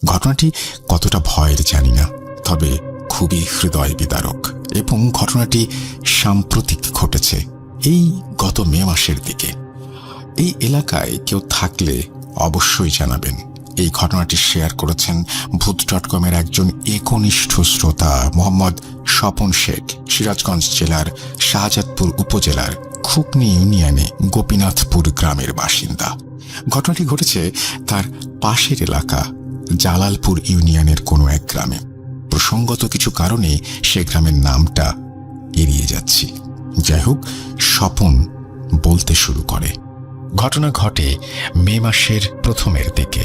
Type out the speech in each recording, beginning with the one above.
ঘটনাটি কতটা ভয়ের জানি না, তবে খুবই হৃদয় বিদারক এবং ঘটনাটি সাম্প্রতিক ঘটেছে এই গত মে মাসের দিকে। এই এলাকায় কেউ থাকলে অবশ্যই জানাবেন। এই ঘটনাটি শেয়ার করেছেন ভূত.com-এর একজন একনিষ্ঠ শ্রোতা মোহাম্মদ স্বপন শেখ, সিরাজগঞ্জ জেলার শাহজাদপুর উপজেলার খুকনি ইউনিয়নে গোপীনাথপুর গ্রামের বাসিন্দা। ঘটনাটি ঘটেছে তার পাশের এলাকা জালালপুর ইউনিয়নের কোনো এক গ্রামে। প্রসঙ্গত কিছু কারণে সে গ্রামের নামটা এড়িয়ে যাচ্ছি। যাই হোক, স্বপন বলতে শুরু করে, ঘটনা ঘটে মে মাসের প্রথমের দিকে।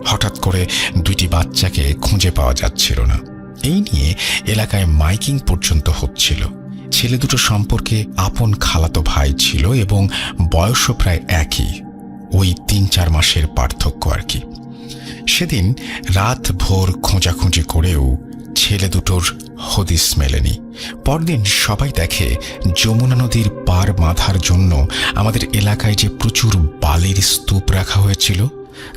হঠাৎ করে দুইটি বাচ্চাকে খুঁজে পাওয়া যাচ্ছিল না। এই নিয়ে এলাকায় মাইকিং পর্যন্ত হচ্ছিল। ছেলে দুটো সম্পর্কে আপন খালাতো ভাই ছিল এবং বয়সও প্রায় একই, ওই ৩-৪ মাসের পার্থক্য আর কি। সেদিন রাত ভোর খোঁজাখুঁজি করেও ছেলে দুটোর হদিস মেলেনি। পরদিন সবাই দেখে যমুনা নদীর পার বাঁধার জন্য আমাদের এলাকায় যে প্রচুর বালির স্তূপ রাখা হয়েছিল,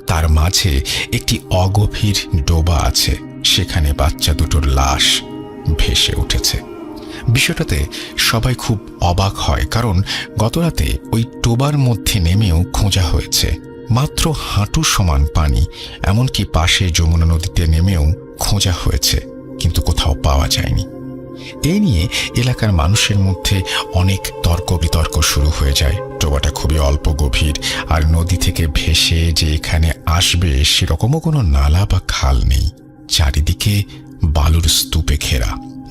তার মাঝে একটি অগভীর ডোবা আছে। সেখানে বাচ্চা দুটোর লাশ ভেসে উঠেছে। বিষয়টাতে সবাই খুব অবাক হয়, কারণ গতরাতে ওই ডোবার মধ্যে নেমেও খোঁজা হয়েছে। মাত্র হাঁটু সমান পানি, এমনকি পাশে যমুনা নদীতে নেমেও খোঁজা হয়েছে, কিন্তু কোথাও পাওয়া যায়নি। এই নিয়ে এলাকার মানুষের মধ্যে অনেক তর্ক বিতর্ক শুরু হয়ে যায়। ডোবাটা খুবই অল্প গভীর, আর নদী থেকে ভেসে যে এখানে আসবে সেরকমও কোনো নালা বা খাল নেই। চারিদিকে বালুর স্তূপে ঘেরা।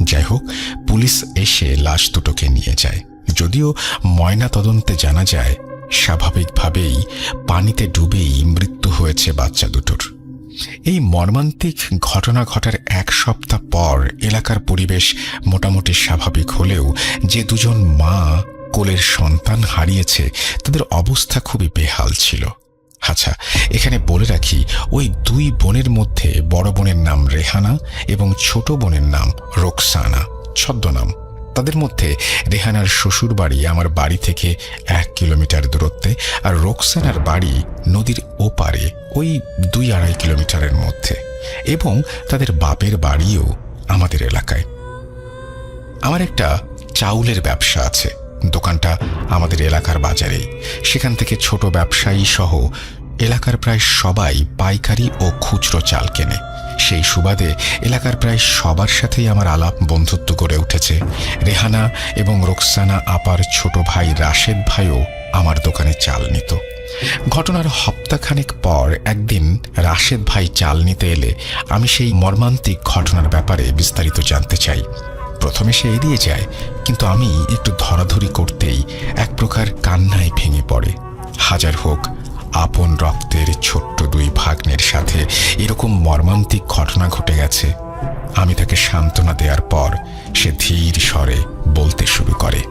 যাই হোক, পুলিশ এসে লাশ দুটোকে নিয়ে যায়। যদিও ময়না তদন্তে জানা যায় স্বাভাবিকভাবেই পানিতে ডুবেই মৃত্যু হয়েছে বাচ্চা দুটোর। এই মর্মান্তিক ঘটনা ঘটার 1 সপ্তাহ পর এলাকার পরিবেশ মোটামুটি স্বাভাবিক হলেও যে দুজন মা কোলের সন্তান হারিয়েছে তাদের অবস্থা খুবই বেহাল ছিল। আচ্ছা, এখানে বলে রাখি, ওই 2 বোনের মধ্যে বড় বোনের নাম রেহানা এবং ছোট বোনের নাম রোকসানা, ছদ্মনাম। তাদের মধ্যে রেহানার শ্বশুর বাড়ি আমার বাড়ি থেকে 1 কিলোমিটার দূরত্বে, আর রোকসানার বাড়ি নদীর ওপারে ওই 2-2.5 কিলোমিটারের মধ্যে, এবং তাদের বাপের বাড়িও আমাদের এলাকায়। আমার একটা চাউলের ব্যবসা আছে। দোকানটা আমাদের এলাকার বাজারেই। সেখান থেকে ছোট ব্যবসায়ী সহ এলাকার প্রায় সবাই পাইকারি ও খুচরো চাল কেনে। সেই সুবাদে এলাকার প্রায় সবার সাথেই আমার আলাপ বন্ধুত্ব গড়ে উঠেছে। রেহানা এবং রোকসানা আপার ছোট ভাই রাশেদ ভাইও আমার দোকানে চাল নিত। ঘটনার সপ্তাহখানেক পর একদিন রাশেদ ভাই চাল নিতে এলে আমি সেই মর্মান্তিক ঘটনার ব্যাপারে বিস্তারিত জানতে চাই। প্রথমে সে এড়িয়ে যায়, কিন্তু আমি একটু ধরাধরি করতেই এক প্রকার কান্নায় ভেঙে পড়ে। হাজার হোক, আপন রক্তের ছোট্ট 2 ভাগ্নের সাথে এরকম মর্মান্তিক ঘটনা ঘটে গেছে। আমি তাকে সান্ত্বনা দেওয়ার পর সে ধীর স্বরে বলতে শুরু করে।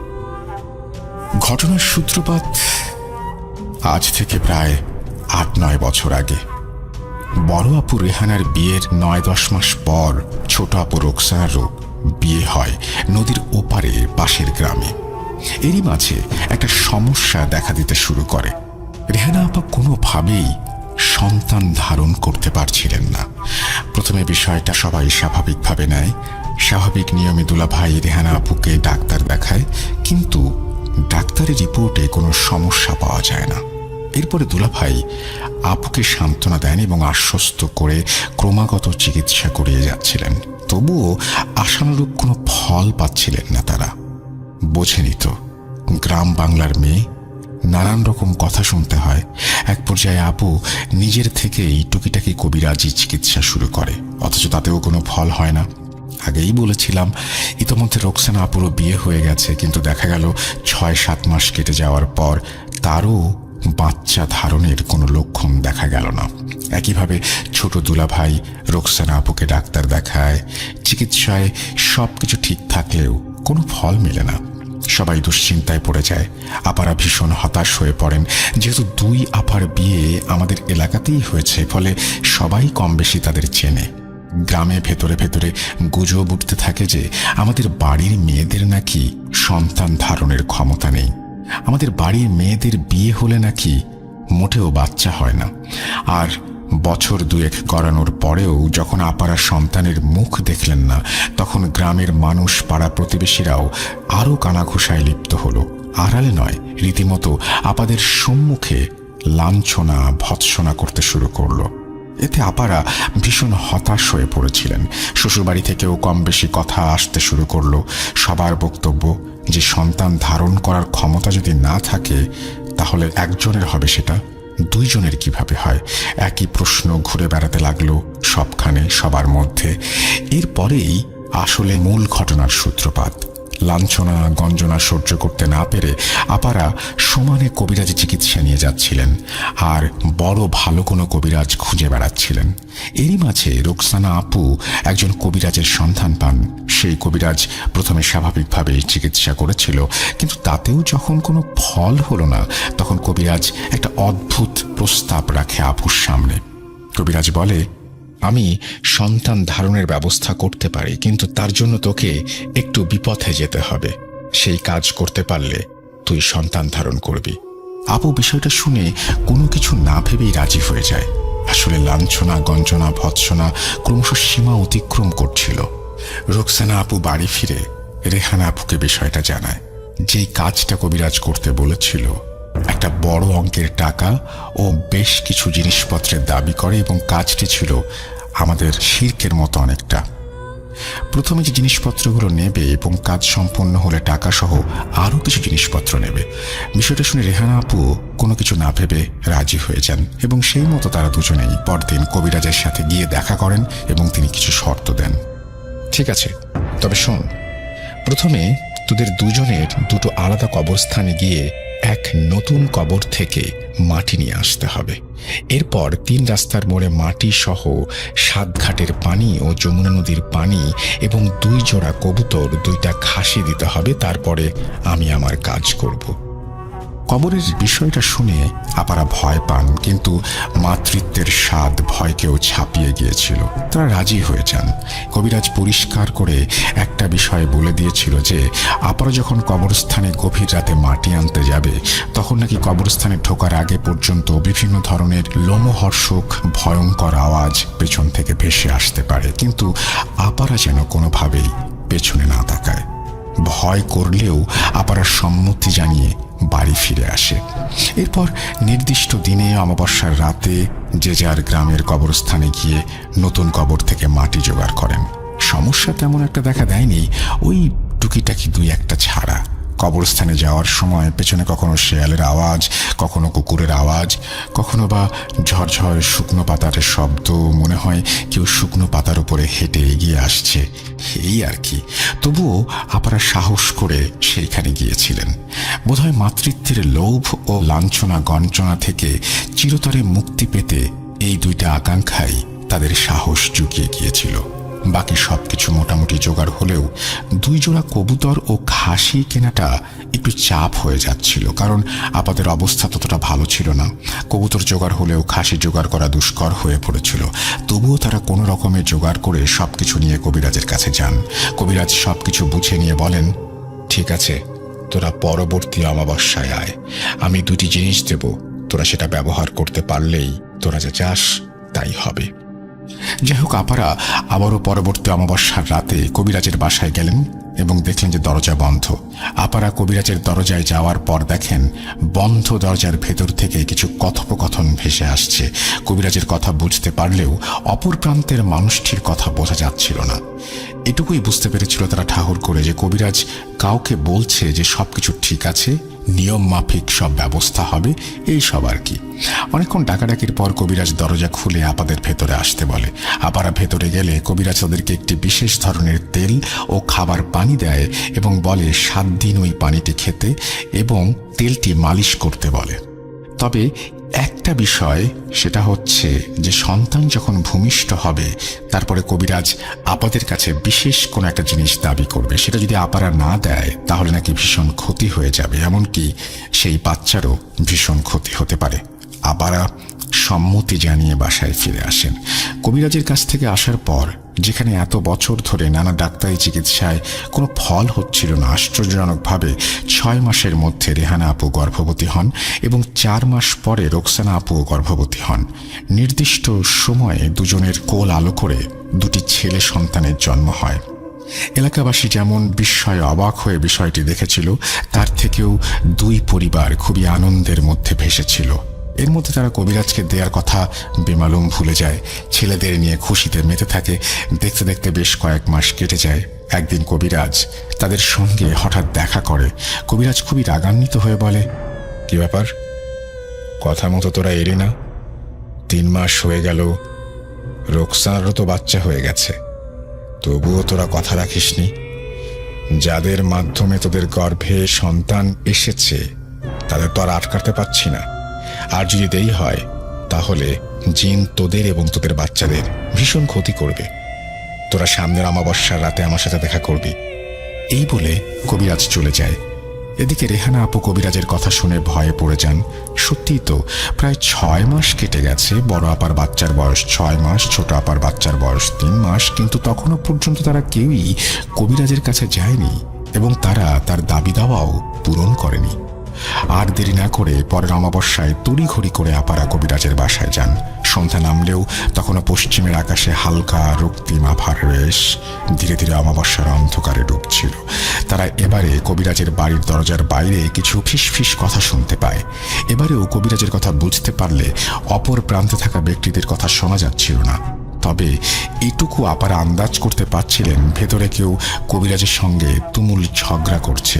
ঘটনার সূত্রপাত আজ থেকে প্রায় 8-9 বছর আগে। বড় আপু রেহানার বিয়ের 9-10 মাস পর ছোট আপু রোকসানারও বিয়ে হয় নদীর ওপারে পাশের গ্রামে। এরই মাঝে একটা সমস্যা দেখা দিতে শুরু করে। রেহানা আপা কোনোভাবেই সন্তান ধারণ করতে পারছিলেন না। প্রথমে বিষয়টা সবাই স্বাভাবিকভাবে নেয়। স্বাভাবিক নিয়মে দুলাভাই রেহানা আপুকে ডাক্তার দেখায়, কিন্তু ডাক্তারের রিপোর্টে কোনো সমস্যা পাওয়া যায় না। এরপরে দুলাভাই আপুকে সান্ত্বনা দেন এবং আশ্বস্ত করে ক্রমাগত চিকিৎসা করিয়ে যাচ্ছিলেন। তবুও আশানুরূপ কোনো ফল পাচ্ছিলেন না তারা। বোঝেনি তো, গ্রাম বাংলার মেয়ে, নানান রকম কথা শুনতে হয়। এক পর্যায়ে আপু নিজের থেকেই টুকিটাকি কবিরাজি চিকিৎসা শুরু করে, অথচ তাতেও কোনো ফল হয় না। আগেই বলেছিলাম, ইতোমধ্যে রোকসানা আপুরও বিয়ে হয়ে গেছে, কিন্তু দেখা গেল 6-7 মাস কেটে যাওয়ার পর তারও বাচ্চা ধারণের কোনো লক্ষণ দেখা গেল না। একইভাবে ছোট দুলাভাই রোকসানা আপুকে ডাক্তার দেখায়, চিকিৎসায় সবকিছু ঠিক থাকলেও কোনো ফল মেলে না। সবাই দুশ্চিন্তায় পড়ে যায়। আপারা ভীষণ হতাশ হয়ে পড়েন, যেহেতু 2 আপার বিয়ে আমাদের এলাকাতেই হয়েছে, ফলে সবাই কম বেশি তাদের চেনে। গ্রামে ভেতরে ভেতরে গুজব উঠতে থাকে যে আমাদের বাড়ির মেয়েদের নাকি সন্তান ধারণের ক্ষমতা নেই। আমাদের বাড়ির মেয়েদের বিয়ে হলে নাকি মোটেও বাচ্চা হয় না, আর বছর দুয়েক গড়ানোর পরেও যখন আপারা সন্তানের মুখ দেখলেন না, তখন গ্রামের মানুষ, পাড়া প্রতিবেশীরাও আরও কানাঘুষায় লিপ্ত হলো। আড়ালে নয়, রীতিমতো আপাদের সম্মুখে লাঞ্ছনা ভৎসনা করতে শুরু করলো। এতে আপারা ভীষণ হতাশ হয়ে পড়েছিলেন। শ্বশুরবাড়ি থেকেও কম বেশি কথা আসতে শুরু করলো। সবার বক্তব্য যে সন্তান ধারণ করার ক্ষমতা যদি না থাকে তাহলে একজনের হবে, সেটা দুইজনের কিভাবে হয়? একই প্রশ্ন ঘুরে বেড়াতে লাগলো সবখানে, সবার মধ্যে। এরপরেই আসলে মূল ঘটনার সূত্রপাত। লাঞ্ছনা গঞ্জনা সহ্য করতে না পেরে আপারা সমানে কবিরাজি চিকিৎসা নিয়ে যাচ্ছিলেন, আর বড় ভালো কোনো কবিরাজ খুঁজে বেড়াচ্ছিলেন। এরই মাঝে রোকসানা আপু একজন কবিরাজের সন্ধান পান। সেই কবিরাজ প্রথমে স্বাভাবিকভাবে চিকিৎসা করেছিল, কিন্তু তাতেও যখন কোনো ফল হলো না, তখন কবিরাজ একটা অদ্ভুত প্রস্তাব রাখে আপুর সামনে। কবিরাজ বলে, আমি সন্তান ধারণের ব্যবস্থা করতে পারি, কিন্তু তার জন্য তোকে একটু বিপথে যেতে হবে। সেই কাজ করতে পারলে তুই সন্তান ধারণ করবি। আপু বিষয়টা শুনে কোনো কিছু না ভেবেই রাজি হয়ে যায়। আসলে লাঞ্ছনা গঞ্জনা ভৎসনা ক্রমশ সীমা অতিক্রম করছিল। রোকসানা আপু বাড়ি ফিরে রেহানা আপুকে বিষয়টা জানায়। যেই কাজটা কবিরাজ করতে বলেছিল, একটা বড় অঙ্কের টাকা ও বেশ কিছু জিনিসপত্রের দাবি করে, এবং কাজটি ছিল আমাদের শিরকের মতো অনেকটা। প্রথমে যে জিনিসপত্রগুলো নেবে এবং কাজ সম্পন্ন হলে টাকা সহ আরও কিছু জিনিসপত্র নেবে। বিষয়টা শুনে রেহানা আপু কোনো কিছু না ভেবে রাজি হয়ে যান, এবং সেই মতো তারা দুজনেই পরদিন কবিরাজের সাথে গিয়ে দেখা করেন এবং তিনি কিছু শর্ত দেন। ঠিক আছে, তবে শোন, প্রথমে তোদের দুজনের দুটো আলাদা কবরস্থানে গিয়ে এক নতুন কবর থেকে মাটি নিয়ে আসতে হবে। এরপর 3 রাস্তার মোড়ে মাটি সহ 7 ঘাটের পানি ও যমুনা নদীর পানি এবং 2 জোড়া কবুতর, 2টা খাসি দিতে হবে। তারপরে আমি আমার কাজ করব। কবরের বিষয়টা শুনে আপারা ভয় পান, কিন্তু মাতৃত্বের স্বাদ ভয়কেও ছাপিয়ে গিয়েছিল। তারা রাজি হয়ে যান। কবিরাজ পরিষ্কার করে একটা বিষয় বলে দিয়েছিল যে আপারা যখন কবরস্থানে গভীর রাতে মাটি আনতে যাবে, তখন নাকি কবরস্থানে ঢোকার আগে পর্যন্ত বিভিন্ন ধরনের লোমহর্ষক ভয়ঙ্কর আওয়াজ পেছন থেকে ভেসে আসতে পারে, কিন্তু আপারা যেন কোনোভাবেই পেছনে না তাকায়। ভয় করলেও আপারা সম্মতি জানিয়ে বাড়ি ফিরে আসে। এরপর নির্দিষ্ট দিনে অমাবস্যার রাতে যে যার গ্রামের কবরস্থানে গিয়ে নতুন কবর থেকে মাটি জোগাড় করেন। সমস্যা তেমন একটা দেখা দেয়নি, ওই টুকিটাকি 2-1টা ছাড়া। কবরস্থানে যাওয়ার সময় পেছনে কখনো শেয়ালের আওয়াজ, কখনো কুকুরের আওয়াজ, কখনো বা ঝরঝর শুকনো পাতার শব্দ, মনে হয় কেউ শুকনো পাতার উপরে হেঁটে এগিয়ে আসছে, এই আর কি। তবুও আপারা সাহস করে সেইখানে গিয়েছিলেন। বোধহয় মাতৃত্বের লোভ ও লাঞ্ছনা গঞ্জনা থেকে চিরতরে মুক্তি পেতে এই 2টা আকাঙ্ক্ষাই তাদের সাহস জুগিয়ে গিয়েছিল। বাকি সবকিছু মোটামুটি জোগাড় হলেও 2 জোড়া কবুতর ও খাসি কেনাটা একটু চাপ হয়ে যাচ্ছিল, কারণ আপাদের অবস্থা ততটা ভালো ছিল না। কবুতর জোগাড় হলেও খাসি জোগাড় করা দুষ্কর হয়ে পড়েছিল। তবুও তারা কোনো রকমে জোগাড় করে সবকিছু নিয়ে কবিরাজের কাছে যান। কবিরাজ সবকিছু বুঝে নিয়ে বলেন, ঠিক আছে, তোরা পরবর্তী অমাবস্যায় আয়, আমি 2টি জিনিস দেব, তোরা সেটা ব্যবহার করতে পারলেই তোরা যা চাস তাই হবে। যাই হোক, আপারা আবারও পরবর্তী অমাবস্যার রাতে কবিরাজের বাসায় গেলেন এবং দেখলেন যে দরজা বন্ধ। আপারা কবিরাজের দরজায় যাওয়ার পর দেখেন বন্ধ দরজার ভেতর থেকে কিছু কথোপকথন ভেসে আসছে। কবিরাজের কথা বুঝতে পারলেও অপর প্রান্তের মানুষটির কথা বোঝা যাচ্ছিল না। এটুকুই বুঝতে পেরেছিল তারা ঠাহর করে যে কবিরাজ কাউকে বলছে যে সবকিছু ঠিক আছে, নিয়ম মাফিক সব ব্যবস্থা হবে, এই সব আর কি। অনেকক্ষণ ডাকাডাকির পর কবিরাজ দরজা খুলে আপাদের ভেতরে আসতে বলে। আপারা ভেতরে গেলে কবিরাজ তাদেরকে একটি বিশেষ ধরনের তেল ও খাবার পানি দেয় এবং বলে 7 দিন ওই পানিটি খেতে এবং তেলটি মালিশ করতে বলে। তবে একটা বিষয়, সেটা হচ্ছে যে সন্তান যখন ভূমিষ্ঠ হবে তারপরে কবিরাজ আপাদের কাছে বিশেষ কোনো একটা জিনিস দাবি করবে। সেটা যদি আপারা না দেয় তাহলে নাকি ভীষণ ক্ষতি হয়ে যাবে, এমনকি সেই বাচ্চারও ভীষণ ক্ষতি হতে পারে। আপারা সম্মতি জানিয়ে বাসায় ফিরে আসেন। কবিরাজের কাছ থেকে আসার পর যেখানে এত বছর ধরে নানা ডাক্তারি চিকিৎসায় কোনো ফল হচ্ছিল না, আশ্চর্যজনকভাবে 6 মাসের মধ্যে রেহানা আপু গর্ভবতী হন এবং 4 মাস পরে রোকসানা আপুও গর্ভবতী হন। নির্দিষ্ট সময়ে দুজনের কোল আলো করে 2টি ছেলে সন্তানের জন্ম হয়। এলাকাবাসী যেমন বিস্ময়ে অবাক হয়ে বিষয়টি দেখেছিল, তার থেকেও 2 পরিবার খুবই আনন্দের মধ্যে ভেসেছিল। এর মধ্যে তারা কবিরাজকে দেওয়ার কথা বেমালুম ভুলে যায়, ছেলেদের নিয়ে খুশিতে মেতে থাকে। দেখতে দেখতে বেশ কয়েক মাস কেটে যায়। একদিন কবিরাজ তাদের সঙ্গে হঠাৎ দেখা করে। কবিরাজ খুবই রাগান্বিত হয়ে বলে, কি ব্যাপার, কথা মতো তোরা এলি না? 3 মাস হয়ে গেল, রোকসানারও তো বাচ্চা হয়ে গেছে, তবুও তোরা কথা রাখিসনি। যাদের মাধ্যমে তোদের গর্ভে সন্তান এসেছে তাদের তো আর আটকাতে পারছি না, আর যদি দেরি হয় তাহলে জিন তোদের এবং তোদের বাচ্চাদের ভীষণ ক্ষতি করবে। তোরা সামনের অমাবস্যার রাতে আমার সাথে দেখা করবি। এই বলে কবিরাজ চলে যায়। এদিকে রেহানা আপু কবিরাজের কথা শুনে ভয়ে পড়ে যান। সত্যিই তো প্রায় 6 মাস কেটে গেছে। বড় আপার বাচ্চার বয়স 6 মাস, ছোট আপার বাচ্চার বয়স 3 মাস, কিন্তু তখনও পর্যন্ত তারা কেউই কবিরাজের কাছে যায়নি এবং তারা তার দাবি দাওয়াও পূরণ করেনি। আর দেরি না করে পরের অমাবস্যায় তড়িঘড়ি করে আপারা কবিরাজের বাসায় যান। সন্ধ্যা নামলেও তখনও পশ্চিমের আকাশে হালকা রক্তিম আভার রেশ ধীরে ধীরে অমাবস্যার অন্ধকারে ডুবছিল। তারা এবারে কবিরাজের বাড়ির দরজার বাইরে কিছু ফিসফিস কথা শুনতে পায়। এবারেও কবিরাজের কথা বুঝতে পারলে অপর প্রান্তে থাকা ব্যক্তিদের কথা শোনা যাচ্ছিল না। তবে এটুকু আপারা আন্দাজ করতে পারছিলেন ভেতরে কেউ কবিরাজের সঙ্গে তুমুল ঝগড়া করছে।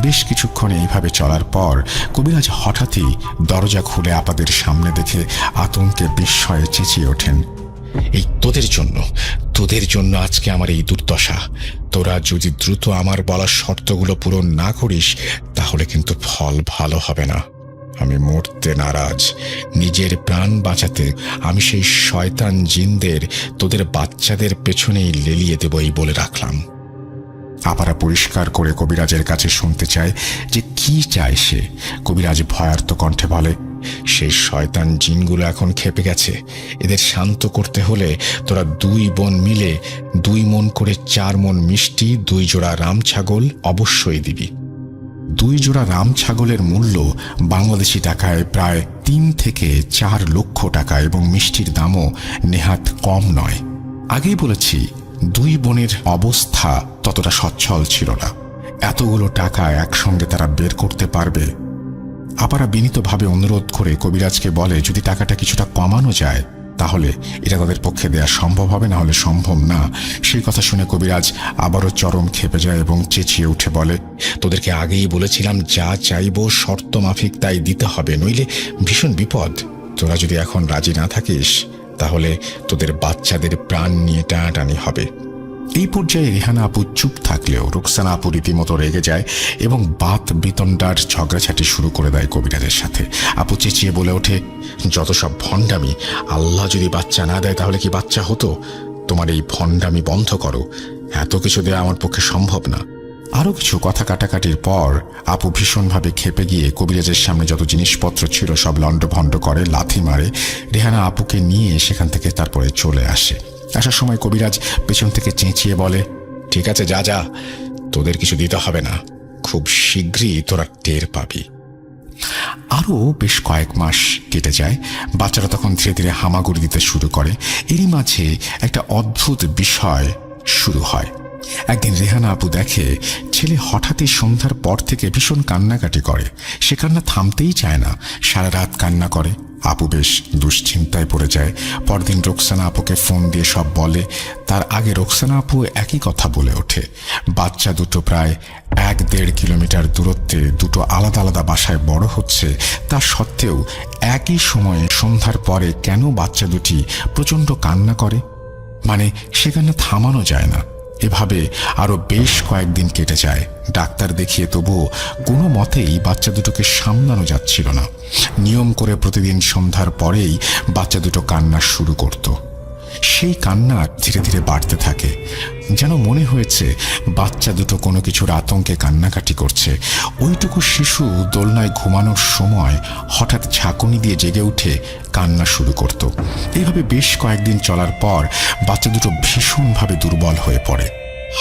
বেশ কিছুক্ষণ এইভাবে চলার পর কবিরাজ হঠাৎই দরজা খুলে আপাদের সামনে দেখে আতঙ্কে বিস্ময়ে চেঁচিয়ে ওঠেন, এই তোদের জন্য আজকে আমার এই দুর্দশা। তোরা যদি দ্রুত আমার বলা শর্তগুলো পূরণ না করিস তাহলে কিন্তু ফল ভালো হবে না। আমি মরতে নারাজ। নিজের প্রাণ বাঁচাতে আমি সেই শয়তান জিনদের তোদের বাচ্চাদের পেছনেই লেলিয়ে দেব, এই বলে রাখলাম। আপারা পরিষ্কার করে কবিরাজের কাছে শুনতে চায় যে কি চায় সে। কবিরাজ ভয়ার্ত কণ্ঠে বলে, সেই শয়তান জিনগুলো এখন খেপে গেছে। এদের শান্ত করতে হলে তোরা 2 বোন মিলে 2 মণ করে 4 মণ মিষ্টি, 2 জোড়া রাম ছাগল অবশ্যই দিবি। 2 জোড়া রাম ছাগলের মূল্য বাংলাদেশি টাকায় প্রায় 3 থেকে 4 লক্ষ টাকা এবং মিষ্টির দামও নেহাত কম নয়। আগেই বলেছি 2 বোনের অবস্থা ততটা সচ্ছল ছিল না। এতগুলো টাকা একসঙ্গে তারা বের করতে পারবে? আপারা বিনীতভাবে অনুরোধ করে কবিরাজকে বলে, যদি টাকাটা কিছুটা কমানো যায় তাহলে এটা তাদের পক্ষে দেয়া সম্ভব হবে, না হলে সম্ভব না। সেই কথা শুনে কবিরাজ আবারও চরম খেপে যায় এবং চেঁচিয়ে উঠে বলে, তোদেরকে আগেই বলেছিলাম যা চাইবো শর্ত মাফিক তাই দিতে হবে, নইলে ভীষণ বিপদ। তোরা যদি এখন রাজি না থাকিস তাহলে তোদের বাচ্চাদের প্রাণ নিয়ে টানাটানি হবে। এই পর্যায়ে রেহানা আপু চুপ থাকলেও রোকসানা আপু রীতিমতো রেগে যায় এবং বাত বিতণ্ডার ঝগড়াঝাটি শুরু করে দেয় কবিরাজের সাথে। আপু চেঁচিয়ে বলে ওঠে, যত সব ভণ্ডামি! আল্লাহ যদি বাচ্চা না দেয় তাহলে কি বাচ্চা হতো? তোমার এই ভণ্ডামি বন্ধ করো, এত কিছু দেওয়া আমার পক্ষে সম্ভব না। আরও কিছু কথা কাটাকাটির পর আপু ভীষণভাবে খেপে গিয়ে কবিরাজের সামনে যত জিনিসপত্র ছিল সব লণ্ডভণ্ড করে, লাথি মারে। রেহানা আপুকে নিয়ে সেখান থেকে তারপরে চলে আসে। আসার সময় কবিরাজ পেছন থেকে চেঁচিয়ে বলে, ঠিক আছে, যা যা, তোদের কিছু দিতে হবে না, খুব শীঘ্রই তোরা টের পাবি। আরও বেশ কয়েক মাস কেটে যায়। বাচ্চারা তখন ধীরে ধীরে হামাগুড়ি দিতে শুরু করে। এরই মাঝে একটা অদ্ভুত বিষয় শুরু হয়। একদিন রেহানা আপু দেখে ছেলে হঠাৎই সন্ধ্যার পর থেকে ভীষণ কান্নাকাটি করে। সে কান্না থামতেই চায় না, সারা রাত কান্না করে। আপু বেশ দুশ্চিন্তায় পড়ে যায়। পরদিন রোকসানা আপুকে ফোন দিয়ে সব বলে। তার আগে রোকসানা আপু একই কথা বলে ওঠে। বাচ্চা দুটো প্রায় 1-1.5 কিলোমিটার দূরত্বে দুটো আলাদা আলাদা বাসায় বড় হচ্ছে, তা সত্ত্বেও একই সময়ে সন্ধ্যার পরে কেন বাচ্চা দুটি প্রচণ্ড কান্না করে? মানে সে কান্না থামানো যায় না। এভাবে আরো বেশ কয়েকদিন কেটে যায়। ডাক্তার দেখিয়ে তবুও কোনো মতেই বাচ্চা দুটোকে সামলানো যাচ্ছিল না। নিয়ম করে প্রতিদিন সন্ধ্যার পরেই বাচ্চা দুটো কান্না শুরু করত। সেই কান্না ধীরে ধীরে বাড়তে থাকে। যেন মনে হয়েছে বাচ্চা দুটো কোনো কিছুর আতঙ্কে কান্নাকাটি করছে। ওইটুকু শিশু দোলনায় ঘুমানোর সময় হঠাৎ ঝাঁকুনি দিয়ে জেগে উঠে কান্না শুরু করত। এইভাবে বেশ কয়েকদিন চলার পর বাচ্চা দুটো ভীষণভাবে দুর্বল হয়ে পড়ে।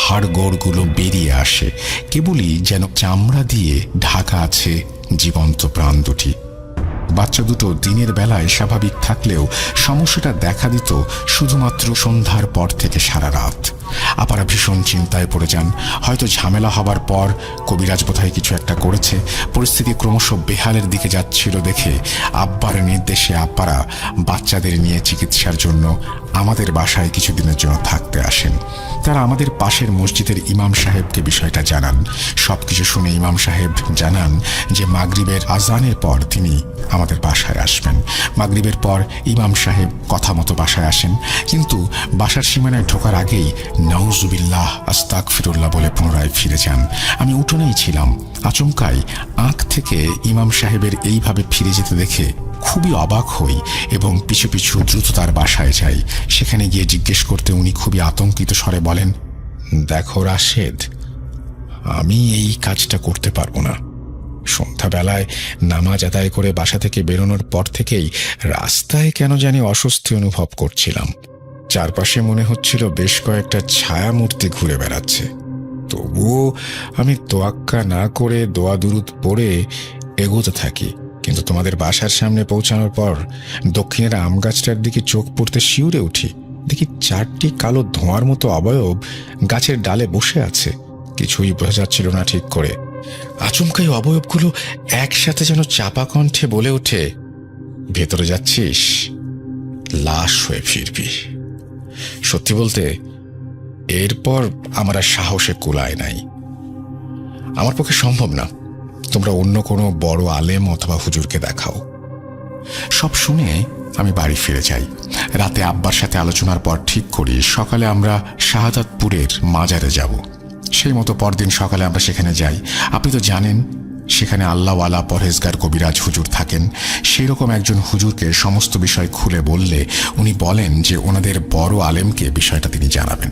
হাড়গোড়গুলো বেরিয়ে আসে, কেবলই যেন চামড়া দিয়ে ঢাকা আছে জীবন্ত প্রাণ দুটি। বাচ্চা দুটো দিনের বেলায় স্বাভাবিক থাকলেও সমস্যাটা দেখা দিত শুধুমাত্র সন্ধ্যার পর থেকে সারা রাত। আপারা ভীষণ চিন্তায় পড়ে যান। হয়তো ঝামেলা হবার পর কবিরাজ বোধহয় কিছু একটা করেছে। পরিস্থিতি ক্রমশ বেহালের দিকে যাচ্ছিল দেখে আব্বার নির্দেশে আব্বারা বাচ্চাদের নিয়ে চিকিৎসার জন্য আমাদের বাসায় কিছুদিনের জন্য থাকতে আসেন। তারা আমাদের পাশের মসজিদের ইমাম সাহেবকে বিষয়টা জানান। সবকিছু শুনে ইমাম সাহেব জানান যে মাগরিবের আজানের পর তিনি আমাদের বাসায় আসবেন। মাগরিবের পর ইমাম সাহেব কথা মতো বাসায় আসেন, কিন্তু বাসার সীমানায় ঢোকার আগেই নাউজুবিল্লাহ আস্তাগফিরুল্লাহ বলে পুনরায় ফিরে যান। আমি উঠোনেই ছিলাম। আচমকাই আঁখ থেকে ইমাম সাহেবের এইভাবে ফিরে যেতে দেখে খুবই অবাক হই এবং পিছু পিছু দ্রুত তার বাসায় যাই। সেখানে গিয়ে জিজ্ঞেস করতে উনি খুবই আতঙ্কিত স্বরে বলেন, দেখো রাশেদ, আমি এই কাজটা করতে পারবো না। সন্ধ্যাবেলায় নামাজ আদায় করে বাসা থেকে বেরোনোর পর থেকেই রাস্তায় কেন জানি অস্বস্তি অনুভব করছিলাম। চারপাশে মনে হচ্ছিল বেশ কয়েকটা ছায়ামূর্তি ঘুরে বেড়াচ্ছে। তবুও আমি তোয়াক্কা না করে দোয়া দুরুদ পড়ে এগোতে থাকি। কিন্তু তোমাদের বাসার সামনে পৌঁছানোর পর দক্ষিণের আম গাছটার দিকে চোখ পড়তে শিউরে উঠি। দেখি 4টি কালো ধোঁয়ার মতো অবয়ব গাছের ডালে বসে আছে। কিছুই বোঝা যাচ্ছিল না ঠিক করে। আচমকাই অবয়বগুলো একসাথে যেন চাপা কণ্ঠে বলে ওঠে, ভেতরে যাচ্ছিস, লাশ হয়ে ফিরবি। সত্যি বলতে এরপর আমার আর সাহসে কুলায় নাই। আমার পক্ষে সম্ভব না। তোমরা অন্য কোনো বড় আলেম অথবা হুজুরকে দেখাও। সব শুনে আমি বাড়ি ফিরে যাই। রাতে আব্বার সাথে আলোচনার পর ঠিক করি সকালে আমরা শাহাদাতপুরের মাজারে যাব। সেই মতো পরদিন সকালে আমরা সেখানে যাই। আপনি তো জানেন সেখানে আল্লাহওয়ালা পরহেজগার কবিরাজ হুজুর থাকেন। সেই রকম একজন হুজুরকে সমস্ত বিষয় খুলে বললে উনি বলেন যে ওনাদের বড় আলেমকে বিষয়টা তিনি জানাবেন।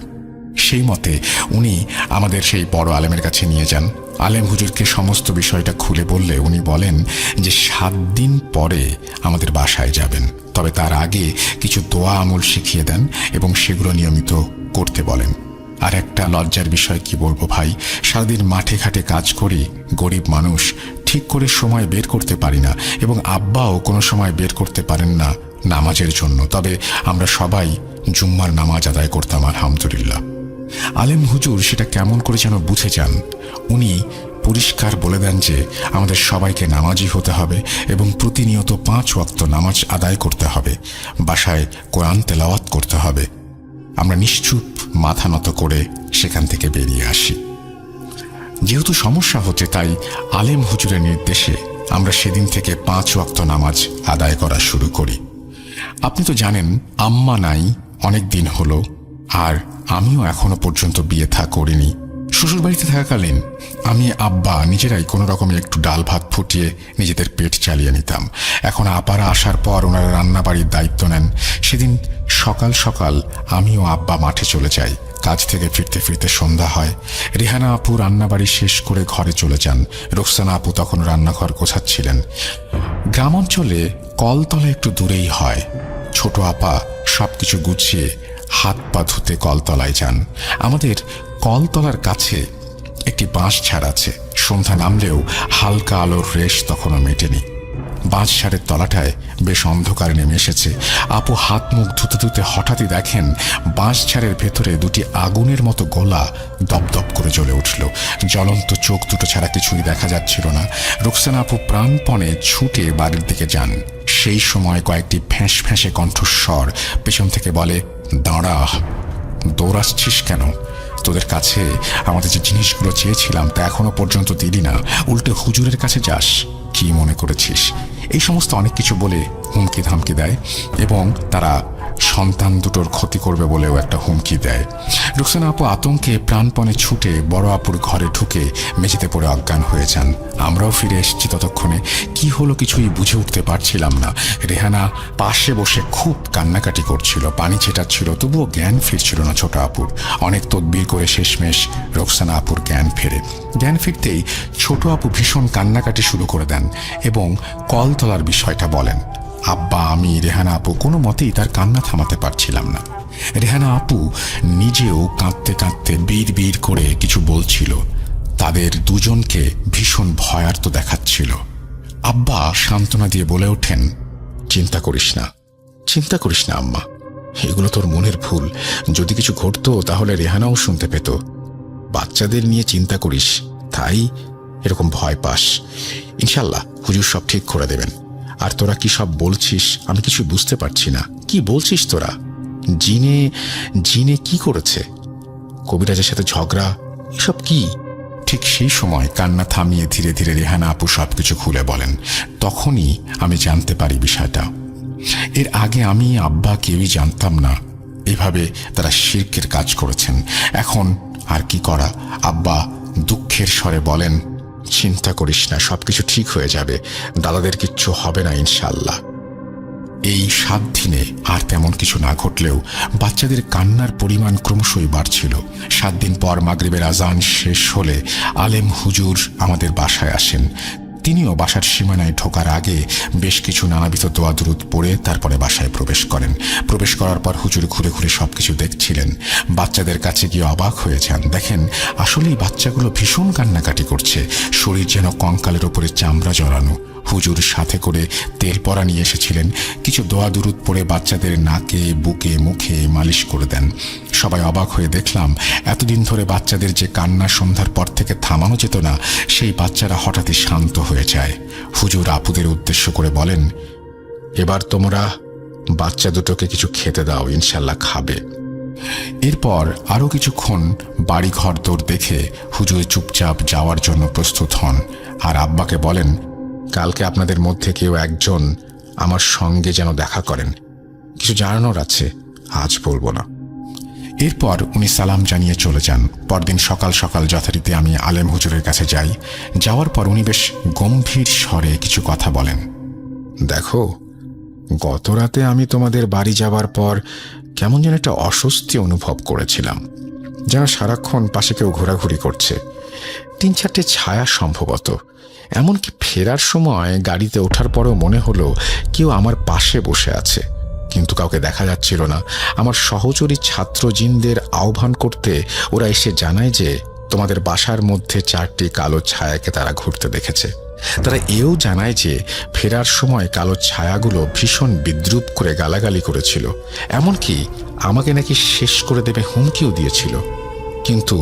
সেই মতে উনি আমাদের সেই বড় আলেমের কাছে নিয়ে যান। আলেম হুজুরকে সমস্ত বিষয়টা খুলে বললে উনি বলেন যে 7 দিন পরে আমাদের বাসায় যাবেন, তবে তার আগে কিছু দোয়া আমল শিখিয়ে দেন এবং সেগুলো নিয়মিত করতে বলেন। আর একটা লজ্জার বিষয় কি বলবো ভাই, সারাদিন মাঠে ঘাটে কাজ করি, গরিব মানুষ, ঠিক করে সময় বের করতে পারি না এবং আব্বাও কোনো সময় বের করতে পারেন না নামাজের জন্য। তবে আমরা সবাই জুম্মার নামাজ আদায় করতাম আলহামদুলিল্লাহ। আলেম হুজুর সেটা কেমন করে যেন বুঝে যান। উনি পরিষ্কার বলে দেন যে আমাদের সবাইকে নামাজি হতে হবে এবং প্রতিনিয়ত 5 ওয়াক্ত নামাজ আদায় করতে হবে, বাসায় কোরআন তেলাওয়াত করতে হবে। আমরা নিশ্চুপ মাথা নত করে সেখান থেকে বেরিয়ে আসি। যেহেতু সমস্যা হচ্ছে তাই আলেম হুজুরের নির্দেশে আমরা সেদিন থেকে 5 ওয়াক্ত নামাজ আদায় করা শুরু করি। আপনি তো জানেন আম্মা নাই অনেক দিন হলো, আর আমিও এখনো পর্যন্ত বিয়ে থা করিনি। শ্বশুরবাড়িতে থাকাকালীন আমি আব্বা নিজেরাই কোনো রকমে একটু ডাল ভাত ফুটিয়ে নিজেদের পেট চালিয়ে নিতাম। এখন আপারা আসার পর ওনারা রান্নাবাড়ির দায়িত্ব নেন। সেদিন সকাল সকাল আমিও আব্বা মাঠে চলে যাই। কাজ থেকে ফিরতে ফিরতে সন্ধ্যা হয়। রেহানা আপু রান্নাবাড়ি শেষ করে ঘরে চলে যান। রোকসানা আপু তখন রান্নাঘর গোছাচ্ছিলেন। গ্রাম অঞ্চলে কলতলা একটু দূরেই হয়। ছোট আপা সবকিছু গুছিয়ে হাত পা ধুতে কলতলায় যান। আমাদের কলতলার কাছে একটি বাঁশঝাড় আছে। সন্ধ্যা নামলেও হালকা আলোর রেশ তখনও মেটেনি। বাঁশঝাড়ের তলাটায় বেশ অন্ধকার নেমে এসেছে। আপু হাত মুখ ধুতে ধুতে হঠাৎই দেখেন বাঁশঝাড়ের ভেতরে 2টি আগুনের মতো গোলা দপদপ করে জ্বলে উঠল। জ্বলন্ত চোখ দুটো ছাড়া কিছুই দেখা যাচ্ছিল না। রোকসানা আপু প্রাণপণে ছুটে বাড়ির দিকে যান। সেই সময় কয়েকটি ফ্যাঁস ফ্যাঁসে কণ্ঠস্বর পেছন থেকে বলে, দাঁড়া, দৌড়াচ্ছিস কেন? তোদের কাছে আমাদের যে জিনিসগুলো চেয়েছিলাম তা এখনো পর্যন্ত দিলি না, উল্টে হুজুরের কাছে যাস, কি মনে করেছিস? এই সমস্ত অনেক কিছু বলে হুমকি ধামকি দেয় এবং তারা সন্তান দুটোর ক্ষতি করবে বলেও একটা হুমকি দেয়। রুকসানা আপু আতঙ্কে প্রাণপণে ছুটে বড় আপুর ঘরে ঢুকে মেঝেতে পড়ে অজ্ঞান হয়ে যান। আমরাও ফিরে এসেছি। ততক্ষণে কি হলো কিছুই বুঝে উঠতে পারছিলাম না। রেহানা পাশে বসে খুব কান্নাকাটি করছিল, পানি ছেটাচ্ছিল, তবুও জ্ঞান ফিরছিল না ছোট আপুর। অনেক তদবির করে শেষমেশ রুকসানা আপুর জ্ঞান ফেরে। জ্ঞান ফিরতেই ছোট আপু ভীষণ কান্নাকাটি শুরু করে দেন এবং কল তোলার বিষয়টা বলেন। আব্বা, আমি, রেহানা আপু কোনো মতেই তার কান্না থামাতে পারছিলাম না। রেহানা আপু নিজেও কাঁদতে কাঁদতে বিড় করে কিছু বলছিল। তাদের দুজনকে ভীষণ ভয়ার্ত দেখাচ্ছিল। আব্বা সান্ত্বনা দিয়ে বলে ওঠেন, চিন্তা করিস না, চিন্তা করিস না আম্মা, এগুলো তোর মনের ভুল। যদি কিছু ঘটতো তাহলে রেহানাও শুনতে পেত। বাচ্চাদের নিয়ে চিন্তা করিস, তাই এরকম ভয় পাস। ইনশাল্লাহ হুজুর সব ঠিক করে দেবেন। আর তোরা কি সব বলছিস আমি কিছু বুঝতে পারছি না। কি বলছিস তোরা? জিনে জিনে কি করেছে? কবিরাজের সাথে ঝগড়া, এসব কি? ঠিক সেই সময় কান্না থামিয়ে ধীরে ধীরে রেহানা আপু সবকিছু খুলে বলেন। তখনই আমি জানতে পারি বিষয়টা। এর আগে আমি আব্বা কেউই জানতাম না এভাবে তারা শিরকের কাজ করেছেন। এখন আর কি করা? আব্বা দুঃখের স্বরে বলেন, চিন্তা করিস না, সবকিছু ঠিক হয়ে যাবে, দাদাদের কিচ্ছু হবে না ইনশাল্লাহ। এই 7 দিনে আর তেমন কিছু না ঘটলেও বাচ্চাদের কান্নার পরিমাণ ক্রমশই বাড়ছিল। 7 দিন পর মাগরিবের আজান শেষ হলে আলেম হুজুর আমাদের বাসায় আসেন। তিনিও বাসার সীমানায় ঢোকার আগে বেশ কিছু নানাবিধ দোয়া দুরুদ পড়ে তারপরে বাসায় প্রবেশ করেন। প্রবেশ করার পর হুজুর ঘুরে ঘুরে সবকিছু দেখছিলেন। বাচ্চাদের কাছে গিয়ে অবাক হয়ে যান। দেখেন আসলেই বাচ্চাগুলো ভীষণ কান্নাকাটি করছে, শরীর যেন কঙ্কালের ওপরে চামড়া জড়ানো। হুজুর সাথে করে তেল পরা নিয়ে এসেছিলেন। কিছু দোয়া দুরুদ পড়ে বাচ্চাদের নাকে, বুকে, মুখে মালিশ করে দেন। সবাই অবাক হয়ে দেখলাম এতদিন ধরে বাচ্চাদের যে কান্না সন্ধ্যার পর থেকে থামানো যেত না, সেই বাচ্চারা হঠাৎই শান্ত হয়ে যায়। হুজুর আপুদের উদ্দেশ্য করে বলেন, এবার তোমরা বাচ্চা দুটোকে কিছু খেতে দাও, ইনশাল্লাহ খাবে। এরপর আরও কিছুক্ষণ বাড়ি ঘর দৌড় দেখে হুজুর চুপচাপ যাওয়ার জন্য প্রস্তুত হন। আর আব্বাকে বলেন, কালকে আপনাদের মধ্যে কেউ একজন আমার সঙ্গে যেন দেখা করেন, কিছু জানানোর আছে, আজ বলবো না। এরপর উনি সালাম জানিয়ে চলে যান। পরদিন সকাল সকাল যথারীতি আমি আলেম হুজুরের কাছে যাই। যাওয়ার পর উনি বেশ গম্ভীর স্বরে কিছু কথা বলেন। দেখো, গত রাতে আমি তোমাদের বাড়ি যাবার পর কেমন যেন একটা অস্বস্তি অনুভব করেছিলাম, যেন সারাক্ষণ পাশে কেউ ঘোরাঘুরি করছে। 3-4টে ছায়া সম্ভবত। এমনকি ফেরার সময় গাড়িতে ওঠার পরেও মনে হলো কেউ আমার পাশে বসে আছে, কিন্তু কাউকে দেখা যাচ্ছিল না। আমার সহচরী ছাত্র জিনদের আহ্বান করতে ওরা এসে জানায় যে তোমাদের বাসার মধ্যে 4টি কালো ছায়াকে তারা ঘুরতে দেখেছে। তারা এও জানায় যে ফেরার সময় কালো ছায়াগুলো ভীষণ বিদ্রূপ করে গালাগালি করেছিল, এমনকি আমাকে নাকি শেষ করে দেবে হুমকিও দিয়েছিল। কিন্তু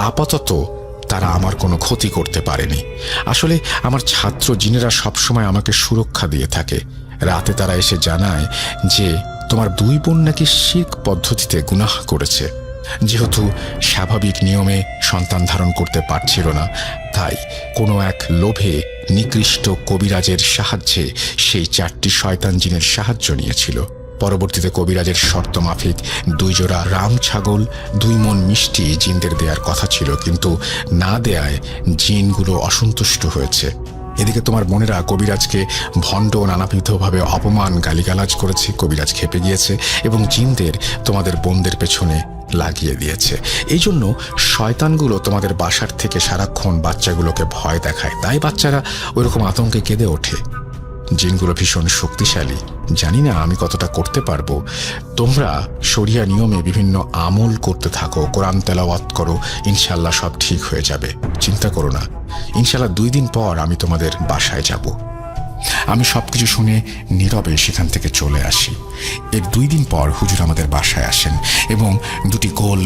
আপাতত তারা আমার কোনো ক্ষতি করতে পারেনি। আসলে আমার ছাত্র জিনেরা সবসময় আমাকে সুরক্ষা দিয়ে থাকে। রাতে তারা এসে জানায় যে তোমার 2 বোন নাকি শিরক পদ্ধতিতে গুনাহ করেছে। যেহেতু স্বাভাবিক নিয়মে সন্তান ধারণ করতে পারছিল না, তাই কোনো এক লোভে নিকৃষ্ট কবিরাজের সাহায্যে সেই 4টি শয়তান জিনের সাহায্য নিয়েছিল। পরবর্তীতে কবিরাজের শর্ত মাফিক 2 জোড়া রাম ছাগল, 2 মণ মিষ্টি জিনদের দেওয়ার কথা ছিল, কিন্তু না দেয়ায় জিনগুলো অসন্তুষ্ট হয়েছে। এদিকে তোমার বোনেরা কবিরাজকে ভণ্ড নানাবিধভাবে অপমান গালিগালাজ করেছে। কবিরাজ খেপে গিয়েছে এবং জিনদের তোমাদের বোনদের পেছনে লাগিয়ে দিয়েছে। এই জন্য শয়তানগুলো তোমাদের বাসার থেকে সারাক্ষণ বাচ্চাগুলোকে ভয় দেখায়, তাই বাচ্চারা ওইরকম আতঙ্কে কেঁদে ওঠে। জিনগুলো ভীষণ শক্তিশালী। জানি না আমি কতটা করতে পারবো। তোমরা শরিয়া নিয়মে বিভিন্ন আমল করতে থাকো, কোরআন তেলাওয়াত করো, ইনশাল্লাহ সব ঠিক হয়ে যাবে, চিন্তা করো না। ইনশাল্লাহ 2 দিন পর আমি তোমাদের বাসায় যাব। আমি সবকিছু শুনে নীরবে সেখান থেকে চলে আসি। এর 2 দিন পর হুজুর আমাদের বাসায় আসেন এবং 2টি গোল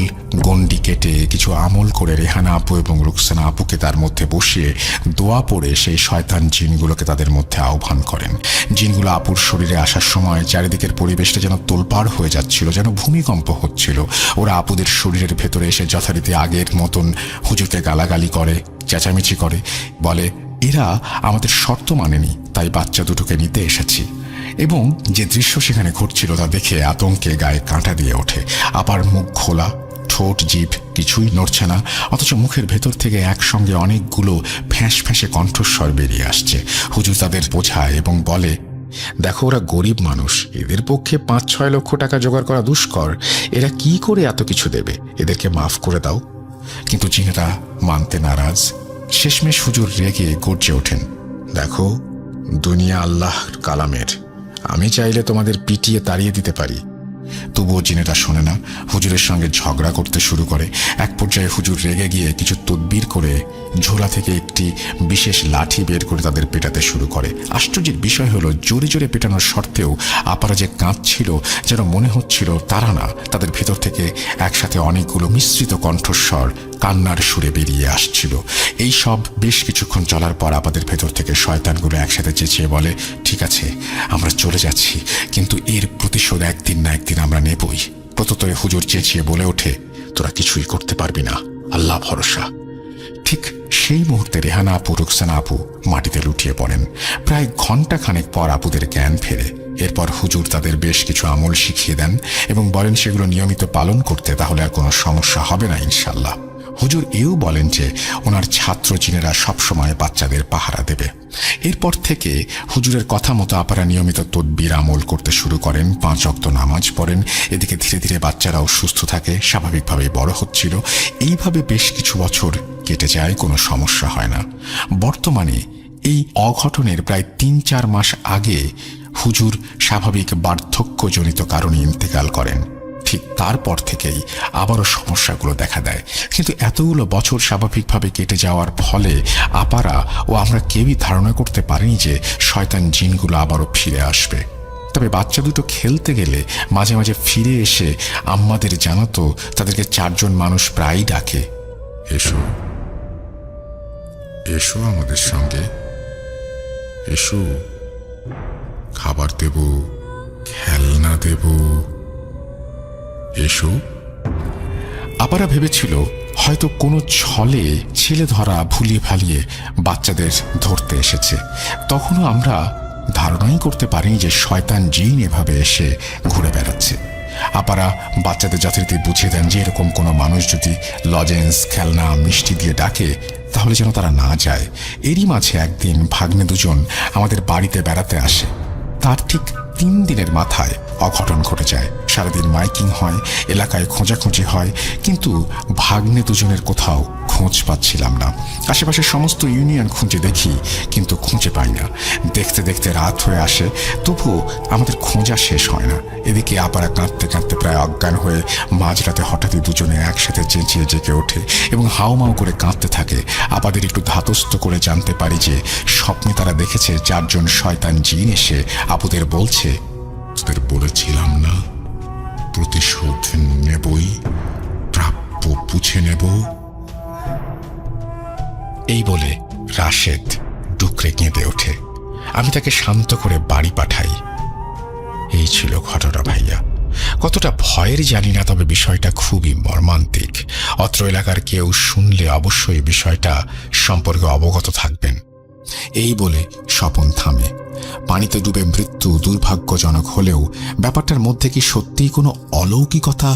গন্ডি কেটে কিছু আমল করে রেহানা আপু এবং রুকসানা আপুকে তার মধ্যে বসিয়ে দোয়া পড়ে সেই শয়তান জিনগুলোকে তাদের মধ্যে আহ্বান করেন। জিনগুলো আপুর শরীরে আসার সময় চারিদিকের পরিবেশটা যেন তোলপাড় হয়ে যাচ্ছিল, যেন ভূমিকম্প হচ্ছিল। ওরা আপুদের শরীরের ভেতরে এসে যথারীতি আগের মতন হুজুরকে গালাগালি করে, চেঁচামেচি করে, বলে এরা আমাদের শর্ত মানেনি, তাই বাচ্চা দুটোকে নিতে এসেছি। এবং যে দৃশ্য সেখানে ঘটছিল তা দেখে আতঙ্কে গায়ে কাঁটা দিয়ে ওঠে। আপার মুখ খোলা, ঠোঁট জিভ কিছুই নড়ছে না, অথচ মুখের ভেতর থেকে একসঙ্গে অনেকগুলো ফ্যাঁস ফ্যাঁসে কণ্ঠস্বর বেরিয়ে আসছে। হুজুর তাদের বোঝায় এবং বলে, দেখো ওরা গরিব মানুষ, এদের পক্ষে 5-6 লক্ষ টাকা জোগাড় করা দুষ্কর, এরা কি করে এত কিছু দেবে, এদেরকে মাফ করে দাও। কিন্তু জিনেরা মানতে নারাজ। শেষমেশ হুজুর রেগে গর্জে ওঠেন, দেখো দুনিয়া আল্লাহর কালামের, আমি চাইলে তোমাদের পিটিয়ে তাড়িয়ে দিতে পারি। তবুও জিনেরা শোনে না, হুজুরের সঙ্গে ঝগড়া করতে শুরু করে। এক পর্যায়ে হুজুর রেগে গিয়ে কিছু তদবির করে ঝোলা থেকে একটি বিশেষ লাঠি বের করে তাদের পেটাতে শুরু করে। আশ্চর্যের বিষয় হলো, জোরে জোরে পেটানোর সত্ত্বেও আপারা যে কাঁদছিল, যেন মনে হচ্ছিল তারা না, তাদের ভেতর থেকে একসাথে অনেকগুলো মিশ্রিত কণ্ঠস্বর কান্নার সুরে বেরিয়ে আসছিল। এই সব বেশ কিছুক্ষণ চলার পর আপাদের ভেতর থেকে শয়তানগুলো একসাথে চেঁচিয়ে বলে, ঠিক আছে আমরা চলে যাচ্ছি, কিন্তু এর প্রতিশোধ একদিন না একদিন আমরা নেবই। প্রত্যুত্তরে হুজুর চেঁচিয়ে বলে ওঠে, তোরা কিছুই করতে পারবি না, আল্লাহ ভরসা। ঠিক সেই মুহূর্তে রেহানা আপু, রুকসানা আপু মাটিতে লুটিয়ে পড়েন। প্রায় ঘণ্টাখানেক পর আপুদের জ্ঞান ফেরে। এরপর হুজুর তাদের বেশ কিছু আমল শিখিয়ে দেন এবং বলেন সেগুলো নিয়মিত পালন করতে, তাহলে আর কোনো সমস্যা হবে না ইনশাল্লাহ। হুজুর এও বলেন যে ওনার ছাত্র জিনেরা সবসময় বাচ্চাদের পাহারা দেবে। এরপর থেকে হুজুরের কথা মতো আপারা নিয়মিত তদবির আমল করতে শুরু করেন, 5 ওয়াক্ত নামাজ পড়েন। এদিকে ধীরে ধীরে বাচ্চারাও সুস্থ থাকে, স্বাভাবিকভাবে বড় হচ্ছিল। এইভাবে বেশ কিছু বছর কেটে যায়, কোনো সমস্যা হয় না। বর্তমানে এই অঘটনের প্রায় 3-4 মাস আগে হুজুর স্বাভাবিক বার্ধক্যজনিত কারণে ইন্তেকাল করেন। ঠিক তারপর থেকেই আবারও সমস্যাগুলো দেখা দেয়। কিন্তু এতগুলো বছর স্বাভাবিকভাবে কেটে যাওয়ার ফলে আপারা ও আমরা কেউই ধারণা করতে পারিনি যে শয়তান জিনগুলো আবারও ফিরে আসবে। তবে বাচ্চা দুটো খেলতে গেলে মাঝে মাঝে ফিরে এসে আম্মাদের জানাতো তাদেরকে 4 জন মানুষ প্রায়ই ডাকে, এসো এসো আমাদের সঙ্গে, এসো খাবার দেব, খেলনা দেব, এসো। আপারা ভেবেছিল হয়তো কোনো ছলে ছেলে ধরা ভুলিয়ে ভালিয়ে বাচ্চাদের ধরতে এসেছে। তখনও আমরা ধারণাই করতে পারিনি যে শয়তান জিন এভাবে এসে ঘুরে বেড়াচ্ছে। আপারা বাচ্চাদের যথারীতি বুঝিয়ে দেন যে এরকম কোনো মানুষ যদি লজেন্স, খেলনা, মিষ্টি দিয়ে ডাকে তাহলে যেন তারা না যায়। এরই মাঝে একদিন ভাগ্নে দুজন আমাদের বাড়িতে বেড়াতে আসে। তার ঠিক 3 দিনের মাথায় অঘটন ঘটে যায়। সারাদিন মাইকিং হয়, এলাকায় খোঁজাখুঁজি হয়, কিন্তু ভাগ্নে দুজনের কোথাও খোঁজ পাচ্ছিলাম না। আশেপাশে সমস্ত ইউনিয়ন খুঁজে দেখি, কিন্তু খুঁজে পাই না। দেখতে দেখতে রাত হয়ে আসে, তবুও আমাদের খোঁজা শেষ হয় না। এদিকে আপারা কাঁদতে কাঁদতে প্রায় অজ্ঞান হয়ে মাঝরাতে হঠাৎই দুজনে একসাথে চেঁচিয়ে জেগে ওঠে এবং হাউমাউ করে কাঁদতে থাকে। আপাদের একটু ধাতস্থ করে জানতে পারি যে স্বপ্নে তারা দেখেছে 4 জন শয়তান জিন এসে আপুদের বলছে, তোদের বলেছিলাম না প্রতিশোধ নেবই, প্রাপ্য বুঝে নেব। এই বলে রাশেদ ডুকরে কেঁদে ওঠে। আমি তাকে শান্ত করে বাড়ি পাঠাই। এই ছিল ঘটনা ভাইয়া। কতটা ভয়ের জানি না, তবে বিষয়টা খুবই মর্মান্তিক। অত্র এলাকার কেউ শুনলে অবশ্যই বিষয়টা সম্পর্কে অবগত থাকবেন। এই বলে স্বপন থামে। পানিতে ডুবে মৃত্যু দুর্ভাগ্যজনক হলেও ব্যাপারটার মধ্যে কি সত্যিই কোনো অলৌকিকতা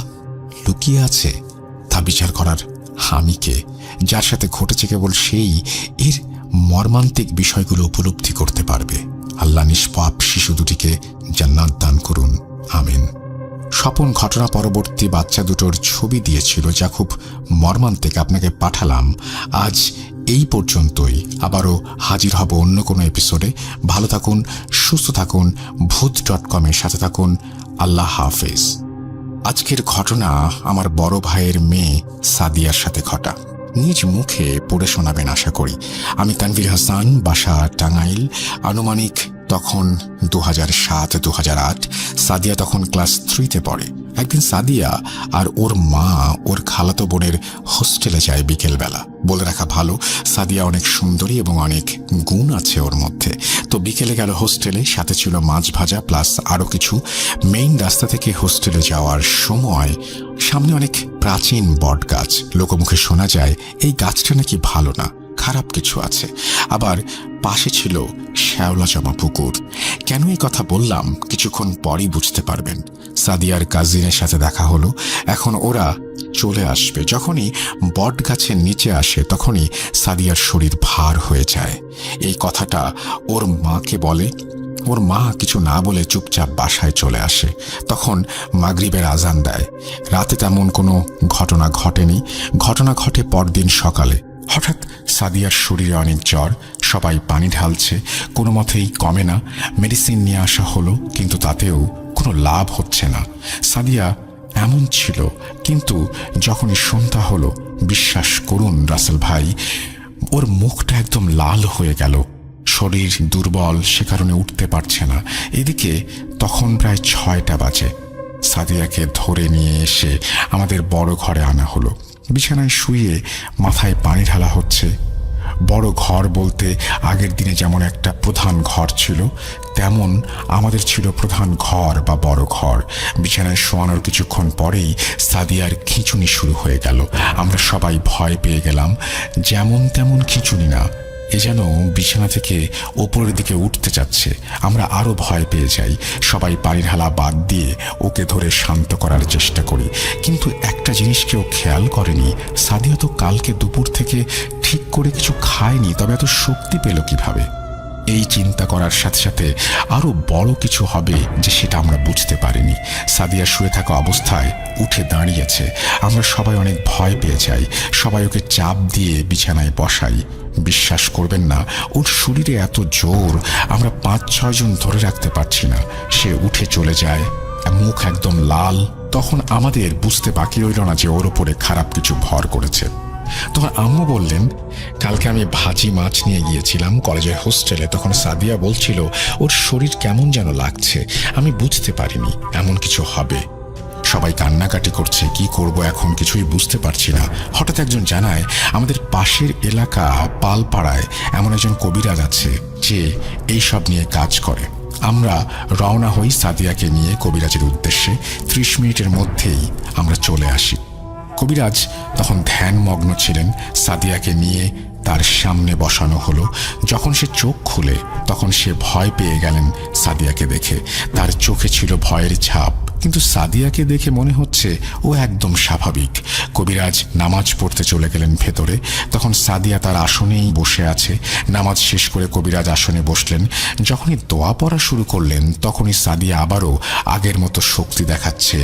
লুকিয়ে আছে তা বিচার করার হামিকে, যার সাথে ঘটেছে কেবল সেই এর মর্মান্তিক বিষয়গুলো উপলব্ধি করতে পারবে। আল্লাহ নিষ্পাপ শিশু দুটিকে জান্নাত দান করুন, আমিন। স্বপন ঘটনা পরবর্তী বাচ্চা দুটোর ছবি দিয়েছিল, যা খুব মর্মান্তিক। আপনাকে পাঠালাম। আজ এই পর্যন্তই। আবারও হাজির হব অন্য কোনো এপিসোডে। ভালো থাকুন, সুস্থ থাকুন, ভূত.com-এর সাথে থাকুন। আল্লাহ হাফেজ। আজকের ঘটনা আমার বড় ভাইয়ের মেয়ে সাদিয়ার সাথে ঘটা। নিজ মুখে পড়ে শোনাবেন আশা করি। আমি তানভীর হাসান, বাসা টাঙ্গাইল। আনুমানিক তখন 2007-2008। সাদিয়া তখন ক্লাস 3-তে পড়ে। একদিন সাদিয়া আর ওর মা ওর খালাতো বোনের হোস্টেলে যায় বিকেলবেলা। বলে রাখা ভালো, সাদিয়া অনেক সুন্দরী এবং অনেক গুণ আছে ওর মধ্যে। তো বিকেলে গেল হোস্টেলে, সাথে ছিল মাছ ভাজা প্লাস আরও কিছু। মেইন রাস্তা থেকে হোস্টেলে যাওয়ার সময় সামনে অনেক প্রাচীন বট গাছ। লোকমুখে শোনা যায় এই গাছটা নাকি ভালো না। খারাপ কিছু আছে। আবার পাশে ছিল শ্যাওলা জমা পুকুর। কেন এই কথা বললাম কিছুক্ষণ পরই বুঝতে পারবেন। সাদিয়ার কাজিনের সাথে দেখা হলো। এখন ওরা চলে আসবে। যখনই বট গাছের নিচে আসে তখনই সাদিয়ার শরীর ভার হয়ে যায়। এই কথাটা ওর মাকে বলে। ওর মা কিছু না বলে চুপচাপ বাসায় চলে আসে। তখন মাগরিবের আজান দেয়। রাতে তেমন কোনো ঘটনা ঘটেনি। ঘটনা ঘটে পরদিন সকালে। হঠাৎ সাদিয়ার শরীরে অনেক জ্বর। সবাই পানি ঢালছে, কোনো মতেই কমে না। মেডিসিন নিয়ে আসা হলো, কিন্তু তাতেও কোনো লাভ হচ্ছে না। সাদিয়া এমন ছিল, কিন্তু যখনই সন্ধ্যা হলো, বিশ্বাস করুন রাসেল ভাই, ওর মুখটা একদম লাল হয়ে গেল। শরীর দুর্বল, সে কারণে উঠতে পারছে না। এদিকে তখন প্রায় 6টা বাজে। সাদিয়াকে ধরে নিয়ে এসে আমাদের বড় ঘরে আনা হলো। বিছানায় শুয়ে মাথায় পানি ঢালা হচ্ছে। বড় ঘর বলতে আগের দিনে যেমন একটা প্রধান ঘর ছিল, তেমন আমাদের ছিল প্রধান ঘর বা বড় ঘর। বিছানায় শোয়ানোর কিছুক্ষণ পরেই সাদিয়ার খিঁচুনি শুরু হয়ে গেল। আমরা সবাই ভয় পেয়ে গেলাম। যেমন তেমন খিঁচুনি না, এ যেন বিছানা থেকে ওপরের দিকে উঠতে যাচ্ছে। আমরা আরো ভয় পেয়ে যাই। সবাই পানি ঢালা বাদ দিয়ে ওকে ধরে শান্ত করার চেষ্টা করি। কিন্তু একটা জিনিস কেউ খেয়াল করেনি, সাদিয়া তো কালকে দুপুর থেকে ঠিক করে কিছু খায়নি, তবে এত শক্তি পেল কিভাবে? এই চিন্তা করার সাথে সাথে আরো বড় কিছু হবে যে সেটা আমরা বুঝতে পারিনি। সাদিয়া শুয়ে থাকা অবস্থায় উঠে দাঁড়িয়েছে। আমরা সবাই অনেক ভয় পেয়ে যাই। সবাই ওকে চাপ দিয়ে বিছানায় বসাই। বিশ্বাস করবেন না, ওর শরীরে এত জোর, আমরা 5-6 জন ধরে রাখতে পারছি না। সে উঠে চলে যায়, মুখ একদম লাল। তখন আমাদের বুঝতে বাকি রইল না যে ওর উপরে খারাপ কিছু ভর করেছে। তখন আম্মু বললেন, কালকে আমি ভাজি মাছ নিয়ে গিয়েছিলাম কলেজের হোস্টেলে। তখন সাদিয়া বলছিল ওর শরীর কেমন যেন লাগছে। আমি বুঝতে পারিনি এমন কিছু হবে। সবাই কান্নাকাটি করছে, কি করব এখন কিছুই বুঝতে পারছি না। হঠাৎ একজন জানায়, আমাদের পাশের এলাকা পালপাড়ায় এমন একজন কবিরাজ আছে যে এইসব নিয়ে কাজ করে। আমরা রওনা হই সাদিয়াকে নিয়ে কবিরাজের উদ্দেশ্যে। 30 মিনিটের মধ্যেই আমরা চলে আসি। কবিরাজ তখন ধ্যানমগ্ন ছিলেন। সাদিয়াকে নিয়ে তার সামনে বসানো হলো। যখন সে চোখ খুলে তখন সে ভয় পেয়ে গেলেন সাদিয়াকে দেখে। তার চোখে ছিল ভয়ের ছাপ, কিন্তু সাদিয়াকে দেখে মনে হচ্ছে ও একদম স্বাভাবিক। কবিরাজ নামাজ পড়তে চলে গেলেন ভেতরে। তখন সাদিয়া তার আসনেই বসে আছে। নামাজ শেষ করে কবিরাজ আসনে বসলেন। যখনই দোয়া পড়া শুরু করলেন তখনই সাদিয়া আবারও আগের মতো শক্তি দেখাচ্ছে,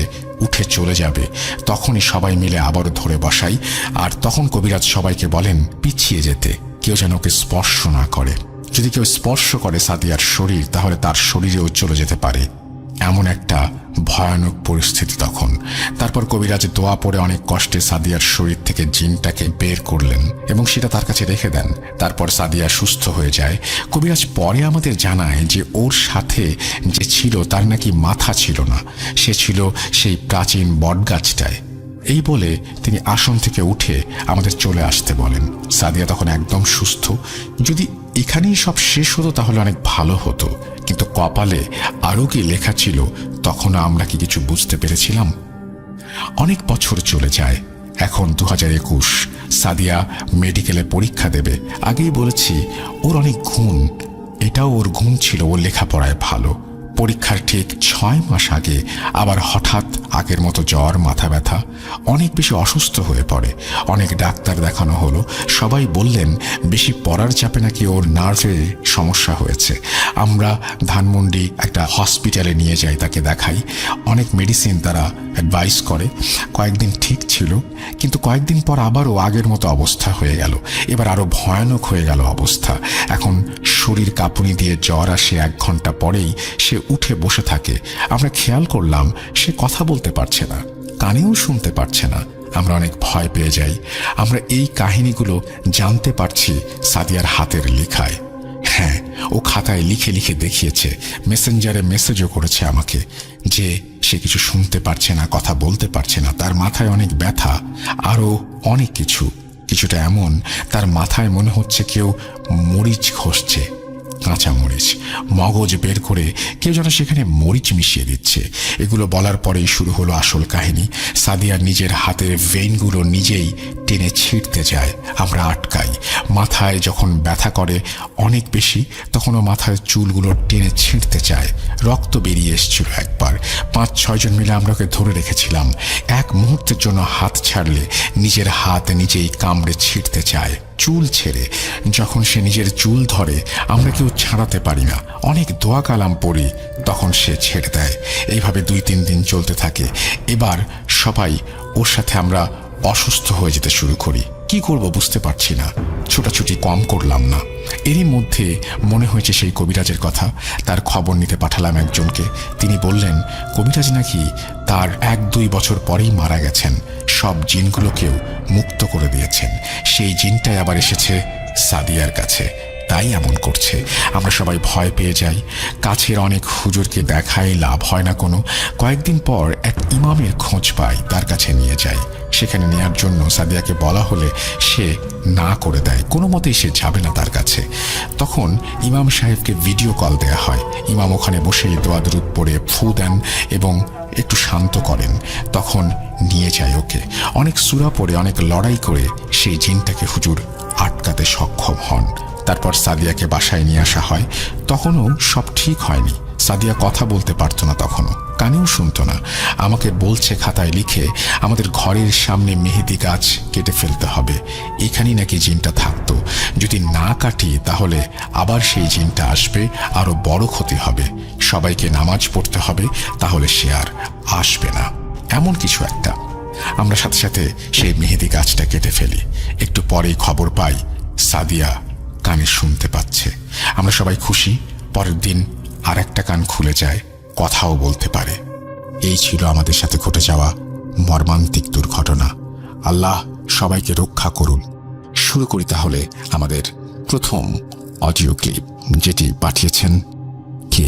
উঠে চলে যাবে। তখনই সবাই মিলে আবারও ধরে বসাই। আর তখন কবিরাজ সবাইকে বলেন পিছিয়ে যেতে, কেউ যেন ওকে স্পর্শ না করে। যদি কেউ স্পর্শ করে সাদিয়ার শরীর, তাহলে তার শরীরেও চলে যেতে পারে। এমন একটা ভয়ানক পরিস্থিতি তখন। তারপর কবিরাজ দোয়া পড়ে অনেক কষ্টে সাদিয়ার শরীর থেকে জিনটাকে বের করলেন এবং সেটা তার কাছে রেখে দেন। তারপর সাদিয়া সুস্থ হয়ে যায়। কবিরাজ পরে আমাদের জানায় যে ওর সাথে যে ছিল তার নাকি মাথা ছিল না, সে ছিল সেই প্রাচীন বটগাছটায়। এই বলে তিনি আসন থেকে উঠে আমাদের চলে আসতে বলেন। সাদিয়া তখন একদম সুস্থ। যদি এখানেই সব শেষ হতো তাহলে অনেক ভালো হতো, কিন্তু কপালে আরও কি লেখা ছিল তখন আমরা কি কিছু বুঝতে পেরেছিলাম? অনেক বছর চলে যায়। এখন 2021। সাদিয়া মেডিকেলে পরীক্ষা দেবে। আগেই বলেছি ওর অনেক গুণ। এটাও ওর গুণ ছিল, ওর লেখাপড়ায় ভালো। পরীক্ষার ঠিক 6 মাস আগে আবার হঠাৎ আগের মতো জ্বর, মাথা ব্যথা, অনেক বেশি অসুস্থ হয়ে পড়ে। অনেক ডাক্তার দেখানো হলো। সবাই বললেন বেশি পড়ার চাপে নাকি ওর নার্ভে সমস্যা হয়েছে। আমরা ধানমন্ডি একটা হসপিটালে নিয়ে যাই, তাকে দেখাই। অনেক মেডিসিন তারা অ্যাডভাইস করে। কয়েকদিন ঠিক ছিল, কিন্তু কয়েকদিন পর আবারও আগের মতো অবস্থা হয়ে গেল। এবার আরো ভয়ানক হয়ে গেল অবস্থা। এখন শরীর কাঁপুনি দিয়ে জ্বর আসে। 1 ঘন্টা পরেই সে উঠে বসে থাকে। আমরা খেয়াল করলাম সে কথা বলতে পারছে না, কানেও শুনতে পারছে না। আমরা অনেক ভয় পেয়ে যাই। আমরা এই কাহিনীগুলো জানতে পারছি সাদিয়ার হাতের লেখায়। হ্যাঁ, ও খাতায় লিখে লিখে দেখিয়েছে, মেসেঞ্জারে মেসেজও করেছে আমাকে যে সে কিছু শুনতে পারছে না, কথা বলতে পারছে না, তার মাথায় অনেক ব্যথা, আরও অনেক কিছু। কিছুটা এমন তার মাথায় মনে হচ্ছে কেউ মরিচ ঘষছে। কাঁচামরিচ, মগজ বের করে কেউ যেন সেখানে মরিচ মিশিয়ে দিচ্ছে। এগুলো বলার পরেই শুরু হলো আসল কাহিনী। সাদিয়া নিজের হাতের ভেইনগুলো নিজেই টেনে ছিঁড়তে যায়, আমরা আটকাই। মাথায় যখন ব্যথা করে অনেক বেশি, তখনও মাথার চুলগুলো টেনে ছিঁড়তে চায়। রক্ত বেরিয়ে এসেছিল একবার। 5-6 জন মিলে আমরা ওকে ধরে রেখেছিলাম। এক মুহূর্তের জন্য হাত ছাড়লে নিজের হাত নিজেই কামড়ে ছিঁড়তে চায়, চুল ছেড়ে। যখন সে নিজের চুল ধরে আমরা কেউ ছাড়াতে পারি না, অনেক দোয়া কালাম পড়ি, তখন সে ছেড়ে দেয়। এইভাবে 2-3 দিন চলতে থাকে। এবার সবাই ওর সাথে আমরা অসুস্থ হয়ে যেতে শুরু করি। কি করব বুঝতে পারছি না, ছোটাছুটি কম করলাম না। এরই মধ্যে মনে হয়েছে সেই কবিরাজের কথা। তার খবর নিতে পাঠালাম একজনকে। তিনি বললেন কবিরাজ নাকি তার 1-2 বছর পরেই মারা গেছেন, সব জিনগুলোকেও মুক্ত করে দিয়েছেন। সেই জিনটাই আবার এসেছে সাদিয়ার কাছে, তাই এমন করছে। আমরা সবাই ভয় পেয়ে যাই। কাছের অনেক হুজুরকে দেখাই, লাভ হয় না কোনো। কয়েকদিন পর এক ইমামের খোঁজ পাই, তার কাছে নিয়ে যাই। সেখানে নেয়ার জন্য সাদিয়াকে বলা হলে সে না করে দেয়, কোনো মতেই সে যাবে না তার কাছে। তখন ইমাম সাহেবকে ভিডিও কল দেয়া হয়। ইমাম ওখানে বসেই দোয়া দরুদ পড়ে ফু দেন এবং একটু শান্ত করেন। তখন নিয়ে যায় ওকে। অনেক সূরা পড়ে, অনেক লড়াই করে সেই জিনটাকে হুজুর আটকাতে সক্ষম হন। তারপর সাদিয়াকে বাসায় নিয়ে আসা হয়। তখনও সব ঠিক হয়নি। সাদিয়া কথা বলতে পারতো না, তখনও কানেও শুনতো না। আমাকে বলছে খাতায় লিখে আমাদের ঘরের সামনে মেহেদি গাছ কেটে ফেলতে হবে, এখানেই নাকি জিনটা থাকতো। যদি না কাটি তাহলে আবার সেই জিনটা আসবে, আরো বড় ক্ষতি হবে। সবাইকে নামাজ পড়তে হবে, তাহলে সে আর আসবে না, এমন কিছু একটা। আমরা সাথে সাথে সেই মেহেদি গাছটা কেটে ফেলি। একটু পরেই খবর পাই সাদিয়া কানে শুনতে পাচ্ছে। আমরা সবাই খুশি। পরের দিন আর একটা কান খুলে যায়, কথাও বলতে পারে। এই ছিল আমাদের সাথে ঘটে যাওয়া মর্মান্তিক দুর্ঘটনা। আল্লাহ সবাইকে রক্ষা করুন। শুরু করি তাহলে আমাদের প্রথম অডিও ক্লিপ, যেটি পাঠিয়েছেন কে,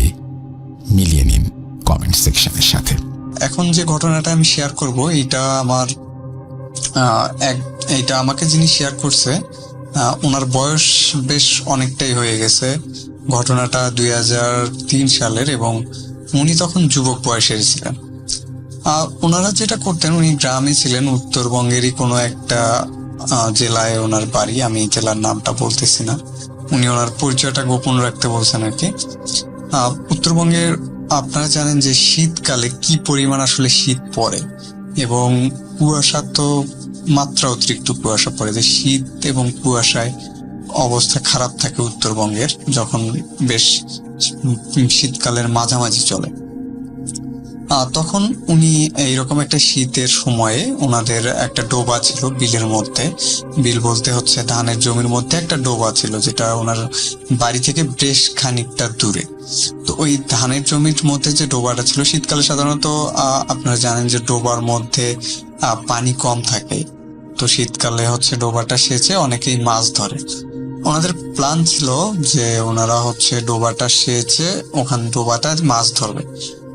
মিলিয়ে নিন কমেন্ট সেকশনের সাথে। এখন যে ঘটনাটা আমি শেয়ার করব, এইটা আমাকে যিনি শেয়ার করছে ওনার বয়স বেশ অনেকটাই হয়ে গেছে। ঘটনাটা 2003 সালের এবং উনি তখন যুবক বয়সের ছিলেন। ওনারা যেটা করতেন, উনি গ্রামে ছিলেন, উত্তরবঙ্গেরই কোনো একটা জেলায় ওনার বাড়ি। আমি জেলার নামটা বলতেছি না, উনি ওনার পরিচয়টা গোপন রাখতে বলছেন আর কি। উত্তরবঙ্গের আপনারা জানেন যে শীতকালে কি পরিমাণ আসলে শীত পড়ে এবং কুয়াশা তো মাত্রা অতিরিক্ত কুয়াশা পড়ে। যে শীত এবং কুয়াশায় অবস্থা খারাপ থাকে উত্তরবঙ্গের, যখন বেশ শীতকালের মাঝামাঝি চলে। তখন উনি এইরকম একটা শীতের সময়ে ওনাদের একটা ডোবা ছিল বিলের মধ্যে। বিল বলতে হচ্ছে ধানের জমির মধ্যে একটা ডোবা ছিল, যেটা ওনার বাড়ি থেকে বেশ খানিকটা দূরে। তো ওই ধানের জমির মধ্যে যে ডোবাটা ছিল, শীতকালে সাধারণত আপনারা জানেন যে ডোবার মধ্যে পানি কম থাকে। তো শীতকালে হচ্ছে ডোবাটা সেচে অনেকেই মাছ ধরে। ওনাদের প্ল্যান ছিল যে ওনারা হচ্ছে ডোবাটা সেচে ওখান ডোবাটা মাছ ধরবে।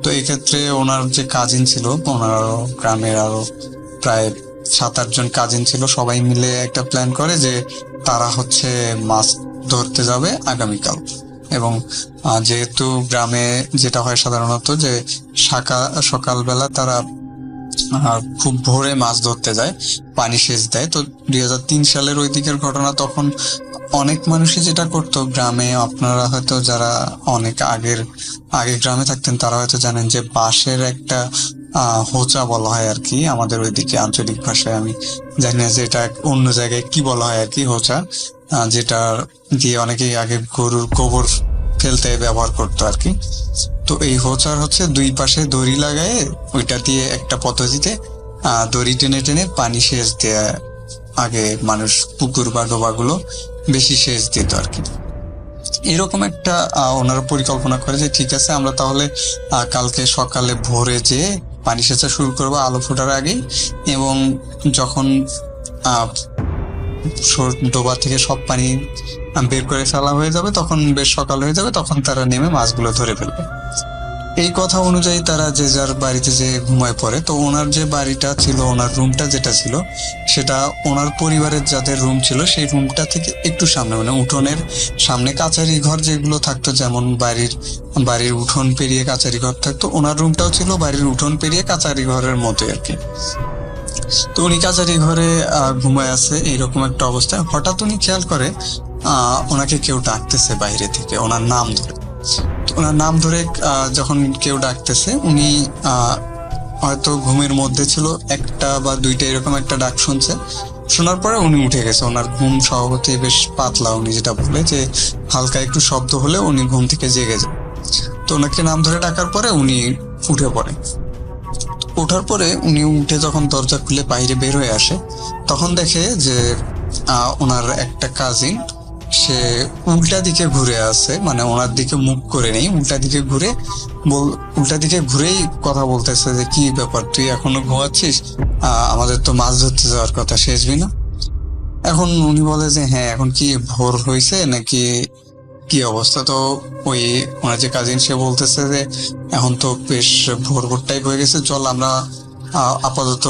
তো এই ক্ষেত্রে ওনার যে কাজিন ছিল, ওনার গ্রামের আরো প্রায় 7-8 জন কাজিন ছিল, সবাই মিলে একটা প্ল্যান করে যে তারা হচ্ছে মাছ ধরতে যাবে আগামীকাল। এবং যেহেতু গ্রামে যেটা হয় সাধারণত যে সকালবেলা তারা খুব ভোরে মাছ ধরতে যায়, পানি সেচ দেয়। তো 2003 সালের ওই দিকের ঘটনা। তখন অনেক মানুষই যেটা করতো গ্রামে, আপনারা হয়তো যারা অনেক আগে গ্রামে থাকতেন তারা হয়তো জানেন যে বাঁশের একটা হোচা বলা হয় আর কি, আমাদের ওইদিকে আঞ্চলিক ভাষায়, আমি জানি না যে এটা অন্য জায়গায় কি বলা হয় আর কি, হোচা, যেটা দিয়ে অনেকেই আগে গরুর গোবর ফেলতে ব্যবহার করতো আর কি। তো এই হোচার হচ্ছে 2 পাশে দড়ি লাগায়, ওইটা দিয়ে একটা পদ্ধতিতে দড়ি টেনে টেনে পানি সেচ দেয়া আগে মানুষ পুকুর বা ডোবাগুলো বেশি সেচ দিত আর কি। এরকম একটা ওনারা পরিকল্পনা করে যে ঠিক আছে, আমরা তাহলে কালকে সকালে ভোরে যে পানি সেচা শুরু করবো আলো ফোটার আগেই, এবং যখন ডোবা থেকে সব পানি বের করে ফেলা হয়ে যাবে, তখন বেশ সকাল হয়ে যাবে, তখন তারা নেমে মাছগুলো ধরে ফেলবে। এই কথা অনুযায়ী তারা যে যার বাড়িতে যে ঘুমায় পড়ে। তো ওনার যে বাড়িটা ছিল, ওনার রুমটা যেটা ছিল, সেটা ওনার পরিবারের যাদের রুম ছিল সেই রুমটা থেকে একটু সামনে, মানে উঠোনের সামনে কাচারি ঘর যেগুলো থাকতো, যেমন বাড়ির উঠোন পেরিয়ে কাচারি ঘর থাকতো, ওনার রুমটাও ছিল বাড়ির উঠোন পেরিয়ে কাচারি ঘরের মতোই আর কি। তো উনি কাচারি ঘরে ঘুমায় আছে, এইরকম একটা অবস্থায় হঠাৎ উনি খেয়াল করে ওনাকে কেউ ডাকতেছে বাইরে থেকে, ওনার নাম ধরে। ওনার নাম ধরে যখন কেউ ডাকতেছে, উনি হয়তো ঘুমের মধ্যে ছিল, একটা বা দুইটা এরকম একটা ডাক শুনছে। শোনার পরে উনি উঠে গেছে। ওনার ঘুম স্বভাবতই বেশ পাতলা, উনি যেটা বলে যে হালকা একটু শব্দ হলে উনি ঘুম থেকে জেগে যায়। তো ওনাকে নাম ধরে ডাকার পরে উনি উঠে পড়ে। ওঠার পরে উনি উঠে যখন দরজা খুলে বাইরে বের হয়ে আসে, তখন দেখে যে ওনার একটা কাজিন, সে উল্টা দিকে ঘুরে আছে, মানে ওনার দিকে মুখ করে নেই, উল্টা দিকে ঘুরেই কথা বলতেছে যে কি ব্যাপার, তুই এখনো ঘুমাচ্ছিস? আমাদের তো মাছ ধরতে যাওয়ার কথা, শেষবি না? এখন উনি বলে যে হ্যাঁ, এখন কি ভোর হয়েছে নাকি কি অবস্থা? তো ওই ওনার যে কাজিন, সে বলতেছে যে এখন তো বেশ ভোর টাইপ হয়ে গেছে, চল আমরা আপাতত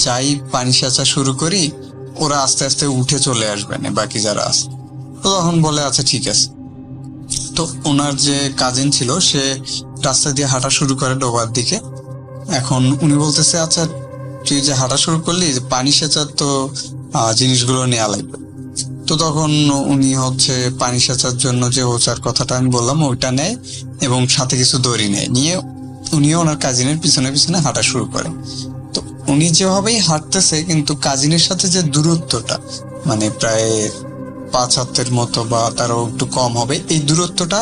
যাই, পানি সেচা শুরু করি, ওরা আস্তে আস্তে উঠে চলে আসবে না বাকি যারা আছে। তো তখন বলে আচ্ছা ঠিক আছে। তো ওনার যে কাজিন ছিল, সে রাস্তা দিয়ে হাঁটা শুরু করে ডোবার দিকে। এখন উনি বলতেছে আচ্ছা তুই যে হাঁটা শুরু করলি, যে পানি সেচার তো জিনিসগুলো নেওয়া লাগবে। তো তখন উনি হচ্ছে পানি সেচার জন্য যে ওচার কথাটা আমি বললাম ওইটা নেয়, এবং সাথে কিছু দড়ি নেয়, নিয়ে উনিও ওনার কাজিনের পিছনে পিছনে হাঁটা শুরু করে। তো উনি যেভাবেই হাঁটতেছে, কিন্তু কাজিনের সাথে যে দূরত্বটা, মানে প্রায় 5 হাতের মতো বা তারও একটু কম হবে, এই দূরত্বটা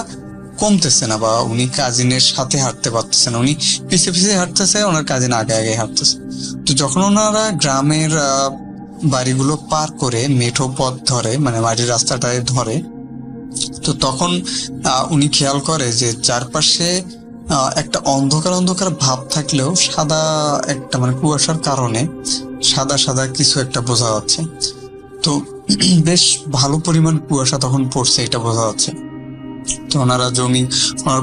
কমতেছে না, বা উনি কাজিনের সাথে হাঁটতে পারতেছে না। উনি পিছিয়ে পিছিয়ে হাঁটতেছে, ওনার কাজিন আগে আগে হাঁটতেছে। তো যখন ওনারা গ্রামের বাড়িগুলো পার করে মেঠো পথ ধরে, মানে মাটির রাস্তাটায় ধরে, তো তখন উনি খেয়াল করে যে চারপাশে একটা অন্ধকার অন্ধকার ভাব থাকলেও সাদা একটা, মানে কুয়াশার কারণে সাদা সাদা কিছু একটা বোঝা যাচ্ছে। তো বেশ ভালো পরিমাণ কুয়াশা তখন পড়ছে, এটা বোঝা যাচ্ছে। তো ওনার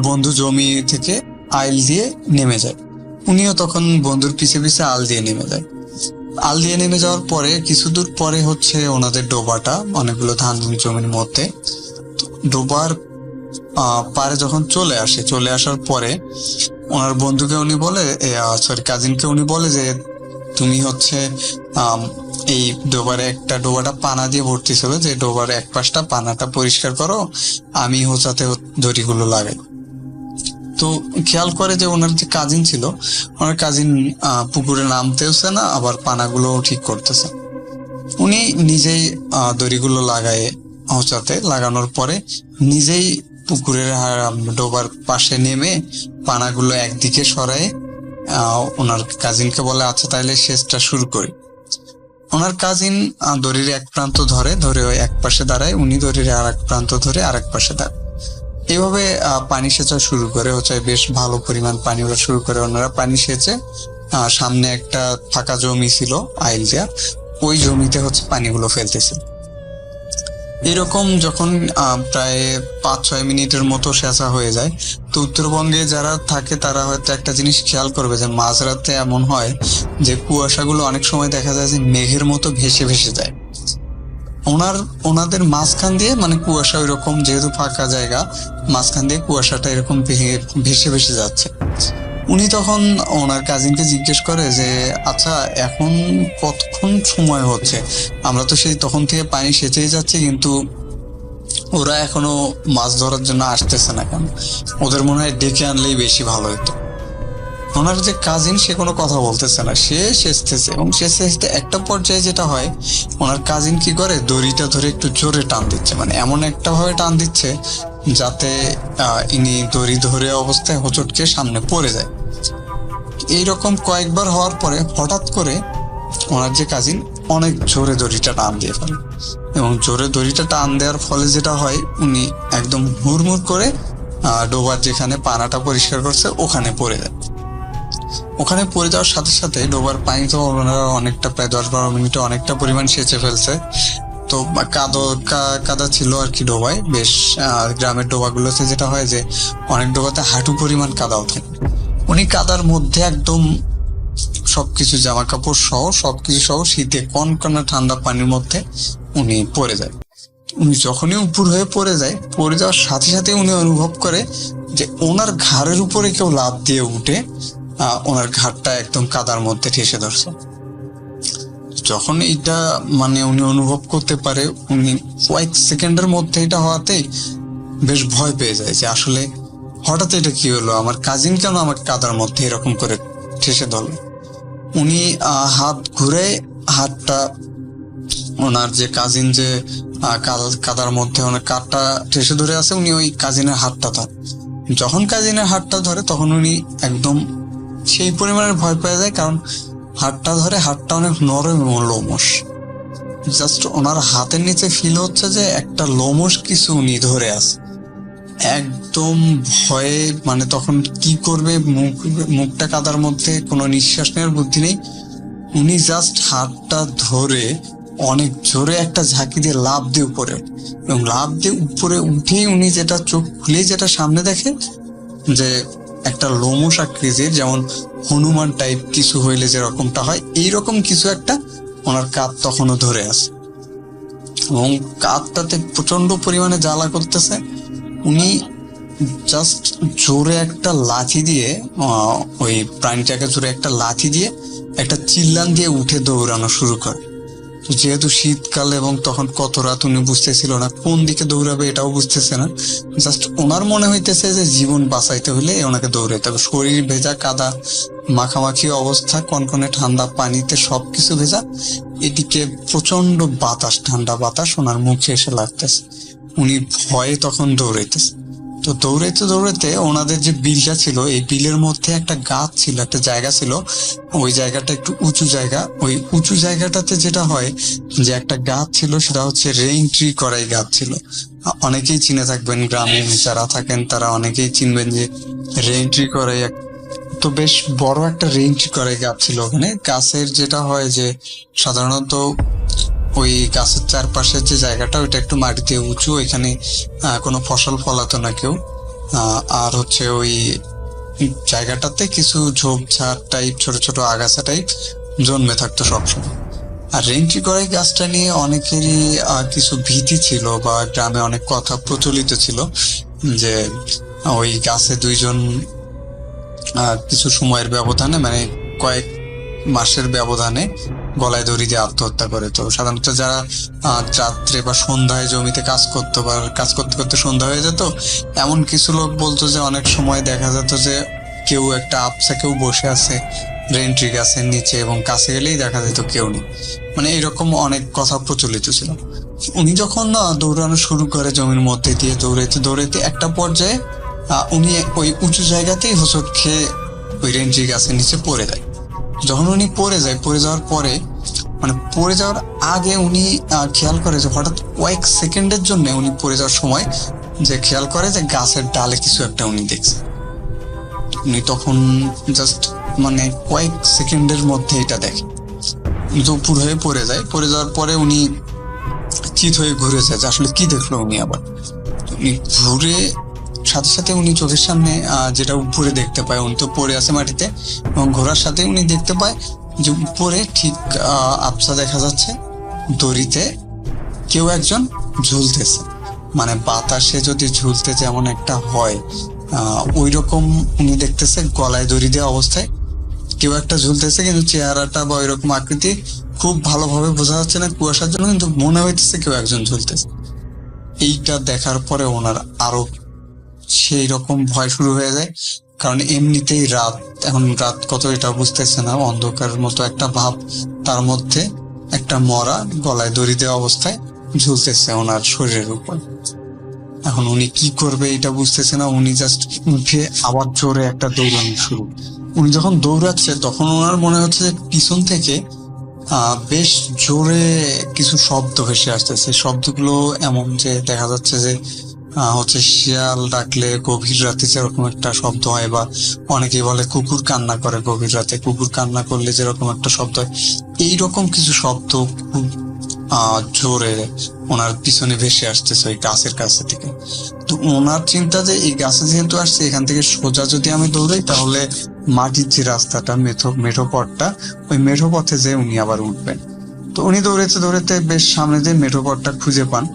বন্ধু জমি থেকে আইল দিয়ে নেমে যায়। উনিও তখন বন্ধুর পিছে পিছে আল দিয়ে নেমে যায়। আল দিয়ে নেমে যাওয়ার পরে কিছু দূর পরে হচ্ছে ওনাদের ডোবাটা, অনেকগুলো ধান জমির মধ্যে। ডোবার পারে যখন চলে আসার পরে ওনার বন্ধুকে উনি বলে, কাজিনকে উনি বলে যে তুমি হচ্ছে এই ডোবাটা পানা দিয়ে ভর্তি ছিল, যে ডোবার এক পাশটা পানাটা পরিষ্কার করো, আমি হোঁচাতে দড়িগুলো লাগাই। তো খেয়াল করে যে ওনার যে কাজিন ছিল, ওনার কাজিন পুকুরে নামতেছে না, আবার পানাগুলো ঠিক করতেছে। উনি নিজেই দড়িগুলো লাগায় হোঁচাতে, লাগানোর পরে নিজেই পুকুরের ডোবার পাশে নেমে পানাগুলো একদিকে সরায় ওনার কাজিনকে বলে আচ্ছা তাহলে সেচটা শুরু করি। ওনার কাজিন দড়ির এক প্রান্ত ধরে ওই এক পাশে দাঁড়ায়, উনি দড়ির আর এক প্রান্ত ধরে আর এক পাশে দাঁড়ায়। এইভাবে পানি সেচা শুরু করে, হচ্ছে বেশ ভালো পরিমাণ পানি ওরা শুরু করে। ওনারা পানি সেচে সামনে একটা ফাঁকা জমি ছিল আইল দেয়া, ওই জমিতে হচ্ছে পানিগুলো ফেলতেছিল। এরকম যখন প্রায় 5-6 মিনিটের মতো সেচা হয়ে যায়, তো উত্তরবঙ্গে যারা থাকে তারা হয়তো একটা জিনিস খেয়াল করবে যে মাঝরাতে এমন হয় যে কুয়াশাগুলো অনেক সময় দেখা যায় যে মেঘের মতো ভেসে ভেসে যায়। ওনাদের মাঝখান দিয়ে, মানে কুয়াশা ওইরকম, যেহেতু ফাঁকা জায়গা, মাঝখান দিয়ে কুয়াশাটা এরকম ভেসে ভেসে যাচ্ছে। উনি তখন ওনার কাজিনকে জিজ্ঞেস করে যে আচ্ছা এখন কতক্ষণ সময় হচ্ছে, আমরা তো সেই তখন থেকে পানি সেচেই যাচ্ছি, কিন্তু ওরা এখনো মাছ ধরার জন্য আসতেছে না কেন? ওদের মনে হয় ডেকে আনলেই বেশি ভালো হতো। ওনার যে কাজিন, সে কোনো কথা বলতেছে না, সে সেচতেছে, এবং সেচতে একটা পর্যায়ে যেটা হয়, ওনার কাজিন কি করে, দড়িটা ধরে একটু জোরে টান দিচ্ছে, মানে এমন একটা ভাবে টান দিচ্ছে যাতে ইনি দড়ি ধরে অবস্থায় হোঁচটকে সামনে পড়ে যায়। এইরকম কয়েকবার হওয়ার পরে হঠাৎ করে ওনার যে কাজিন অনেক জোরে দড়িটা টান দিয়ে ফেলে, এবং জোরে দড়িটা টান দেওয়ার ফলে যেটা হয়, উনি একদম হুড়মুড় করে ডোবার যেখানে পানাটা পরিষ্কার করছে ওখানে পড়ে যায়। ওখানে পড়ে যাওয়ার সাথে সাথে ডোবার পানি তো ওনারা অনেকটা, প্রায় 10-12 মিনিটে অনেকটা পরিমাণ সেচে ফেলছে। তো তো কাদা ছিল আর কি ডোবায় বেশ। গ্রামের ডোবাগুলোতে যেটা হয় যে অনেক ডোবাতে হাঁটু পরিমাণ কাদাও থাকে। উনি কাদার মধ্যে একদম সবকিছু জামা কাপড় সহ সবকিছু সহ শীতে কনকনা ঠান্ডা পানির মধ্যে উনি পড়ে যায়। উনি যখনই উপর হয়ে পড়ে যায়, পড়ে যাওয়ার সাথে সাথে উনি অনুভব করে যে ওনার ঘাড়ের উপরে কেউ লাফ দিয়ে উঠে ওনার ঘাড়টা একদম কাদার মধ্যে ঠেসে ধরছে। যখন এটা মানে উনি অনুভব করতে পারে, উনি কয়েক সেকেন্ডের মধ্যে এটা হওয়াতেই বেশ ভয় পেয়ে যায় যে আসলে হঠাৎ এটা কি হলো, আমার কাজিন কেন আমাকে কাদার মধ্যে এরকম করে ঠেসে ধরলো। উনি হাত ঘুরে হাতটা ওনার যে কাজিন যে কাদার মধ্যে ওনার কাঠটা ঠেসে ধরে আছে, উনি ওই কাজিনের হাতটা ধরে। যখন কাজিনের হাতটা ধরে তখন উনি একদম সেই পরিমাণের ভয় পেয়ে যায়, কারণ হাতটা ধরে হাতটা অনেক নরম এবং লোমশ। জাস্ট ওনার হাতের নিচে ফিল হচ্ছে যে একটা লোমশ কিছু উনি ধরে আছে। একদম ভয়ে মানে তখন কি করবে, মুখটা কাদার মধ্যে, কোনো নিঃশ্বাস নেওয়ার বুদ্ধি নেই। উনি জাস্ট হাতটা ধরে অনেক জোরে একটা ঝাঁকি দিয়ে লাফ দিয়ে উপরে, এবং লাফ দিয়ে উপরে উঠেই উনি যেটা চোখ খুলে যেটা সামনে দেখে যে একটা লোমশ আকৃতির, যেমন হনুমান টাইপ কিছু হইলে যেরকমটা হয় এইরকম কিছু একটা ওনার কাঁধ তখনও ধরে আছে, এবং কাঁধটাতে প্রচন্ড পরিমাণে জ্বালা করতেছে। উনি জাস্ট জোরে একটা লাথি দিয়ে ওই প্রাণীটাকে জোরে একটা লাথি দিয়ে একটা চিল্লান দিয়ে উঠে দৌড়ানো শুরু করে। যেহেতু শীতকাল এবং তখন কত রাত উনি বুঝতেছিল না, কোন দিকে দৌড়াবে এটাও বুঝতেছে না। জাস্ট ওনার মনে হইতেছে যে জীবন বাঁচাইতে হলে ওনাকে দৌড়াইতে হবে। শরীর ভেজা, কাদা মাখামাখি অবস্থা, কনকনে ঠান্ডা পানিতে সবকিছু ভেজা, এদিকে প্রচন্ড বাতাস, ঠান্ডা বাতাস ওনার মুখে এসে লাগতেছে। উনি ভয়ে তখন দৌড়াইতেছে। তো দৌড়াইতে দৌড়াইতে ওনাদের যে বিলটা ছিল, এই বিলের মধ্যে একটা গাছ ছিল, একটা জায়গা ছিল, ওই জায়গাটা একটু উঁচু জায়গা। ওই উঁচু জায়গাটাতে যেটা হয় যে একটা গাছ ছিল, সেটা হচ্ছে রেইন ট্রি করাই গাছ ছিল। অনেকেই চিনে থাকবেন, গ্রামে যারা থাকেন তারা অনেকেই চিনবেন যে রেইন ট্রি করাই তো বেশ বড় একটা রেইন ট্রি করাই গাছ ছিল ওখানে। গাছের যেটা হয় যে সাধারণত ওই গাছের চারপাশের যে জায়গাটা ওইটা একটু মাটিতে উঁচু, ওইখানে কোনো ফসল ফলাতো না কেউ। আর হচ্ছে ওই জায়গাটাতে কিছু ঝোপঝাড় টাইপ, ছোট ছোট আগাছা টাইপ জন্মে থাকতো সবসময়। আর রেন্ট্রি করাই গাছটা নিয়ে অনেকেরই কিছু ভীতি ছিল, বা গ্রামে অনেক কথা প্রচলিত ছিল যে ওই গাছে দুইজন কিছু সময়ের ব্যবধানে, মানে কয়েক মাসের ব্যবধানে গলায় দড়ি দিয়ে আত্মহত্যা করে। তো সাধারণত যারা রাত্রে বা সন্ধ্যায় জমিতে কাজ করতো, বা কাজ করতে করতে সন্ধ্যা হয়ে যেত, এমন কিছু লোক বলতো যে অনেক সময় দেখা যেত যে কেউ একটা আপসা কেউ বসে আছে রেন্ট্রি গাছের নিচে, এবং কাছে গেলেই দেখা যেত কেউ নেই। মানে এরকম অনেক কথা প্রচলিত ছিল। উনি যখন দৌড়ানো শুরু করে জমির মধ্যে দিয়ে দৌড়াইতে দৌড়াইতে একটা পর্যায়ে উনি ওই উঁচু জায়গাতেই হোঁচট খেয়ে ওই রেন্ট্রি গাছের নিচে পড়ে যায়। যখন উনি পড়ে যাওয়ার পরে, মানে পড়ে যাওয়ার আগে উনি খেয়াল করে যে হঠাৎ কয়েক সেকেন্ডের জন্য উনি পড়ে যাওয়ার সময় যে খেয়াল করে যে গাছের ডালে কিছু একটা উনি দেখছে। উনি তখন জাস্ট মানে কয়েক সেকেন্ডের মধ্যে এটা দেখে, উনি তো উপর হয়ে পড়ে যায়। পড়ে যাওয়ার পরে উনি চিত হয়ে ঘুরে যায় যে আসলে কি দেখলো উনি। আবার উনি ঘুরে সাথে সাথে উনি চোখের সামনে যেটা উপরে দেখতে পায়, উনি তো পড়ে আছে মাটিতে, এবং ঘোরার সাথে উনি দেখতে পায় যে উপরে ঠিক আবছা দেখা যাচ্ছে দড়িতে কেউ একজন ঝুলতেছে। মানে বাতাসে যদি ঝুলতে যেমন একটা হয় ওই রকম উনি দেখতেছে, গলায় দড়ি দেওয়া অবস্থায় কেউ একটা ঝুলতেছে, কিন্তু চেহারাটা বা ওই রকম আকৃতি খুব ভালোভাবে বোঝা যাচ্ছে না কুয়াশার জন্য, কিন্তু মনে হইতেছে কেউ একজন ঝুলতেছে। এইটা দেখার পরে ওনার আরো সেই রকম ভয় শুরু হয়ে যায়, কারণ এমনিতেই রাত, এখন রাত কত এটা বুঝতেছে না, অন্ধকারের মতো একটা ভাব, তার মধ্যে একটা মরা গলায় দড়ি দেওয়া অবস্থায় ঝুলতেছে ওনার শরীরের উপর। এখন উনি কি করবে এটা বুঝতেছে না। উনি জাস্ট উঠে আবার জোরে একটা দৌড়ানো শুরু। উনি যখন দৌড়াচ্ছে তখন ওনার মনে হচ্ছে যে পিছন থেকে বেশ জোরে কিছু শব্দ ভেসে আসতেছে। শব্দগুলো এমন যে দেখা যাচ্ছে যে হচ্ছে শিয়াল ডাকলে গভীর রাতে যেরকম একটা শব্দ হয়, বা অনেকেই বলে কুকুর কান্না করে গভীর রাতে, কুকুর কান্না করলে যেরকম একটা শব্দ হয়, এইরকম কিছু শব্দ খুব জোরে ওনার পিছনে ভেসে আসতেছে ওই গাছের কাছে থেকে। তো ওনার চিন্তা যে এই গাছে যেহেতু আসছে, এখান থেকে সোজা যদি আমি দৌড়াই তাহলে মাটির যে রাস্তাটা মেঠো পথটা, ওই মেঠো পথে যে উনি আবার উঠবেন। তো উনি দৌড়াতে দৌড়াতে বেশ সামনে যে মেঠো পথটা খুঁজে পান।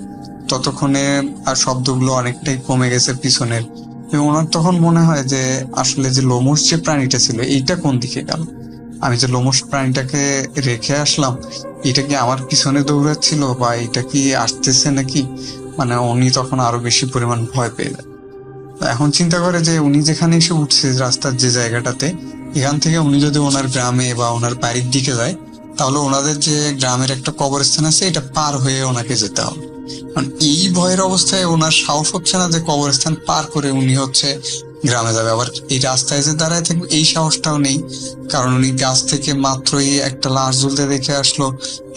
ততক্ষণে আর শব্দগুলো অনেকটাই কমে গেছে পিছনের, এবং ওনার তখন মনে হয় যে আসলে যে লোমশ যে প্রাণীটা ছিল এইটা কোন দিকে গেল। আমি যে লোমশ প্রাণীটাকে রেখে আসলাম, এটা কি আমার পিছনে দৌড়াচ্ছিল বা এটা কি আসতেছে নাকি? মানে উনি তখন আরো বেশি পরিমাণ ভয় পেয়ে যায়। এখন চিন্তা করে যে উনি যেখানে এসে উঠছে রাস্তার যে জায়গাটাতে, এখান থেকে উনি যদি ওনার গ্রামে বা ওনার বাড়ির দিকে যায়, তাহলে ওনাদের যে গ্রামের একটা কবরস্থান আছে এটা পার হয়ে ওনাকে যেতে হবে। কারণ এই ভয়ের অবস্থায় ওনার সাহস হচ্ছে না যে কবরস্থান পার করে উনি হচ্ছে গ্রামে যাবে। আবার এই রাস্তায় যে দাঁড়ায় থাকবে এই সাহসটাও নেই, কারণ উনি গাছ থেকে মাত্রই একটা লাশ ঝুলতে দেখে আসলো,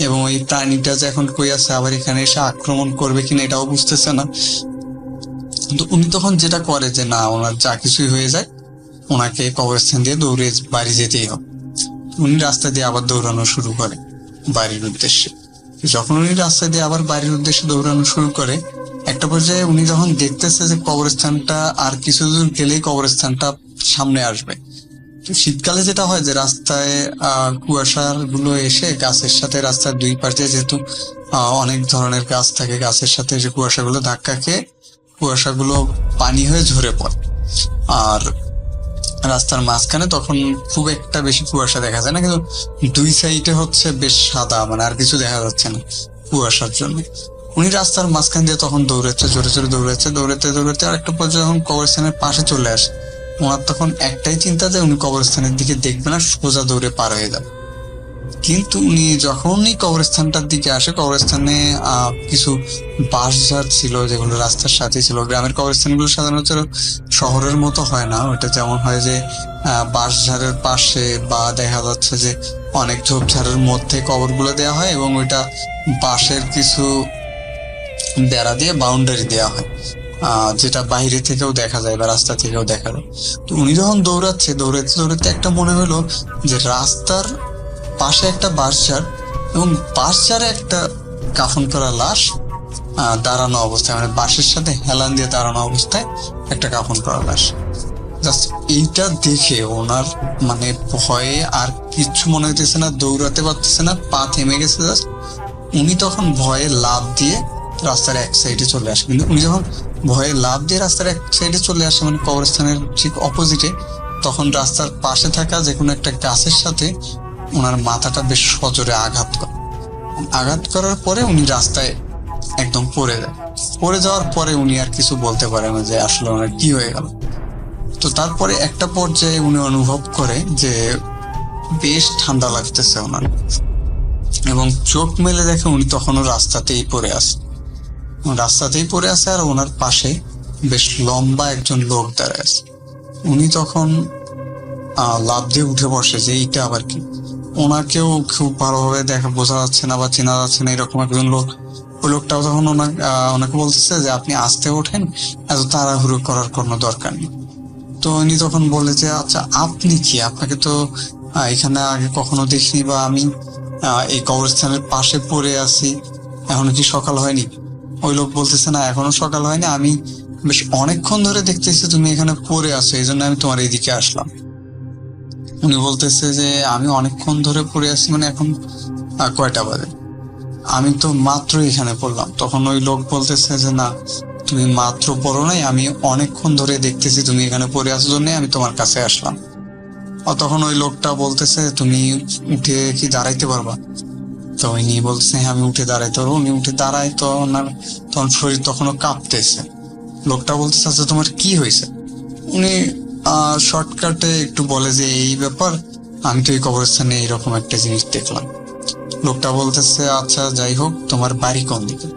এবং ওই প্রাণীটা যে এখন কই আছে, আবার এখানে এসে আক্রমণ করবে কিনা এটাও বুঝতেছে না। কিন্তু উনি তখন যেটা করে যে না, ওনার যা কিছুই হয়ে যায় ওনাকে কবরস্থান দিয়ে দৌড়ে বাড়ি যেতেই হবে। উনি রাস্তা দিয়ে আবার দৌড়ানো শুরু করে বাড়ির উদ্দেশ্যে। যখন উনি রাস্তা দিয়ে আবার বাড়ির উদ্দেশ্যে দৌড়ানো শুরু করে, একটা পর্যায়ে উনি যখন দেখতেছে যে কবরস্থানটা আর কিছু দূর গেলেই কবরস্থানটা সামনে আসবে। তো শীতকালে যেটা হয় যে রাস্তায় কুয়াশার গুলো এসে গাছের সাথে, রাস্তার দুই পাশে যেহেতু অনেক ধরনের গাছ থাকে, গাছের সাথে যে কুয়াশাগুলো ধাক্কা খেয়ে কুয়াশাগুলো পানি হয়ে ঝরে পড়ে। আর রাস্তার মাঝখানে তখন খুব একটা বেশি কুয়াশা দেখা যায় না, কিন্তু দুই সাইডে হচ্ছে বেশ সাদা, মানে আর কিছু দেখা যাচ্ছে না কুয়াশার জন্য। উনি রাস্তার মাঝখান দিয়ে তখন দৌড়াচ্ছে, জোরে জোরে দৌড়াতে দৌড়াতে আর একটা পর্যায়ে যখন কবরস্থানের পাশে চলে আসে, ওনার তখন একটাই চিন্তা যে উনি কবরস্থানের দিকে দেখবে না, সোজা দৌড়ে পার হয়ে যাবে। কিন্তু উনি যখনই কবরস্থানটার দিকে আসে, কবরস্থানে কিছু বাঁশঝাড় ছিল যেগুলো রাস্তার সাথে ছিল। গ্রামের কবরস্থানগুলো সাধারণত শহরের মতো হয় না, ওটা যেমন হয় যে বাঁশঝাড়ের পাশে বা দেখা যাচ্ছে যে অনেক ঝোপঝাড়ের মধ্যে কবরগুলো দেওয়া হয়, এবং ওইটা বাঁশের কিছু বেড়া দিয়ে বাউন্ডারি দেওয়া হয়, যেটা বাইরে থেকেও দেখা যায় বা রাস্তা থেকেও দেখা যায়। তো উনি যখন দৌড়াতে দৌড়াতে একটা মনে হলো যে রাস্তার পাশে একটা বাঁশঝাড়, এবং বাঁশঝাড়ে একটা কাফন করা লাশ দাঁড়ানো অবস্থায়, মানে বাঁশের সাথে হেলান দিয়ে দাঁড়ানো অবস্থায় একটা কাফন করা লাশ। জাস্ট এইটা দেখে ওনার মানে ভয়ে আর কিচ্ছু মনে হইতেছে না, দৌড়াতে পারতেছে না, পা থেমে গেছে। জাস্ট উনি তখন ভয়ে লাফ দিয়ে রাস্তার এক সাইডে চলে আসে। কিন্তু উনি যখন ভয়ে লাফ দিয়ে রাস্তার এক সাইডে চলে আসে, মানে কবরস্থানের ঠিক অপোজিটে, তখন রাস্তার পাশে থাকা যে কোনো একটা গাছের সাথে ওনার মাথাটা বেশ সজোরে আঘাত করার পরে উনি রাস্তায় একদম পড়ে যায়। পড়ে যাওয়ার পরে উনি আর কিছু বলতে পারে না যে আসলে ওনার কি হয়ে গেল। তো তারপরে একটা পর্যায়ে উনি অনুভব করে যে বেশ ঠান্ডা লাগতেছে ওনার, এবং চোখ মেলে দেখে উনি তখনও রাস্তাতেই পড়ে আছে। আর ওনার পাশে বেশ লম্বা একজন লোক দাঁড়ায় আছে। উনি তখন লাফ দিয়ে উঠে বসে যে এইটা আবার কি। ওনাকেও খুব ভালোভাবে বোঝা যাচ্ছে না বা চেনা যাচ্ছে না, এরকম একজন লোক। ওই লোকটাও তখন ওনাকে বলতেছে যে আপনি আস্তে ওঠেন, এত তাড়াহুড়ো করার কোনো দরকার নেই। তো উনি তখন বলে যে আচ্ছা আপনি কি, আপনাকে তো এখানে আগে কখনো দেখিনি, বা আমি এই কবরস্থানের পাশে পড়ে আছি, এখনো কি সকাল হয়নি? ওই লোক বলতেছে না, এখনো সকাল হয়নি, আমি বেশ অনেকক্ষণ ধরে দেখতেছি তুমি এখানে পড়ে আছো, এই জন্য আমি তোমার এইদিকে আসলাম। উনি বলতেছে যে আমি অনেকক্ষণ ধরে পড়ে আছি, মানে এখন কয়টা বাজে? আমি তো মাত্র এখানে পড়লাম। তখন ওই লোক বলতেছে যে না, তুমি মাত্র পড়ো নাই, আমি অনেকক্ষণ ধরে দেখতেছি তুমি এখানে পড়ে আছো, জন্য আমি তোমার কাছে আসলাম। তখন ওই লোকটা বলতেছে তুমি উঠে কি দাঁড়াইতে পারবা? তো উনি বলতেছে হ্যাঁ আমি উঠে দাঁড়াইতে পারবো। উনি উঠে দাঁড়ায়, তো ওনার তখন শরীর তখনও কাঁপতেছে। লোকটা বলতেছে আচ্ছা তোমার কি হয়েছে? উনি শর্টকাটে একটু বলে যে এই ব্যাপার, আমি তো এই কবরস্থানে এইরকম একটা জিনিস দেখলাম। লোকটা বলতেছে আচ্ছা যাই হোক, তোমার বাড়ি কোন দিকে?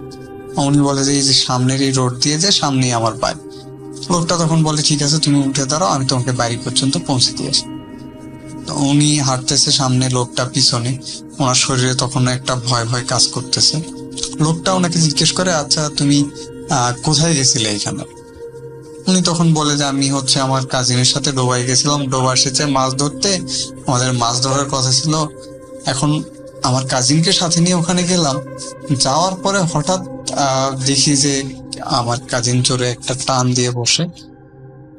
উনি বলে যে এই যে সামনের এই রোড দিয়ে যে সামনেই আমার বাড়ি। লোকটা তখন বলে ঠিক আছে তুমি উঠে দাঁড়াও, আমি তোমাকে বাড়ি পর্যন্ত পৌঁছে দিয়ে আসি। উনি হাঁটতেছে সামনে, লোকটা পিছনে। ওনার শরীরে তখন একটা ভয় ভয় কাজ করতেছে। লোকটা ওনাকে জিজ্ঞেস করে আচ্ছা তুমি কোথায় গেছিলে এখানে? উনি তখন বলে যে আমি হচ্ছে আমার কাজিনের সাথে ডোবায় গেছিলাম, ডোবা এসেছে মাছ ধরতে, আমাদের মাছ ধরার কথা ছিল। এখন আমার কাজিনকে সাথে নিয়ে ওখানে গেলাম। যাওয়ার পরে হঠাৎ দেখি যে আমার কাজিন জোরে একটা টান দিয়ে বসে।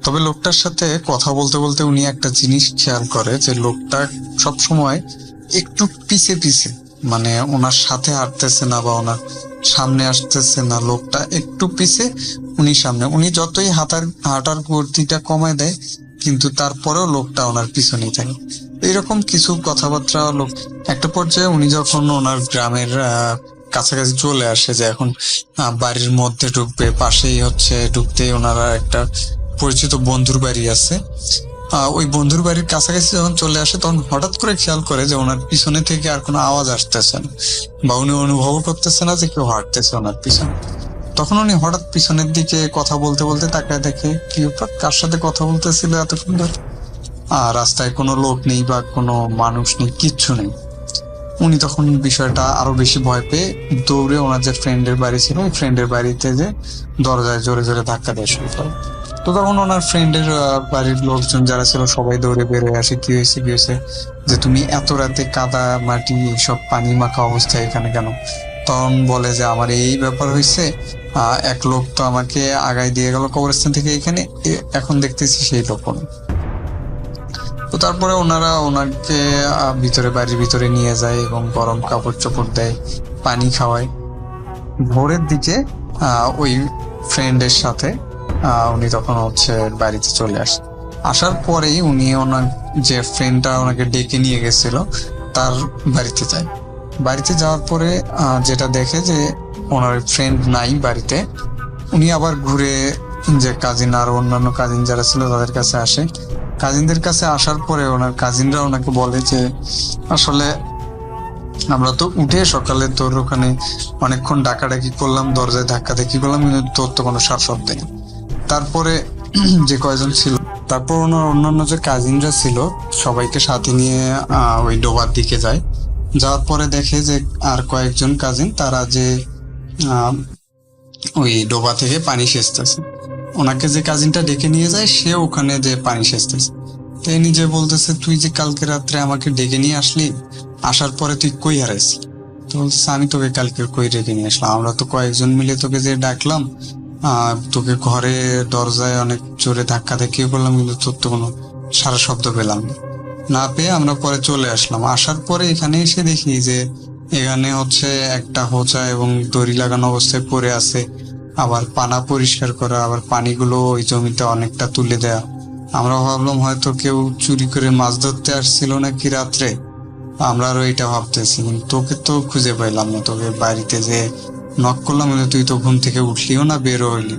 তবে লোকটার সাথে কথা বলতে বলতে উনি একটা জিনিস খেয়াল করে যে লোকটা সব সময় একটু পিছে পিছে, মানে ওনার সাথে হাঁটতেছে না বা ওনার সামনে আসতেছে না, লোকটা একটু পিছে উনি সামনে। উনি যতই হাঁটার গতিটা কমায় দেয় কিন্তু তারপরেও লোকটা ওনার পিছনেই থাকে। এইরকম কিছু কথাবার্তা লোক একটা পর্যায়ে উনি যখন ওনার গ্রামের কাছাকাছি চলে আসে, যে এখন বাড়ির মধ্যে ঢুকবে, পাশেই হচ্ছে ঢুকতেই ওনারা একটা পরিচিত বন্ধুর বাড়ি আছে। ওই বন্ধুর বাড়ির কাছাকাছি যখন চলে আসে তখন হঠাৎ করে খেয়াল করে যে ওনার পিছনে থেকে আর কোনো আওয়াজ আসতেছে না বা উনি অনুভব করতেছে না যে কেউ হাঁটতেছে ওনার পিছনে। তখন উনি হঠাৎ পিছনের দিকে কথা বলতে বলতে তাকায় দেখে কি ব্যাপার, কার সাথে কথা বলতেছিল এতক্ষণ ধরে। রাস্তায় কোনো লোক নেই বা কোনো মানুষ নেই, কিচ্ছু নেই। উনি তখন বিষয়টা আরো বেশি ভয় পেয়ে দৌড়ে ওনার যে ফ্রেন্ডের বাড়ি ছিল ওই ফ্রেন্ডের বাড়িতে যে দরজায় জোরে জোরে ধাক্কা দেওয়া শুরু করে। তো তখন ওনার ফ্রেন্ডের বাড়ির লোকজন যারা ছিল সবাই দৌড়ে বের হয়ে আসে। কি হয়েছে যে তুমি এত রাতে কাদা মাটি সব পানি মাখা অবস্থায় এখানে কেন? তখন বলে যে আমার এই ব্যাপার হয়েছে, এক লোক তো আমাকে আগায় দিয়ে গেল কবরস্থান থেকে এখানে, এখন দেখতেছি সেই লোক নেই। তো তারপরে ওনারা ওনাকে বাড়ির ভিতরে নিয়ে যায় এবং গরম কাপড় চোপড় দেয়, পানি খাওয়ায়। ভোরের দিকে ওই ফ্রেন্ডের সাথে উনি তখন হচ্ছে বাড়িতে চলে আসে। আসার পরেই উনি ওনার যে ফ্রেন্ডটা ওনাকে ডেকে নিয়ে গেছিল তার বাড়িতে যায়। বাড়িতে যাওয়ার পরে যেটা দেখে যে ওনার ফ্রেন্ড নাই বাড়িতে। উনি আবার ঘুরে যে কাজিন আর অন্যান্য কাজিন যারা ছিল তাদের কাছে আসে। কাজিনদের কাছে আসার পরে ওনার কাজিনরা ওনাকে বলে যে আসলে আমরা তো উঠে সকালে তোর ওখানে অনেকক্ষণ ডাকাডাকি করলাম, দরজায় ধাক্কা ধাক্কি করলাম, কিন্তু তোর তো কোনো সার শব্দ নেই। তারপরে যে কয়জন ছিল, তারপর ওনার অন্যান্য যে কাজিনরা ছিল সবাইকে সাথে নিয়ে ওই ডোবার দিকে যায়। যাওয়ার পরে দেখে যে আর কয়েকজন কাজিন তারা যে ওই ডোবা থেকে পানি সেচতেছে। ওনাকে যে কাজিনটা ডেকে নিয়ে যায় সে ওখানে যে পানি সেচতেছে। তো নিজে বলতেছে তুই যে কালকে রাত্রে আমাকে ডেকে নিয়ে আসলি, আসার পরে তুই কই হারাইছি? তো বলতেছে আমি তোকে কালকে কই ডেকে নিয়ে আসলাম, আমরা তো কয়েকজন মিলে তোকে যে ডাকলাম, তোকে ঘরে দরজায় অনেক জোরে ধাক্কা ধাক্কিও করলাম, কিন্তু তোর তো কোনো সারা শব্দ পেলাম না পেয়ে আমরা পরে চলে আসলাম। আসার পরে এখানে এসে দেখি যে এখানে হচ্ছে একটা হোঁচা এবং দড়ি লাগানো অবস্থায় পড়ে আছে, আবার পানা পরিষ্কার করা, আবার পানিগুলো ওই জমিতে অনেকটা তুলে দেয়া। আমরা ভাবলাম হয়তো কেউ চুরি করে মাছ ধরতে আসছিল নাকি রাত্রে, আমরা আরো এটা ভাবতেছি। তোকে তো খুঁজে পাইলাম না, তোকে বাড়িতে যে নক করলাম কিন্তু তুই তো ঘুম থেকে উঠলিও না, বেরো হইলি।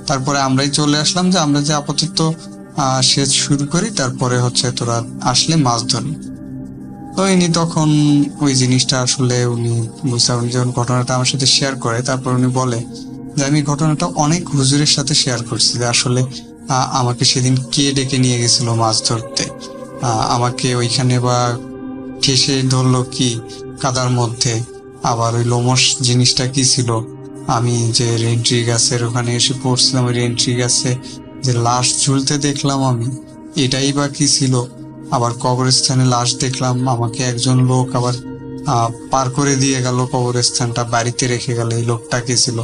তারপরে আমরাই চলে আসলাম যে আমরা যে আপাতত সেচ শুরু করি, তারপরে হচ্ছে তোরা আসলে মাছ ধরি। তো ইনি তখন ওই জিনিসটা আসলে উনি যখন ঘটনাটা আমার সাথে শেয়ার করে, তারপর উনি বলে যে আমি ঘটনাটা অনেক হুজুরের সাথে শেয়ার করছি যে আসলে আমাকে সেদিন কে ডেকে নিয়ে গেছিল মাছ ধরতে, আমাকে ওইখানে বা ঠেসে ধরলো কি কাদার মধ্যে, আবার ওই লোমস জিনিসটা কি ছিল, আমি যে রেন্ট্রি গাছের ওখানে এসে পড়ছিলাম, ওই রেন্ট্রি গাছে যে লাশ ঝুলতে দেখলাম আমি, এটাই বা কি ছিল, আবার কবরস্থানে লাশ দেখলাম, আমাকে একজন লোক আবার পার করে দিয়ে গেল কবরস্থানটা, বাড়িতে রেখে গেল, এই লোকটা কে ছিল।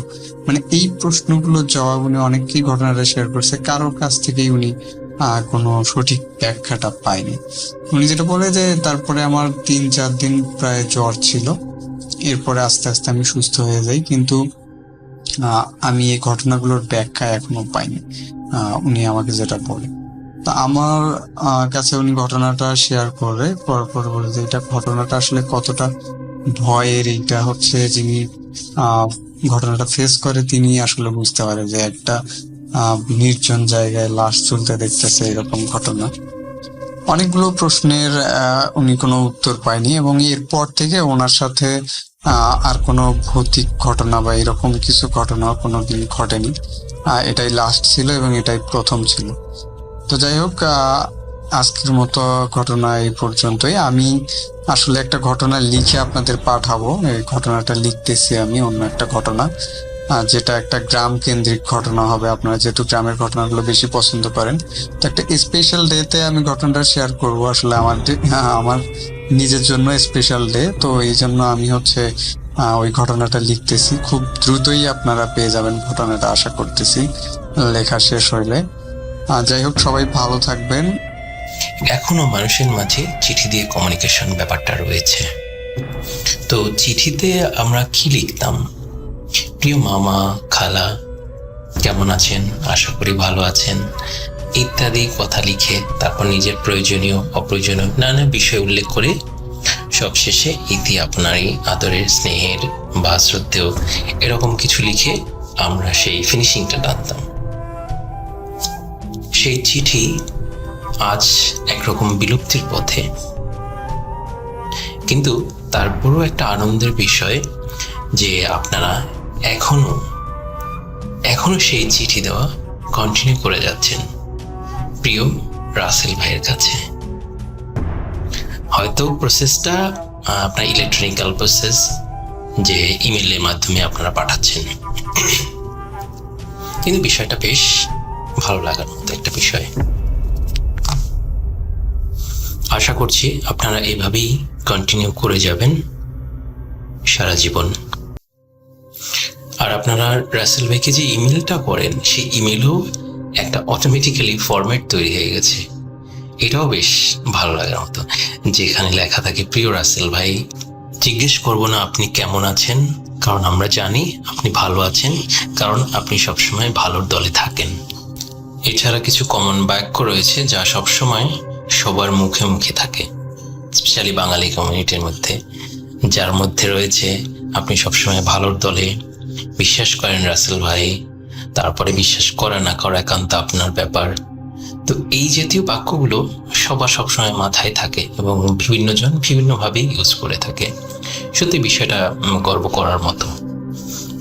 মানে এই প্রশ্নগুলোর জবাব উনি অনেককেই ঘটনাটা শেয়ার করছে, কারোর কাছ থেকেই উনি কোনো সঠিক ব্যাখ্যাটা পায়নি। উনি যেটা বলে যে তারপরে আমার 3-4 দিন প্রায় জ্বর ছিল, এরপরে আস্তে আস্তে আমি সুস্থ হয়ে যাই, কিন্তু আমি এই ঘটনাগুলোর ব্যাখ্যা এখনো পাইনি। উনি আমাকে যেটা বলে, তা আমার কাছে উনি ঘটনাটা শেয়ার করে পর বলে যে এটা ঘটনাটা আসলে কতটা ভয়ের, এইটা হচ্ছে যিনি ঘটনাটা ফেস করে তিনি আসলে বুঝতে পারে যে একটা নির্জন জায়গায় লাশ ঝুলতে দেখতেছে এরকম ঘটনা। অনেকগুলো প্রশ্নের উনি কোনো উত্তর পায়নি এবং এরপর থেকে ওনার সাথে আর কোনো ভৌতিক ঘটনা বা এরকম কিছু ঘটনা কোনোদিন ঘটেনি। এটাই লাস্ট ছিল এবং এটাই প্রথম ছিল। তো যাই হোক, আজকের মতো ঘটনা এই পর্যন্তই। আমি আসলে একটা ঘটনা লিখে আপনাদের পাঠাবো, এই ঘটনাটা লিখতেছি আমি, অন্য একটা ঘটনা যেটা একটা গ্রাম কেন্দ্রিক ঘটনা হবে। আপনারা যেহেতু গ্রামের ঘটনাগুলো বেশি পছন্দ করেন, তো একটা স্পেশাল ডেতে আমি ঘটনাটা শেয়ার করব। আসলে আমার নিজের জন্য স্পেশাল ডে, তো এই জন্য আমি হচ্ছে ওই ঘটনাটা লিখতেছি। খুব দ্রুতই আপনারা পেয়ে যাবেন ঘটনাটা, আশা করতেছি লেখা শেষ হইলে। যাই হোক, সবাই ভালো থাকবেন। এখনো মানুষের মাঝে চিঠি দিয়ে কমিউনিকেশন ব্যাপারটা রয়েছে। তো চিঠিতে আমরা কি লিখতাম? প্রিয় মামা, খালা, কেমন আছেন, আশা করি ভালো আছেন, ইত্যাদি কথা লিখে তারপর নিজের প্রয়োজনীয় অপ্রয়োজনীয় নানা বিষয় উল্লেখ করে সবশেষে ইতি আপনারই, আদরের, স্নেহের বা শ্রদ্ধেয়, এরকম কিছু লিখে আমরা সেই ফিনিশিংটা টানতাম। সেই চিঠি আজ একরকম বিলুপ্তির পথে, কিন্তু তারপরও একটা আনন্দের বিষয় যে আপনারা এখনো সেই চিঠি দেওয়া কন্টিনিউ করে যাচ্ছেন প্রিয় রাসেল ভাইয়ের কাছে। হয়তো প্রসেসটা আপনার ইলেকট্রনিক্যাল প্রসেস, যে ইমেলের মাধ্যমে আপনারা পাঠাচ্ছেন, কিন্তু বিষয়টা বেশ ভালো লাগার মতো একটা বিষয়। আশা করছি আপনারা এভাবেই কন্টিনিউ করে যাবেন সারা জীবন। আর আপনারা রাসেল ভাইকে যে ইমেলটা করেন, সেই ইমেলও একটা অটোমেটিক্যালি ফরম্যাট তৈরি হয়ে গেছে। এটাও বেশ ভালো লাগার মতো, যেখানে লেখা থাকে প্রিয় রাসেল ভাই, জিজ্ঞেস করবো না আপনি কেমন আছেন, কারণ আমরা জানি আপনি ভালো আছেন, কারণ আপনি সবসময় ভালোর দলে থাকেন। এছাড়া কিছু কমন বাক্য রয়েছে যা সবসময় সবার মুখে মুখে থাকে, স্পেশালি বাঙালি কমিউনিটির মধ্যে, যার মধ্যে রয়েছে আপনি সবসময় ভালোর দলে, বিশ্বাস করেন রাসেল ভাই, তারপরে বিশ্বাস করা না করা একান্ত আপনার ব্যাপার। তো এই জাতীয় বাক্যগুলো সবার সবসময় মাথায় থাকে এবং বিভিন্ন জন বিভিন্নভাবে ইউজ করে থাকে। সত্যি বিষয়টা গর্ব করার মতো।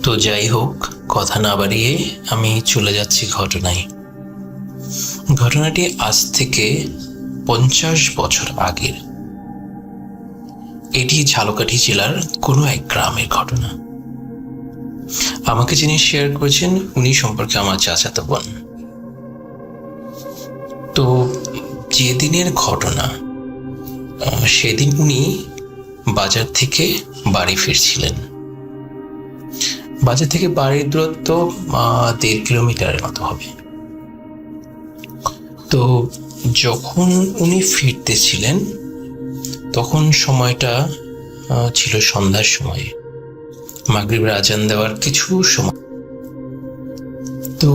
তো যাই হোক, কথা না বাড়িয়ে আমি চলে যাচ্ছি ঘটনায়। ঘটনাটি আজ থেকে 50 বছর আগের। এটি ঝালকাঠি জেলার কোনো এক গ্রামের ঘটনা। আমাকে যিনি শেয়ার করেছেন উনি সম্পর্কে আমার চাচাতো বোন। তো যেদিনের ঘটনা, সেদিন উনি বাজার থেকে বাড়ি ফিরছিলেন। বাজার থেকে বাড়ির দূরত্ব 1.5 কিলোমিটারের মতো হবে। তো যখন উনি ফিরতেছিলেন তখন সময়টা ছিল সন্ধ্যার সময়, মাগরিবের আজান দেওয়ার কিছু সময়। তো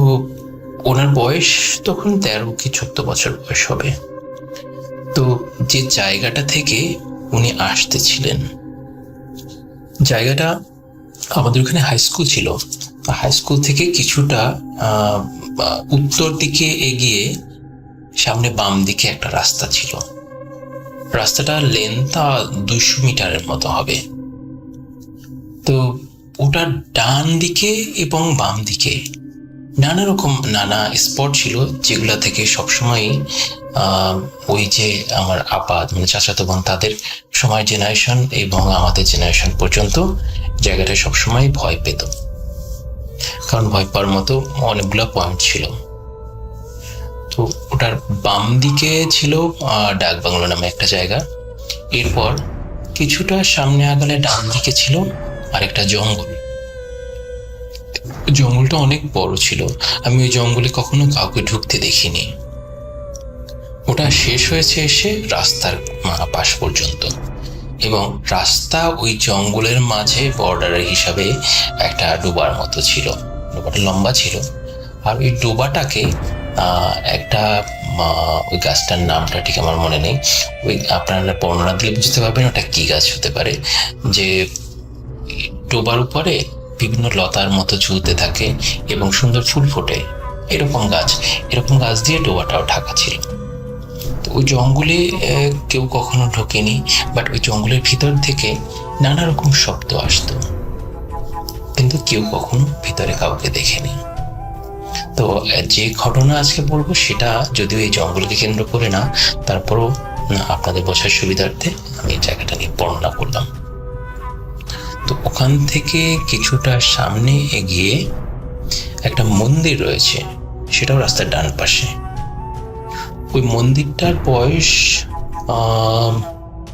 ওনার বয়স তখন 13 কি 14 বছর বয়স হবে। তো যে জায়গাটা থেকে উনি আসতেছিলেন, জায়গাটা আমাদের ওখানে হাই স্কুল ছিল। হাই স্কুল থেকে কিছুটা উত্তর দিকে এগিয়ে সামনে বাম দিকে একটা রাস্তা ছিল। রাস্তাটা লেন্থটা 200 মিটারের মতো হবে। তো ওটার ডান দিকে এবং বাম দিকে নানা স্পট ছিল, যেগুলা থেকে সবসময় ওই যে আমার আপা মানে চাচাতো বোন, তাদের সময় জেনারেশন এবং আমাদের জেনারেশন পর্যন্ত জায়গাটা সবসময় ভয় পেত, কারণ ভয় পাওয়ার মতো অনেকগুলো পয়েন্ট ছিল। তো ওটার বাম দিকে ছিল ডাক বাংলো নামে একটা জায়গা। এরপর কিছুটা সামনে আগালে ডান দিকে ছিল আরেকটা জঙ্গল। জঙ্গলটা অনেক বড় ছিল, আমি ওই জঙ্গলে কখনো কাউকে ঢুকতে দেখিনি। ওটা শেষ হয়েছে এসে রাস্তার পাশ পর্যন্ত, এবং রাস্তা ওই জঙ্গলের মাঝে বর্ডারের হিসাবে একটা ডোবার মতো ছিল। ডোবাটা লম্বা ছিল, আর ওই ডোবাটাকে একটা ওই গাছটার নামটা ঠিক আমার মনে নেই, ওই আপনারা বর্ণনা দিলে বুঝতে পারবেন ওটা কি গাছ হতে পারে, যে ডোবার উপরে বিভিন্ন লতার মতো ঝুলতে থাকে এবং সুন্দর ফুল ফোটে, এরকম গাছ দিয়ে ডোবাটাও ঢাকা ছিল। তো ওই জঙ্গলে কেউ কখনো ঢোকেনি, বাট ওই জঙ্গলের ভিতর থেকে নানা রকম শব্দ আসতো, কিন্তু কেউ কখনো ভিতরে কাউকে দেখেনি। তো যে ঘটনা আজকে বলবো সেটা যদিও এই জঙ্গলকে কেন্দ্র করে না, তারপরও আপনাদের বোঝার সুবিধার্থে আমি এই জায়গাটা নিয়ে বর্ণনা করলাম। তো ওখান থেকে কিছুটা সামনে এগিয়ে একটা মন্দির রয়েছে, সেটাও রাস্তার ডান পাশে। ওই মন্দিরটার বয়স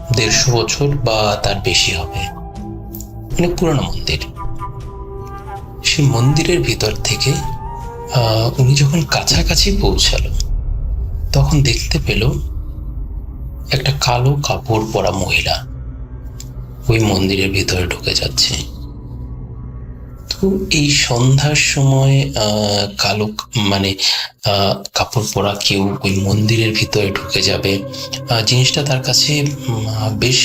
150 বছর বা তার বেশি হবে, অনেক পুরনো মন্দির। সেই মন্দিরের ভিতর থেকে উনি যখন কাছাকাছি পৌঁছালো তখন দেখতে পেল একটা কালো কাপড় পরা মহিলা ওই মন্দিরের ভিতরে ঢুকে যাচ্ছে। তো এই সন্ধ্যার সময় কালো কাপড় পরা কেউ ওই মন্দিরের ভিতরে ঢুকে যাবে, জিনিসটা তার কাছে বেশ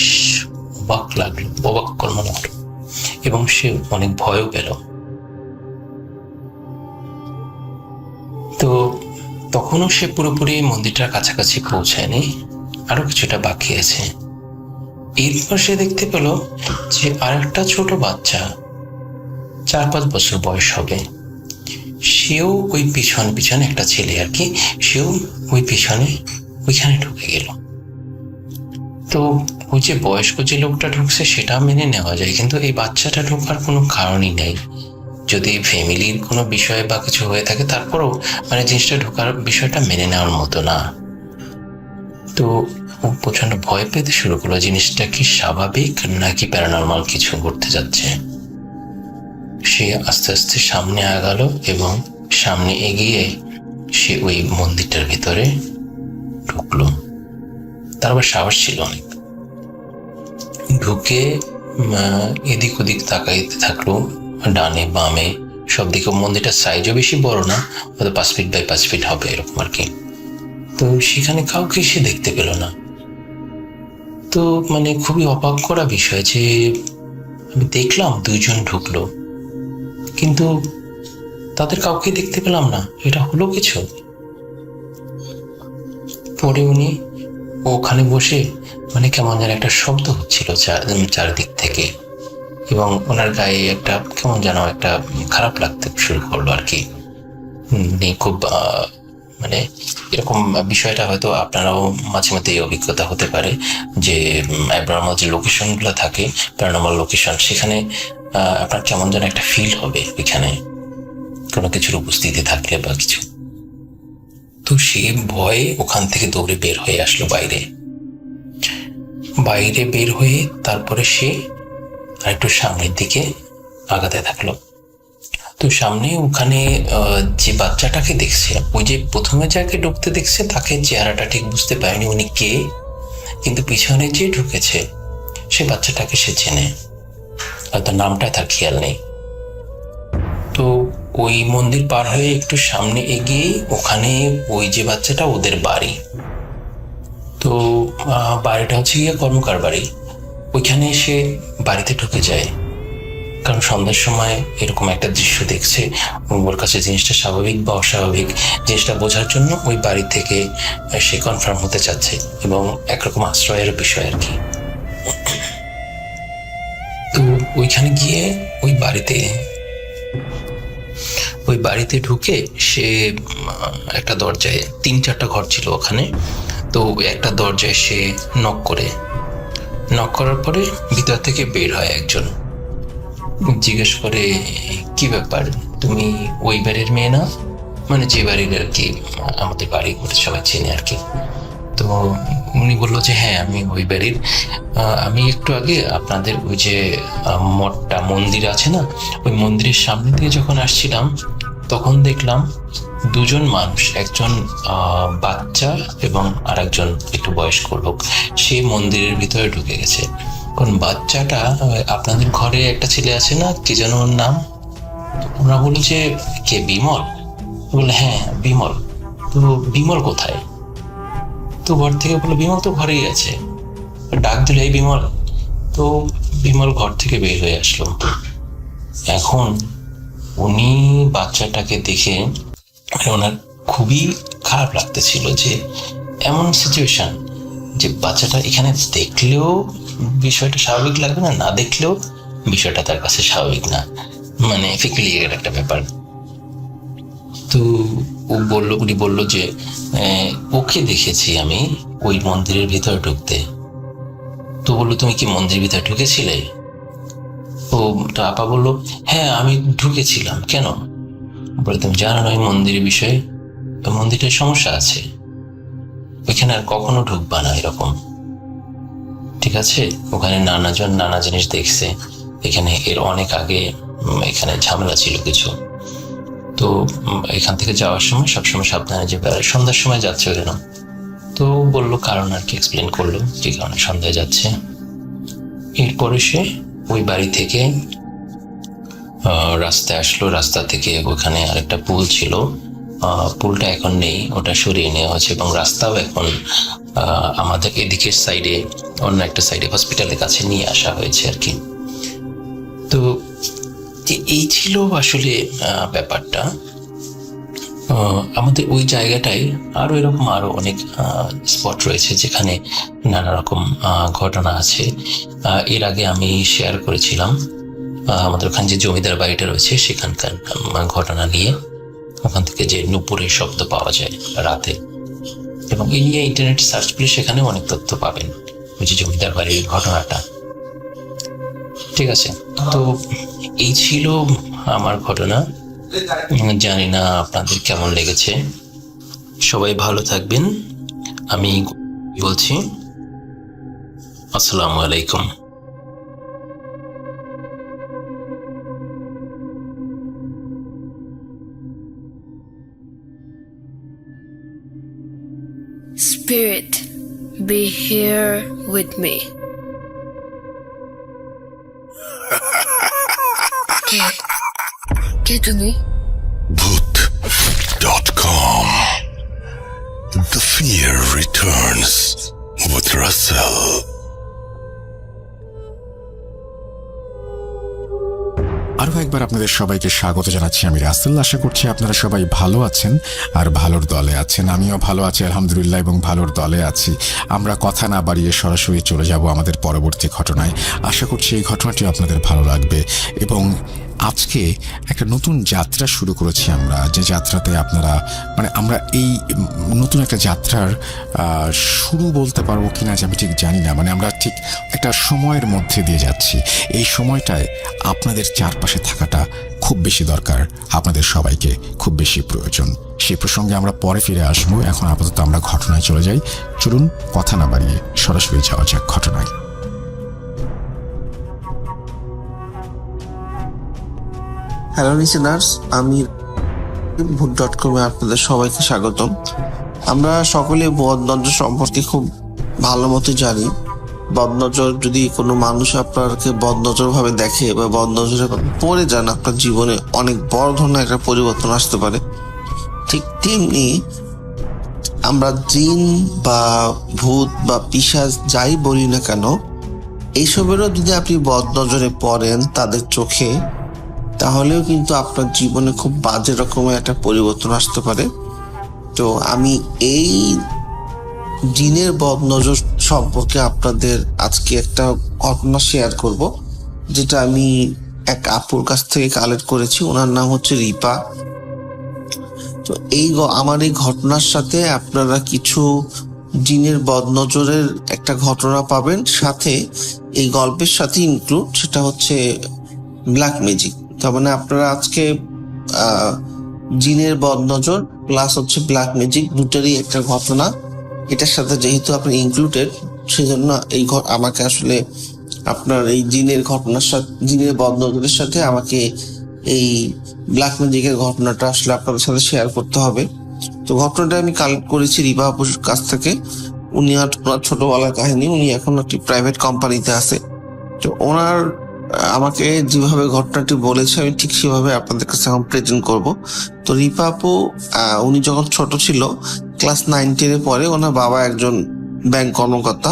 অবাক মনে হলো এবং সে অনেক ভয়ও পেল। তো তখনও সে পুরোপুরি মন্দিরটার কাছাকাছি পৌঁছায়নি, আরো কিছুটা বাকি আছে। এরপর সে দেখতে পেল যে আরেকটা ছোট বাচ্চা, 4-5 বছর বয়স হবে, সেও ওই পিছনে একটা ছেলে আর কি, সেও ওই ওইখানে ঢুকে গেল। তো ওই যে বয়স্ক যে লোকটা ঢুকছে সেটা মেনে নেওয়া যায়, কিন্তু এই বাচ্চাটা ঢোকার কোনো কারণই নেই। যদি ফ্যামিলির কোনো বিষয় বা কিছু হয়ে থাকে তারপরেও জিনিসটা ঢোকার বিষয়টা মেনে নেওয়ার মতো না। তো ও প্রচন্ড ভয় পেতে শুরু করলো, জিনিসটা কি স্বাভাবিক নাকি প্যারানরমাল কিছু ঘটতে যাচ্ছে। সে আস্তে আস্তে সামনে আগালো এবং সামনে এগিয়ে সে ওই মন্দিরটার ভিতরে ঢুকলো। তার আবার সাহস ছিল অনেক। ঢুকে এদিক ওদিক তাকাইতে থাকলো, ডানে বামে সব দিকে। মন্দিরটার সাইজও বেশি বড় না, হয়তো 5 ফিট বাই 5 ফিট হবে এরকম আর কি। তো সেখানে কাউকে সে দেখতে পেল না। তো খুবই অবাক করা বিষয় যে আমি দেখলাম 2 জন ঢুকলো, কিন্তু তাদের কাউকে দেখতে পেলাম না, এটা হলো কিছু। পরে উনি ওখানে বসে কেমন যেন একটা শব্দ হচ্ছিল চারিদিক থেকে, এবং ওনার গায়ে একটা কেমন যেন একটা খারাপ লাগতে শুরু করলো আর কি। খুব এরকম বিষয়টা হয়তো আপনারাও মাঝে মধ্যে এই অভিজ্ঞতা হতে পারে যে অ্যাবনর্মাল যে লোকেশনগুলো থাকে, প্যারানর্মাল লোকেশন, সেখানে আপনার কেমন যেন একটা ফিল হবে এখানে কোনো কিছুর উপস্থিতি থাকলে বা কিছু। তো সে ভয়ে ওখান থেকে দৌড়ে বের হয়ে আসলো বাইরে বের হয়ে তারপরে সে আরেকটু সামনের দিকে আগাতে থাকলো। তো সামনে ওখানে যে বাচ্চাটাকে দেখছে, ওই যে প্রথমে যাকে ঢুকতে দেখছে তাকে চেহারাটা ঠিক বুঝতে পারেনি উনি কে, কিন্তু পিছনে যে ঢুকেছে সে বাচ্চাটাকে সে চেনে, হয়তো নামটা তার খেয়াল নেই। তো ওই মন্দির পার হয়ে একটু সামনে এগিয়ে ওখানে ওই যে বাচ্চাটা ওদের বাড়ি। তো বাড়িটা হচ্ছে গিয়ে কর্মকার বাড়ি। ওইখানে এসে বাড়িতে ঢুকে যায়, কারণ সন্ধ্যার সময় এরকম একটা দৃশ্য দেখছে, ওর কাছে জিনিসটা স্বাভাবিক বা অস্বাভাবিক জিনিসটা বোঝার জন্য ওই বাড়ি থেকে সে কনফার্ম হতে চাচ্ছে, এবং একরকম আশ্রয়ের বিষয় আর কি। তো ওইখানে গিয়ে ওই বাড়িতে ঢুকে সে একটা দরজায়, 3-4টা ঘর ছিল ওখানে, তো একটা দরজায় সে নক করার পরে ভিতর থেকে বের হয় একজন, জিজ্ঞেস করে কি ব্যাপার, তুমি ওই বাড়ির মেয়ে না? যে বাড়ির আর কি আমাদের বাড়ি করে সবাই চেনে আর কি। তো উনি বললো যে হ্যাঁ আমি ওই বাড়ির, আমি একটু আগে আপনাদের ওই যে মন্দির আছে না, ওই মন্দিরের সামনে দিয়ে যখন আসছিলাম তখন দেখলাম 2 জন মানুষ, একজন বাচ্চা এবং আরেকজন একটু বয়স্ক লোক, সে মন্দিরের ভিতরে ঢুকে গেছে। কারণ বাচ্চাটা, আপনাদের ঘরে একটা ছেলে আছে না, কি যেন ওর নাম? ওরা বললো যে কে, বিমল? বললো হ্যাঁ বিমল। তো বিমল কোথায়? তো ঘর থেকে বললো বিমল তো ঘরেই আছে। ডাক দিল এই বিমল। তো বিমল ঘর থেকে বের হয়ে আসলো। এখন উনি বাচ্চাটাকে দেখে ওনার খুবই খারাপ লাগতেছিল যে এমন সিচুয়েশন যে বাচ্চাটা এখানে দেখলেও বিষয়টা স্বাভাবিক লাগবে না, না দেখলেও বিষয়টা তার কাছে স্বাভাবিক না, ফিক্রিলিয়ার একটা ব্যাপার। তো উনি বললো যে ওকে দেখেছি আমি ওই মন্দিরের ভিতরে ঢুকতে। তো বললো তুমি কি মন্দিরের ভিতরে ঢুকেছিলে? তো আপা বললো হ্যাঁ আমি ঢুকেছিলাম। কেন? বলে তুমি জানো না ওই মন্দিরের বিষয়ে, মন্দিরের সমস্যা আছে, ওইখানে আর কখনো ঢুকবা না এরকম। ঠিক আছে, ওখানে নানাজন নানা জিনিস দেখছে। এখানে এর অনেক আগে এখানে ঝামেলা ছিল কিছু। তো এখান থেকে যাওয়ার সময় সবসময় সাবধানে যে সন্ধ্যার সময় যাচ্ছে কেন। তো বললো কারণ আর কি, এক্সপ্লেন করলো যে কারণে সন্ধ্যায় যাচ্ছে। এরপরে সে ওই বাড়ি থেকে রাস্তায় আসলো। রাস্তা থেকে ওখানে আরেকটা পুল ছিল, পুলটা এখন নেই, ওটা সরিয়ে নেওয়া হয়েছে এবং রাস্তাও এখন আমাদের এদিকের সাইডে, অন্য একটা সাইডে হসপিটালের কাছে নিয়ে আসা হয়েছে আর কি। তো এই ছিল আসলে ব্যাপারটা। আমাদের ওই জায়গাটায় আরো অনেক স্পট রয়েছে যেখানে নানা রকম ঘটনা আছে। এর আগে আমি শেয়ার করেছিলাম আমাদের ওখানে যে জমিদার বাড়িটা রয়েছে সেখানকার ঘটনা নিয়ে, ওখান থেকে যে নুপুরের শব্দ পাওয়া যায় রাতে, এবং এই নিয়ে ইন্টারনেট সার্চ করলে সেখানে অনেক তথ্য পাবেন, ওই যে জমিদার বাড়ির ঘটনাটা। ঠিক আছে, তো এই ছিল আমার ঘটনা। জানি না আপনাদের কেমন লেগেছে। সবাই ভালো থাকবেন। আমি বলছি আসসালামু আলাইকুম। Spirit, be here with me. কে তুমি? Bhoot.com. The fear returns with Russell. আরও একবার আপনাদের সবাইকে স্বাগত জানাচ্ছি। আমি রাসেল। আশা করছি আপনারা সবাই ভালো আছেন আর ভালোর দলে আছেন। আমিও ভালো আছি আলহামদুলিল্লাহ, এবং ভালোর দলে আছি। আমরা কথা না বাড়িয়ে সরাসরি চলে যাব আমাদের পরবর্তী ঘটনায়। আশা করছি এই ঘটনাটি আপনাদের ভালো লাগবে। এবং আজকে একটা নতুন যাত্রা শুরু করেছি আমরা, যে যাত্রাতে আপনারা আমরা এই নতুন একটা যাত্রার শুরু বলতে পারবো কিনা যে আমি ঠিক জানি না। আমরা ঠিক একটা সময়ের মধ্যে দিয়ে যাচ্ছি। এই সময়টায় আপনাদের চারপাশে থাকাটা খুব বেশি দরকার, আপনাদের সবাইকে খুব বেশি প্রয়োজন। সেই প্রসঙ্গে আমরা পরে ফিরে আসবো। এখন আপাতত আমরা ঘটনায় চলে যাই। চলুন কথা না বাড়িয়ে সরাসরি যাওয়া যাক ঘটনায়। হ্যালো লিসেনার্স, আমি Bhoot.com আপনাদের সবাইকে স্বাগতম। আমরা সকলে বদনজর সম্পর্কে খুব ভালো মতো জানি। বদনজর, যদি কোনো মানুষ আপনাকে বদনজর ভাবে দেখে বা বদনজরে পড়ে যান, আপনার জীবনে অনেক বড় ধরনের একটা পরিবর্তন আসতে পারে। ঠিক তেমনি আমরা জিন বা ভূত বা পিশাচ যাই বলি না কেন, এইসবেরও যদি আপনি বদনজরে পড়েন তাদের চোখে, তাহলেও কিন্তু আপনার জীবনে খুব বাজে রকমের একটা পরিবর্তন আসতে পারে। তো আমি এই জিনের বদনজর সম্পর্কে আপনাদের আজকে একটা ঘটনা শেয়ার করব, যেটা আমি এক আপুর কাছ থেকে কালেক্ট করেছি। ওনার নাম হচ্ছে রিপা। তো আমার এই ঘটনার সাথে আপনারা কিছু জিনের বদনজরের একটা ঘটনা পাবেন, সাথে এই গল্পের সাথে ইনক্লুড, সেটা হচ্ছে ব্ল্যাক ম্যাজিক। তার মানে আপনারা আজকে জিনের বদনজর প্লাস হচ্ছে ব্ল্যাক ম্যাজিক দুটারই একটা ঘটনা এটার সাথে যেহেতু আপনি ইনক্লুডেড, সেজন্য আমাকে আসলে আপনার এই জিনের ঘটনার সাথে, জিনের বদনজরের সাথে আমাকে এই ব্ল্যাক ম্যাজিকের ঘটনাটা আসলে আপনাদের সাথে শেয়ার করতে হবে। তো ঘটনাটা আমি কালেক্ট করেছি রিপা আপুর কাছ থেকে। উনি ওনার ছোটবেলার কাহিনী। উনি এখন একটি প্রাইভেট কোম্পানিতে আছে। তো ওনার আমাকে যেভাবে ঘটনাটি বলেছে আমি ঠিক সেভাবে আপনাদের কাছে এখন প্রেজেন্ট করব। তো রিপা আপু, উনি যখন ছোট ছিল, ক্লাস 9-10 পরে, ওনার বাবা একজন ব্যাংক কর্মকর্তা।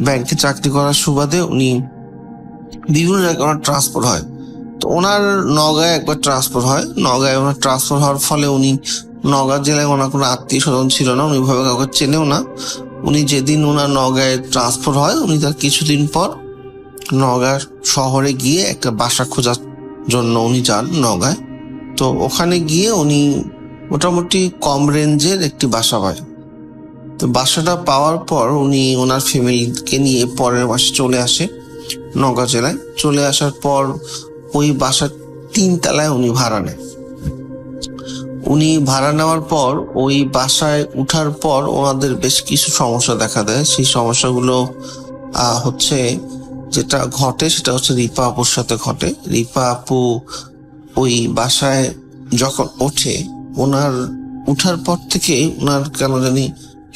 ব্যাংকে চাকরি করার সুবাদে উনি বিভিন্ন জায়গায় ওনার ট্রান্সফার হয়। তো ওনার নওগাঁয় একবার ট্রান্সফার হয়। নওগাঁয় ওনার ট্রান্সফার হওয়ার ফলে উনি নওগাঁ জেলায় ওনার কোনো আত্মীয় স্বজন ছিল না, উনি ভাবে কাউকে চেনেও না। উনি যেদিন ওনার নওগাঁয় ট্রান্সফার হয়, উনি তার কিছুদিন পর নওগাঁ শহরে গিয়ে একটা বাসা খোঁজার জন্য উনি যান নওগাঁয়। তো ওখানে গিয়ে উনি মোটামুটি কম রেঞ্জের একটি বাসা পায়। তো বাসাটা পাওয়ার পর উনি ওনার ফ্যামিলিকে নিয়ে পরের মাসে চলে আসে নওগাঁ জেলায়। চলে আসার পর ওই বাসার 3 তলায় উনি ভাড়া নেয়। উনি ভাড়া নেওয়ার পর ওই বাসায় উঠার পর ওনাদের বেশ কিছু সমস্যা দেখা দেয়। সেই সমস্যাগুলো হচ্ছে যেটা ঘটে সেটা হচ্ছে রিপা আপুর সাথে ঘটে। রিপা আপু ওই বাসায় যখন ওঠে, ওনার উঠার পর থেকে ওনার কেন জানি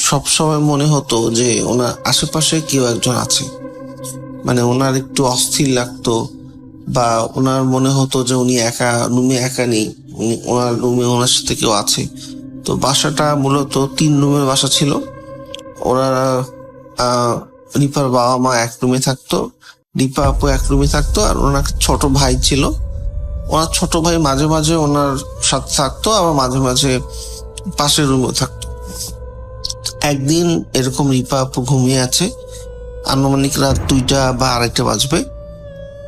সবসময় মনে হতো যে ওনার আশেপাশে কেউ একজন আছে, মানে ওনার একটু অস্থির লাগতো, বা ওনার মনে হতো যে উনি একা রুমে একা নেই, উনি ওনার রুমে ওনার সাথে কেউ আছে। তো বাসাটা মূলত 3 রুমের বাসা ছিল। ওনারা রিপার বাবা মা এক রুমে থাকতো, রিপা আপু এক রুমে থাকতো, আর ওনার ছোট ভাই ছিল। ওনার ছোট ভাই মাঝে মাঝে ওনার সাথে থাকতো, আবার মাঝে মাঝে পাশের রুমেও থাকতো। একদিন এরকম রিপা আপু ঘুমিয়ে আছে, আনুমানিক রাত 2টা বা 2:30 বাজবে।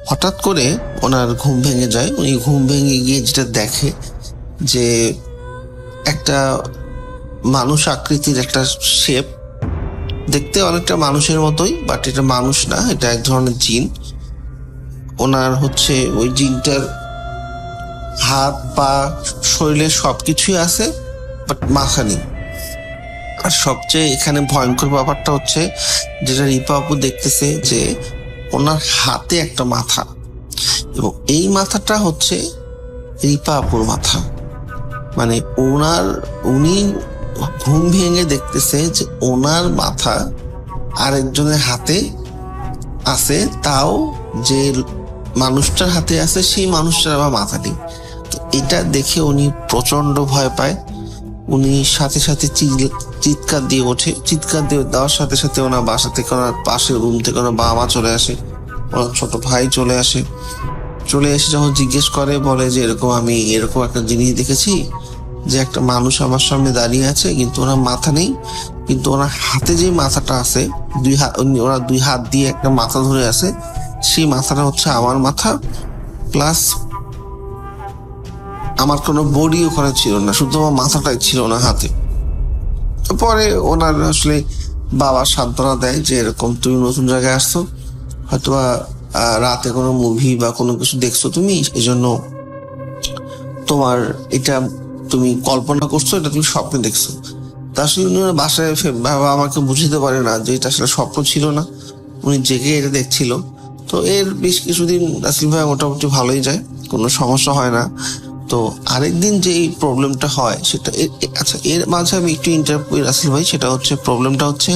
হঠাৎ করে ওনার ঘুম ভেঙে যায়। উনি ঘুম ভেঙে গিয়ে যেটা দেখে যে একটা মানুষ আকৃতির একটা শেপ, দেখতে অনেকটা মানুষের মতোই, বাট এটা মানুষ না, এটা এক ধরনের জিন। ওনার হচ্ছে ওই জিনটার হাত পা শরীরের সবকিছুই আছে, বাট মাথা নেই। আর সবচেয়ে এখানে ভয়ঙ্কর ব্যাপারটা হচ্ছে যেটা রিপা আপু দেখতেছে, যে ওনার হাতে একটা মাথা, এবং এই মাথাটা হচ্ছে রিপা আপুর মাথা। মানে উনি ঘুম ভেঙে দেখতেছে যে ওনার মাথা আরেকজনের হাতে আছে, তাও যে মানুষটার হাতে আছে সেই মানুষটার আবার মাথা নেই। তো এটা দেখে উনি প্রচন্ড ভয় পায়। উনি সাথে সাথে চিৎকার দিয়ে ওঠে। চিৎকার দিয়ে দেওয়ার সাথে সাথে ওনার বাসা থেকে, ওনার পাশের রুম থেকে ওনার বাবা মা চলে আসে, ওনার ছোট ভাই চলে আসে। চলে এসে যখন জিজ্ঞেস করে, বলে যে আমি এরকম একটা জিনিস দেখেছি, যে একটা মানুষ আমার সামনে দাঁড়িয়ে আছে, কিন্তু ওনার মাথা নেই, কিন্তু ওনার হাতে যে মাথাটা আছে, ওরা 2 হাত দিয়ে একটা মাথা ধরে আছে, সেই মাথাটা হচ্ছে আমার মাথা, প্লাস আমার কোনো বডি ওখানে ছিল না, শুধু আমার মাথাটাই ছিল না হাতে। পরে ওনার আসলে বাবা সান্ত্বনা দেয় যে এরকম তুমি নতুন জায়গায় আসছো, হয়তোবা রাতে কোনো মুভি বা কোনো কিছু দেখছো তুমি, এই জন্য তোমার এটা তুমি কল্পনা করছো, এটা তুমি স্বপ্নে দেখছো। তা আসলে উনি বাসায় বাবা আমাকে বুঝতে পারে না যে এটা আসলে স্বপ্ন ছিল না, উনি জেগে এটা দেখছিল। তো এর বেশ কিছুদিন রাসেল ভাই মোটামুটি ভালোই যায়, কোনো সমস্যা হয় না। তো আরেকদিন যে এই প্রবলেমটা হয় সেটা, আচ্ছা এর মাঝে আমি একটু ইন্টারাপ্ট করি রাসেল ভাই, সেটা হচ্ছে প্রবলেমটা হচ্ছে,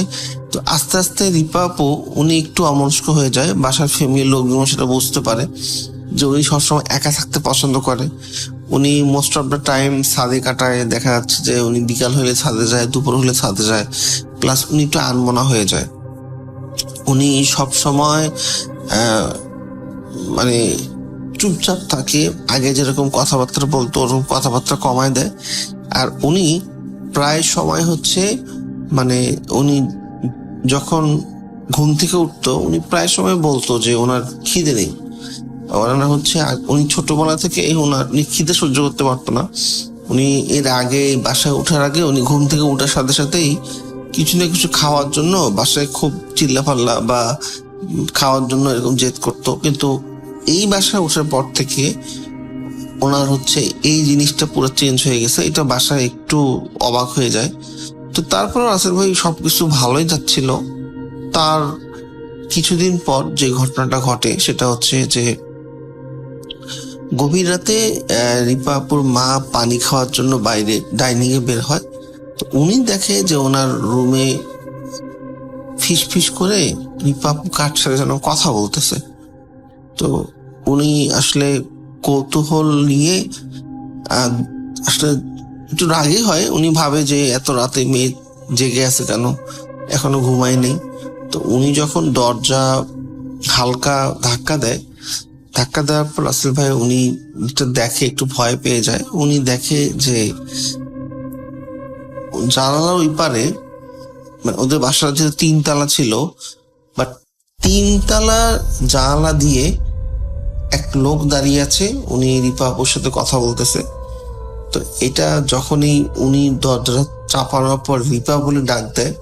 তো আস্তে আস্তে রিপা আপু উনি একটু অমনস্ক হয়ে যায়। বাসার ফ্যামিলির লোকজন সেটা বুঝতে পারে যে উনি সবসময় একা থাকতে পছন্দ করে। উনি মোস্ট অফ দ্য টাইম ছাদে কাটায়, দেখা যাচ্ছে যে উনি বিকাল হলে ছাদে যায়, দুপুর হলে ছাদে যায়, প্লাস উনি একটু আনমনা হয়ে যায়। উনি সব সময় মানে চুপচাপ থাকে, আগে যেরকম কথাবার্তা বলতো ওরকম কথাবার্তা কমায় দেয়। আর উনি প্রায় সময় হচ্ছে, মানে উনি যখন ঘুম থেকে উঠতো, উনি প্রায় সময় বলতো যে ওনার খিদে নেই। ওনার হচ্ছে উনি ছোটবেলা থেকে ওনার খিদে সহ্য করতে পারতো না। উনি এর আগে বাসায় ওঠার আগে উনি ঘুম থেকে ওঠার সাথে সাথেই কিছু না কিছু খাওয়ার জন্য বাসায় খুব চিল্লাপাল্লা বা খাওয়ার জন্য এরকম জেদ করতো। কিন্তু এই বাসায় ওঠার পর থেকে ওনার হচ্ছে এই জিনিসটা পুরো চেঞ্জ হয়ে গেছে। এটা বাসায় একটু অবাক হয়ে যায়। তো তারপর রাসেল ভাই সবকিছু ভালোই যাচ্ছিল। তার কিছুদিন পর যে ঘটনাটা ঘটে সেটা হচ্ছে যে গভীর রাতে রিপা আপুর মা পানি খাওয়ার জন্য বাইরে ডাইনিং এ বের হয়। তো উনি দেখে যে ওনার রুমে ফিস ফিস করে রিপা আপু কার সাথে যেন কথা বলতেছে। তো উনি আসলে কৌতূহল নিয়ে আসলে একটু রাগই হয়। উনি ভাবে যে এত রাতে মেয়ে জেগে আছে কেন, এখনো ঘুমায় নেই। তো উনি যখন দরজা হালকা ধাক্কা দেওয়ার পর রাসেল ভাই উনি দেখে, একটু ভয় পেয়ে যায়। উনি দেখে যে জানালার ওই পারে, মানে ওদের বাসার যে 3 তলা ছিল, বাট 3 তলা জানালা দিয়ে এক লোক দাঁড়িয়ে আছে, উনি রিপা আপুর সাথে কথা বলতেছে। তো এটা যখনই উনি দরজাটা চাপানোর পর রিপা বলে ডাক দেয়,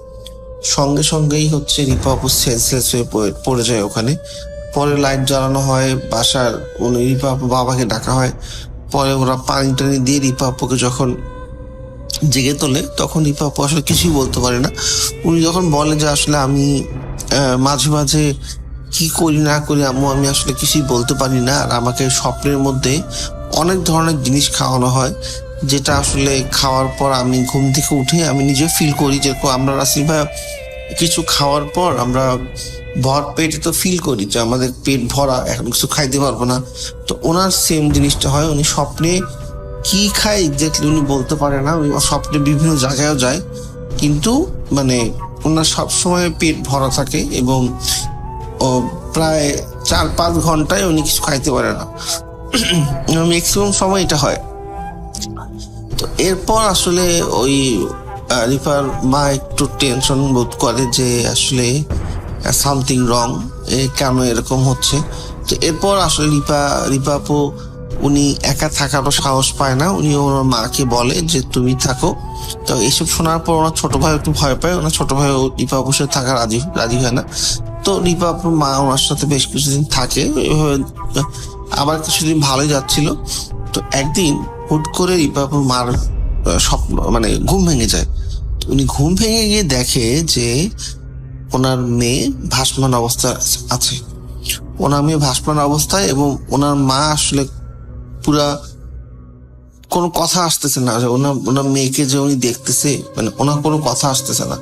সঙ্গে সঙ্গেই হচ্ছে রিপা আপু সেন্সলেস হয়ে পড়ে যায় ওখানে। পরে লাইট জ্বালানো হয়, বাসার রিপা আপু বাবাকে ডাকা হয়। পরে ওরা পানি টানি দিয়ে রিপা আপুকে যখন জেগে তোলে, তখন রিপা আপু আসলে কিছুই বলতে পারে না। উনি যখন বলে যে আসলে আমি মাঝে মাঝে কি করি না করি আম্মু, আমি আসলে কিছুই বলতে পারি না, আর আমাকে স্বপ্নের মধ্যে অনেক ধরনের জিনিস খাওয়ানো হয়, যেটা আসলে খাওয়ার পর আমি ঘুম থেকে উঠে আমি নিজে ফিল করি, যেরকম আমরা রাসেল ভাই কিছু খাওয়ার পর আমরা ভর পেটে তো ফিল করি যে আমাদের পেট ভরা, এখন কিছু খাইতে পারবো না। তো ওনার সেম জিনিসটা হয়, উনি স্বপ্নে কি খায় এক্স্যাক্টলি উনি বলতে পারে না, উনি স্বপ্নে বিভিন্ন জায়গায়ও যায়, কিন্তু মানে ওনার সবসময় পেট ভরা থাকে এবং প্রায় 4-5 ঘন্টায় উনি কিছু খাইতে পারে না, ম্যাক্সিমাম সময় এটা হয়। তো এরপর আসলে ওই রিপার মা একটু টেনশন বোধ করে যে আসলে সামথিং রং, কেন এরকম হচ্ছে। তো এরপর আসলে রিপা আপু উনি একা থাকারও সাহস পায় না, উনি ওনার মাকে বলে যে তুমি থাকো। তো এইসব শোনার পর ওনার ছোট ভাই একটু ভয় পায়, ওনার ছোট ভাই রিপা আপুর সাথে থাকা রাজি হয় না। তো রিপা আপুর মা ওনার সাথে বেশ কিছুদিন থাকে, আবার কিছুদিন ভালোই যাচ্ছিল। তো একদিন হুট করে রিপা আপুর মার স্বপ্ন মানে ঘুম ভেঙে যায়। উনি ঘুম ভেঙে গিয়ে দেখে যে ওনার মেয়ে ভাসমান অবস্থায় আছে, ওনার মেয়ে ভাসমান অবস্থায়, এবং ওনার মা আসলে পুরা কোনো কথা আসতেছে না, ওনার মেয়েকে যে উনি দেখতেছে, মানে ওনার কোনো কথা আসতেছে না,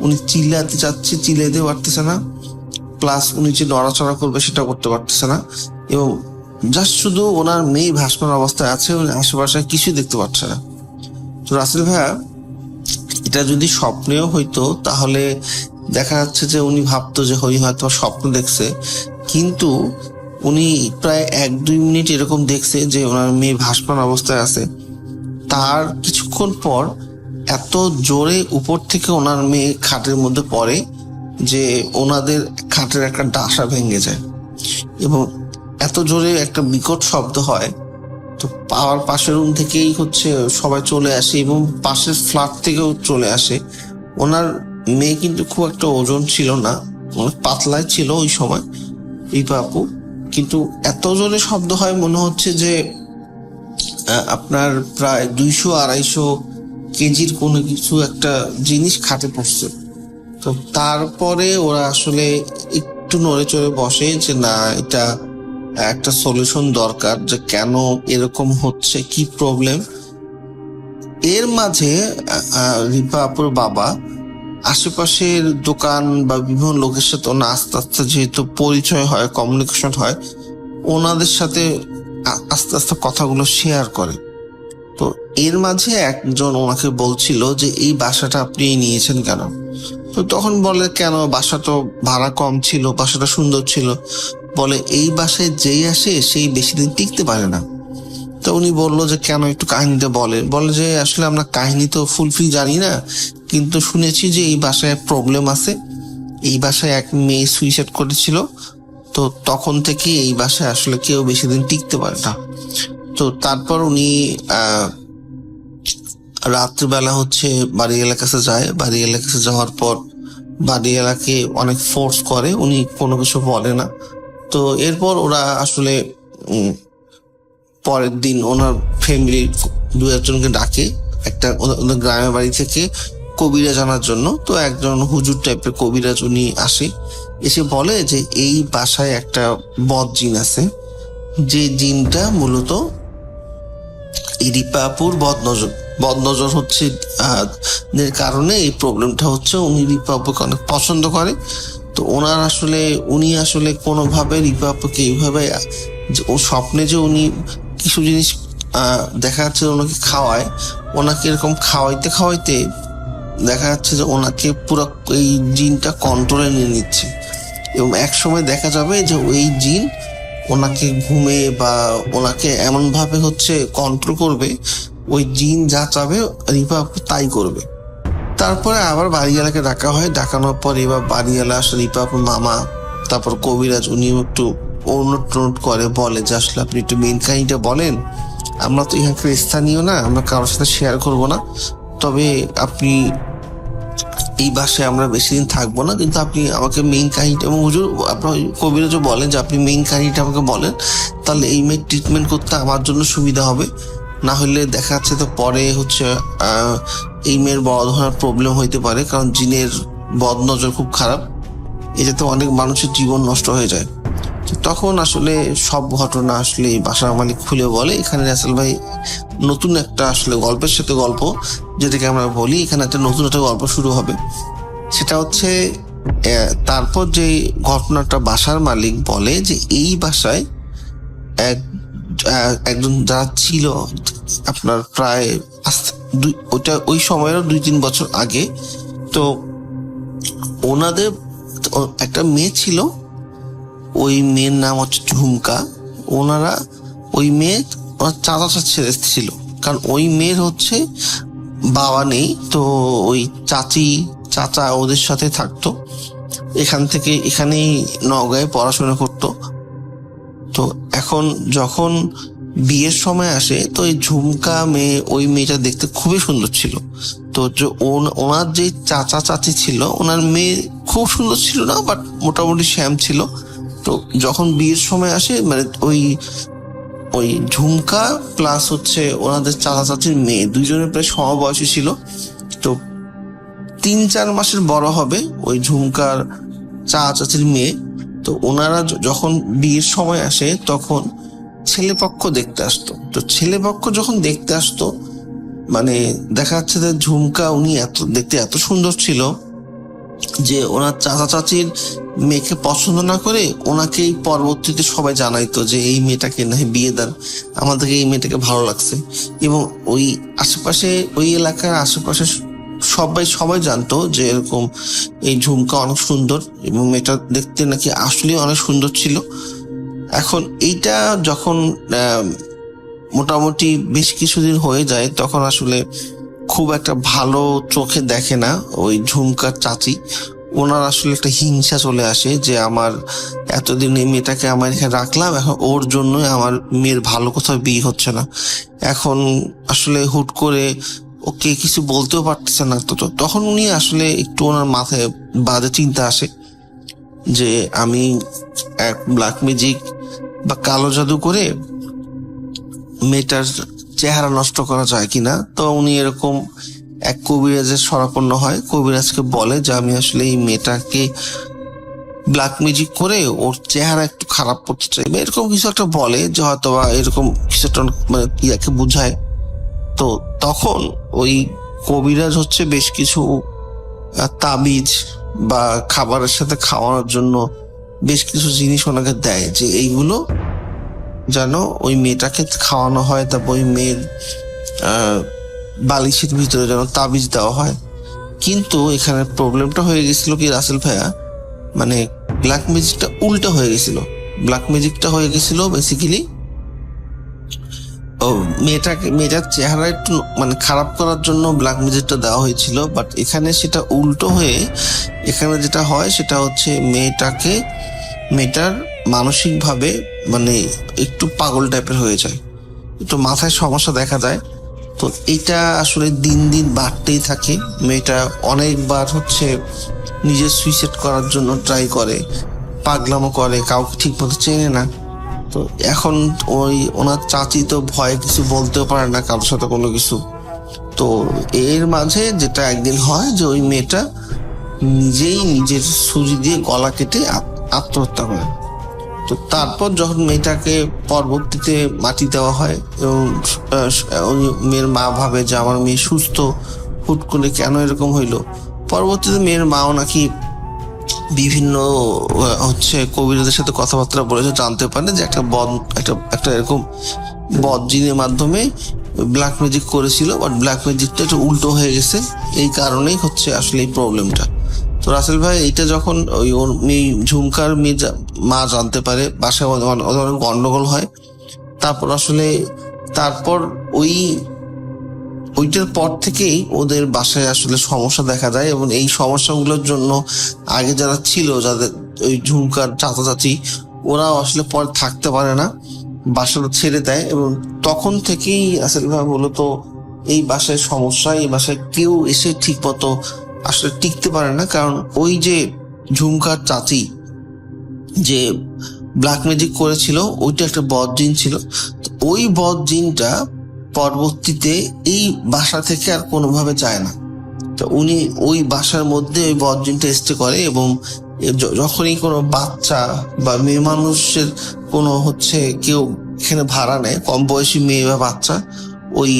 উনি চিল্লাতে চাচ্ছে, চিল্লাতে পারতেছে না, প্লাস উনি যে নড়াচড়া করবে সেটা করতে পারতেছে না, এবং জাস্ট শুধু ওনার মেয়ে ভাসমান অবস্থায় আছে, উনি আশেপাশে কিছুই দেখতে পাচ্ছে না। তো রাসেল ভাইয়া এটা যদি স্বপ্নেও হইতো তাহলে দেখা যাচ্ছে যে উনি ভাবতো যে হয়তো স্বপ্ন দেখছে, কিন্তু উনি প্রায় 1-2 মিনিট এরকম দেখছে যে ওনার মেয়ে ভাসমান অবস্থায় আছে। তার কিছুক্ষণ পর এত জোরে উপর থেকে ওনার মেয়ে খাটের মধ্যে পড়ে যে ওনাদের খাটের একটা ডাসা ভেঙে যায়, এবং এত জোরে একটা বিকট শব্দ হয়। তো পাওয়ার পাশের রুম থেকেই সবাই চলে আসে, এবং পাশের ফ্ল্যাট থেকেও চলে আসে। ওনার মেয়ে কিন্তু খুব একটা ওজন ছিল না, অনেক পাতলাই ছিল ওই সময় রিপা আপু, কিন্তু এত জোরে শব্দ হয় মনে হচ্ছে যে আপনার প্রায় 200-250 কেজির কোনো কিছু একটা জিনিস খাটে পড়ছে। তো তারপরে ওরা আসলে একটু নড়ে চড়ে বসে যে না, এটা একটা সলিউশন দরকার, যে কেন এরকম হচ্ছে, কি প্রবলেম। এর মাঝে রিপা আপুর বাবা আশেপাশের দোকান বা বিভিন্ন লোকের সাথে আস্তে আস্তে যেহেতু পরিচয় হয়, কমিউনিকেশন হয়, ওনাদের সাথে আস্তে আস্তে কথাগুলো শেয়ার করে। তো এর মাঝে একজন ওনাকে বলছিল যে এই বাসাটা আপনি নিয়েছেন কেন? তো তখন বলে কেন, বাসা তো ভাড়া কম ছিল, বাসাটা সুন্দর ছিল। বলে এই বাসায় যেই আসে সেই বেশি দিন টিকতে পারে না। তো উনি বললো যে কেন, একটু কাহিনীটা বলে যে আসলে আমরা কাহিনী তো ফুলফিল জানি না, কিন্তু শুনেছি যে এই বাসায় প্রবলেম আছে, এই বাসায় এক মেয়ে সুইসাইড করেছিল, তো তখন থেকে এই বাসায় আসলে কেউ বেশি দিন টিকতে পারে না। তো তারপর উনি রাত্রিবেলা বাড়ি এলাকাতে যায়, বাড়ি এলাকাতে যাওয়ার পর বাড়ি এলাকে অনেক ফোর্স করে, উনি কোনো কিছু বলে না। তো এরপর ওরা আসলে পরের দিন ওনার ফ্যামিলির 2-1জনকে ডাকে একটা ওদের গ্রামের বাড়ি থেকে কবিরাজ আনার জন্য। তো একজন হুজুর টাইপের কবিরাজ উনি আসে, এসে বলে যে এই বাসায় একটা বদ জিন আছে, যে জিনটা মূলত রিপা আপুর বদনজর হচ্ছে কারণে এই প্রবলেমটা হচ্ছে। উনি রিপা আপুকে অনেক পছন্দ করে। তো উনি আসলে কোনোভাবে রিপা আপুকে এইভাবে ও স্বপ্নে যে উনি কিছু জিনিস দেখা যাচ্ছে ওনাকে খাওয়ায়, ওনাকে এরকম খাওয়াইতে খাওয়াইতে দেখা যাচ্ছে যে ওনাকে পুরো এই জিনটা কন্ট্রোলে নিয়ে নিচ্ছে, এবং এক সময় দেখা যাবে যে ওই জিন ওনাকে ঘুমে বা ওনাকে এমন ভাবে কন্ট্রোল করবে, ওই জিন যা চাবে রিপা আপু তাই করবে। তারপরে আবার বাড়িওয়ালাকে ডাকা হয়, ডাকানোর পর এবার বাড়িওয়ালা আসলে রিপা আপুর মামা, তারপর কবিরাজ উনি একটু অনুট করে, বলে যে আসলে আপনি একটু মেন কাহিনীটা বলেন, আমরা তো এখানকার স্থানীয় না, আমরা কারোর সাথে শেয়ার করবো না, তবে আপনি এই বাসায় আমরা বেশি দিন থাকবো না, কিন্তু আপনি আমাকে মেইন কাহিনীটা, এবং হুজুর আপনার কবিরাজও বলেন যে আপনি মেইন কাহিনীটা আমাকে বলেন, তাহলে এই মেয়ের ট্রিটমেন্ট করতে আমার জন্য সুবিধা হবে, না হলে দেখা যাচ্ছে তো পরে হচ্ছে এই মেয়ের বড় ধরনের প্রবলেম হইতে পারে, কারণ জিনের বদনজর খুব খারাপ, এটাতে অনেক মানুষের জীবন নষ্ট হয়ে যায়। তখন আসলে সব ঘটনা আসলে বাসার মালিক খুলে বলে। এখানে রাসেল ভাই নতুন একটা আসলে গল্পের সাথে গল্প, যেটাকে আমরা বলি এখানে একটা নতুন একটা গল্প শুরু হবে। সেটা হচ্ছে তারপর যে ঘটনাটা বাসার মালিক বলে যে এই বাসায় একজন যারা ছিল আপনার প্রায় ওটা ওই সময়েরও 2-3 বছর আগে, তো ওনাদের একটা মেয়ে ছিল, ওই মেয়ের নাম হচ্ছে ঝুমকা। ওনারা ওই মেয়ে ওনার চাচা ছেড়ে ছিল, কারণ ওই মেয়ের হচ্ছে বাবা নেই, তো ওই চাচা ওদের সাথে থাকতো। এখান থেকে এখানেই নওগাঁয় পড়াশোনা করতো। তো এখন যখন বিয়ের সময় আসে, তো এই ঝুমকা মেয়ে, ওই মেয়েটা দেখতে খুবই সুন্দর ছিল। তো ওনার যে চাচা চাচি ছিল, ওনার মেয়ে খুব সুন্দর ছিল না, বাট মোটামুটি শ্যাম ছিল। তো যখন বিয়ের সময় আসে, মানে ওই ঝুমকা প্লাস হচ্ছে ওনাদের চাচা চাচির মেয়ে দুইজনের প্রায় সমবয়সী ছিল। তো 3-4 মাসের বড় হবে ওই ঝুমকার চাচা চাচির মেয়ে। তো ওনারা যখন বিয়ের সময় আসে তখন ছেলেপক্ষ দেখতে আসতো। তো ছেলেপক্ষ যখন দেখতে আসতো, মানে দেখা যাচ্ছে যে ঝুমকা উনি দেখতে এত সুন্দর ছিল যে ওনার চাচা চাচির মেয়েকে পছন্দ না করে ওনাকেই পরবর্তীতে সবাই জানাইতো যে এই মেয়েটাকে না বিয়ে দেন, আমাদেরকে এই মেয়েটাকে ভালো লাগছে। এবং ওই আশেপাশে, ওই এলাকার আশেপাশে সবাই জানতো যে এরকম এই ঝুমকা অনেক সুন্দর এবং মেয়েটা দেখতে নাকি আসলে অনেক সুন্দর ছিল। এখন এইটা যখন মোটামুটি বেশ কিছুদিন হয়ে যায়, তখন আসলে খুব একটা ভালো চোখে দেখে না ওই ঝুমকার চাচি। ওনার আসলে একটা হিংসা চলে আসে যে আমার এতদিন এই মেয়েটাকে আমার এখানে রাখলাম, এখন ওর জন্যই আমার মেয়ের ভালো কোথাও বিয়ে হচ্ছে না। এখন আসলে হুট করে ওকে কিছু বলতেও পারতেছে না। তো তখন উনি আসলে একটু ওনার মাথায় বাজে চিন্তা আসে যে আমি এক ব্ল্যাক ম্যাজিক বা কালো জাদু করে মেয়েটার চেহারা নষ্ট করা যায় কিনা। তো উনি এরকম এক কবিরাজের শরণাপন্ন হয়, কবিরাজকে বলে যে আমি আসলে এই মেয়েটাকে ব্ল্যাক ম্যাজিক করে ওর চেহারা একটু খারাপ করতে চাই, এরকম কিছু একটা বলে, যে হয়তো বা এরকম কিছু একটা মানে ইয়াকে বুঝায়। তো তখন ওই কবিরাজ হচ্ছে বেশ কিছু তাবিজ বা খাবারের সাথে খাওয়ানোর জন্য বেশ কিছু জিনিস ওনাকে দেয়, যে এইগুলো যেন ওই মেয়েটাকে খাওয়ানো হয়। তারপর ওই মেয়ের বালিশের ভিতরে যেন তাবিজ দেওয়া হয়। কিন্তু এখানে প্রবলেমটা হয়ে গেছিল কি রাসেল ভাইয়া, মানে ব্ল্যাক ম্যাজিকটা উল্টো হয়ে গেছিল। ব্ল্যাক ম্যাজিকটা হয়ে গেছিল বেসিক্যালি মেয়েটার চেহারা একটু মানে খারাপ করার জন্য ব্ল্যাক ম্যাজিকটা দেওয়া হয়েছিল। বাট এখানে সেটা উল্টো হয়ে এখানে যেটা হয় সেটা হচ্ছে মেয়েটার মানসিকভাবে মানে একটু পাগল টাইপের হয়ে যায়, একটু মাথায় সমস্যা দেখা যায়। তো এটা আসলে দিন দিন বাড়তেই থাকে। মেয়েটা অনেকবার হচ্ছে নিজের সুইসাইড করার জন্য ট্রাই করে, পাগলামো করে, কাউকে ঠিক মতো চেনে না। তো এখন ওনার চাচি তো ভয়ে কিছু বলতেও পারে না কারোর সাথে কোনো কিছু। তো এর মাঝে যেটা একদিন হয় যে ওই মেয়েটা নিজেই নিজের সুজি দিয়ে গলা কেটে আত্মহত্যা করে। তো তারপর যখন মেয়েটাকে পরবর্তীতে মাটি দেওয়া হয় এবং মেয়ের মা ভাবে যে আমার মেয়ে সুস্থ, হুট করে কেন এরকম হইলো। পরবর্তীতে মেয়ের মাও নাকি বিভিন্ন হচ্ছে কবিরাজের সাথে কথাবার্তা বলেছে, জানতে পারে যে একটা এরকম বদ জিনের মাধ্যমে ব্ল্যাক ম্যাজিক করেছিল, বাট ব্ল্যাক ম্যাজিকটা একটু উল্টো হয়ে গেছে। এই কারণেই হচ্ছে আসলে এই প্রবলেমটা। তো রাসেল ভাই এইটা যখন ওই ওর মেয়ে ঝুমকার মা জানতে পারে, বাসায় অনেক গন্ডগোল হয়। তারপর ওইটার পর থেকেই ওদের বাসায় আসলে সমস্যা দেখা যায়। এবং এই সমস্যাগুলোর জন্য আগে যারা ছিল, যাদের ওই ঝুমকার চাচা চাচি, ওরাও আসলে পরে থাকতে পারে না, বাসাটা ছেড়ে দেয়। এবং তখন থেকেই আসলে মূলত এই বাসায় সমস্যা, এই বাসায় কেউ এসে ঠিক মতো আসলে টিকতে পারে না। কারণ ওই যে ঝুমকার চাচি যে ব্ল্যাক ম্যাজিক করেছিল, ওইটা একটা বদ জিন ছিল। ওই বদ জিনটা পরবর্তীতে এই বাসা থেকে আর কোনোভাবে যায় না। তো উনি ওই বাসার মধ্যে ওই বদজিনটা স্টে করে, এবং যখনই কোনো বাচ্চা বা মেয়ে মানুষের কোনো কেউ এখানে ভাড়া নেয়, কম বয়সী মেয়ে বা বাচ্চা, ওই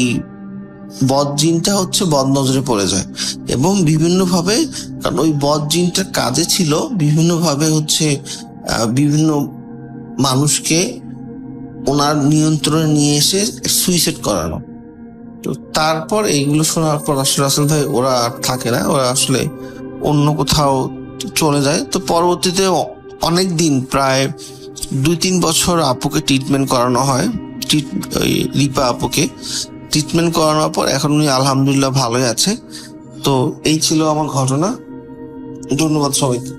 বদজিনটা বদনজরে পড়ে যায়। এবং বিভিন্নভাবে, কারণ ওই বদজিনটার কাজে ছিল বিভিন্নভাবে বিভিন্ন মানুষকে ওনার নিয়ন্ত্রণে নিয়ে এসে সুইসাইড করানো। তো তারপর এইগুলো শোনার পর আসলে রাসেল ভাই ওরা আর থাকে না, ওরা আসলে অন্য কোথাও চলে যায়। তো পরবর্তীতে অনেক দিন, প্রায় 2-3 বছর আপুকে ট্রিটমেন্ট করানো হয়, ওই রিপা আপুকে ট্রিটমেন্ট করানোর পর এখন উনি আলহামদুলিল্লাহ ভালোই আছে। তো এই ছিল আমার ঘটনা। ধন্যবাদ সবাইকে।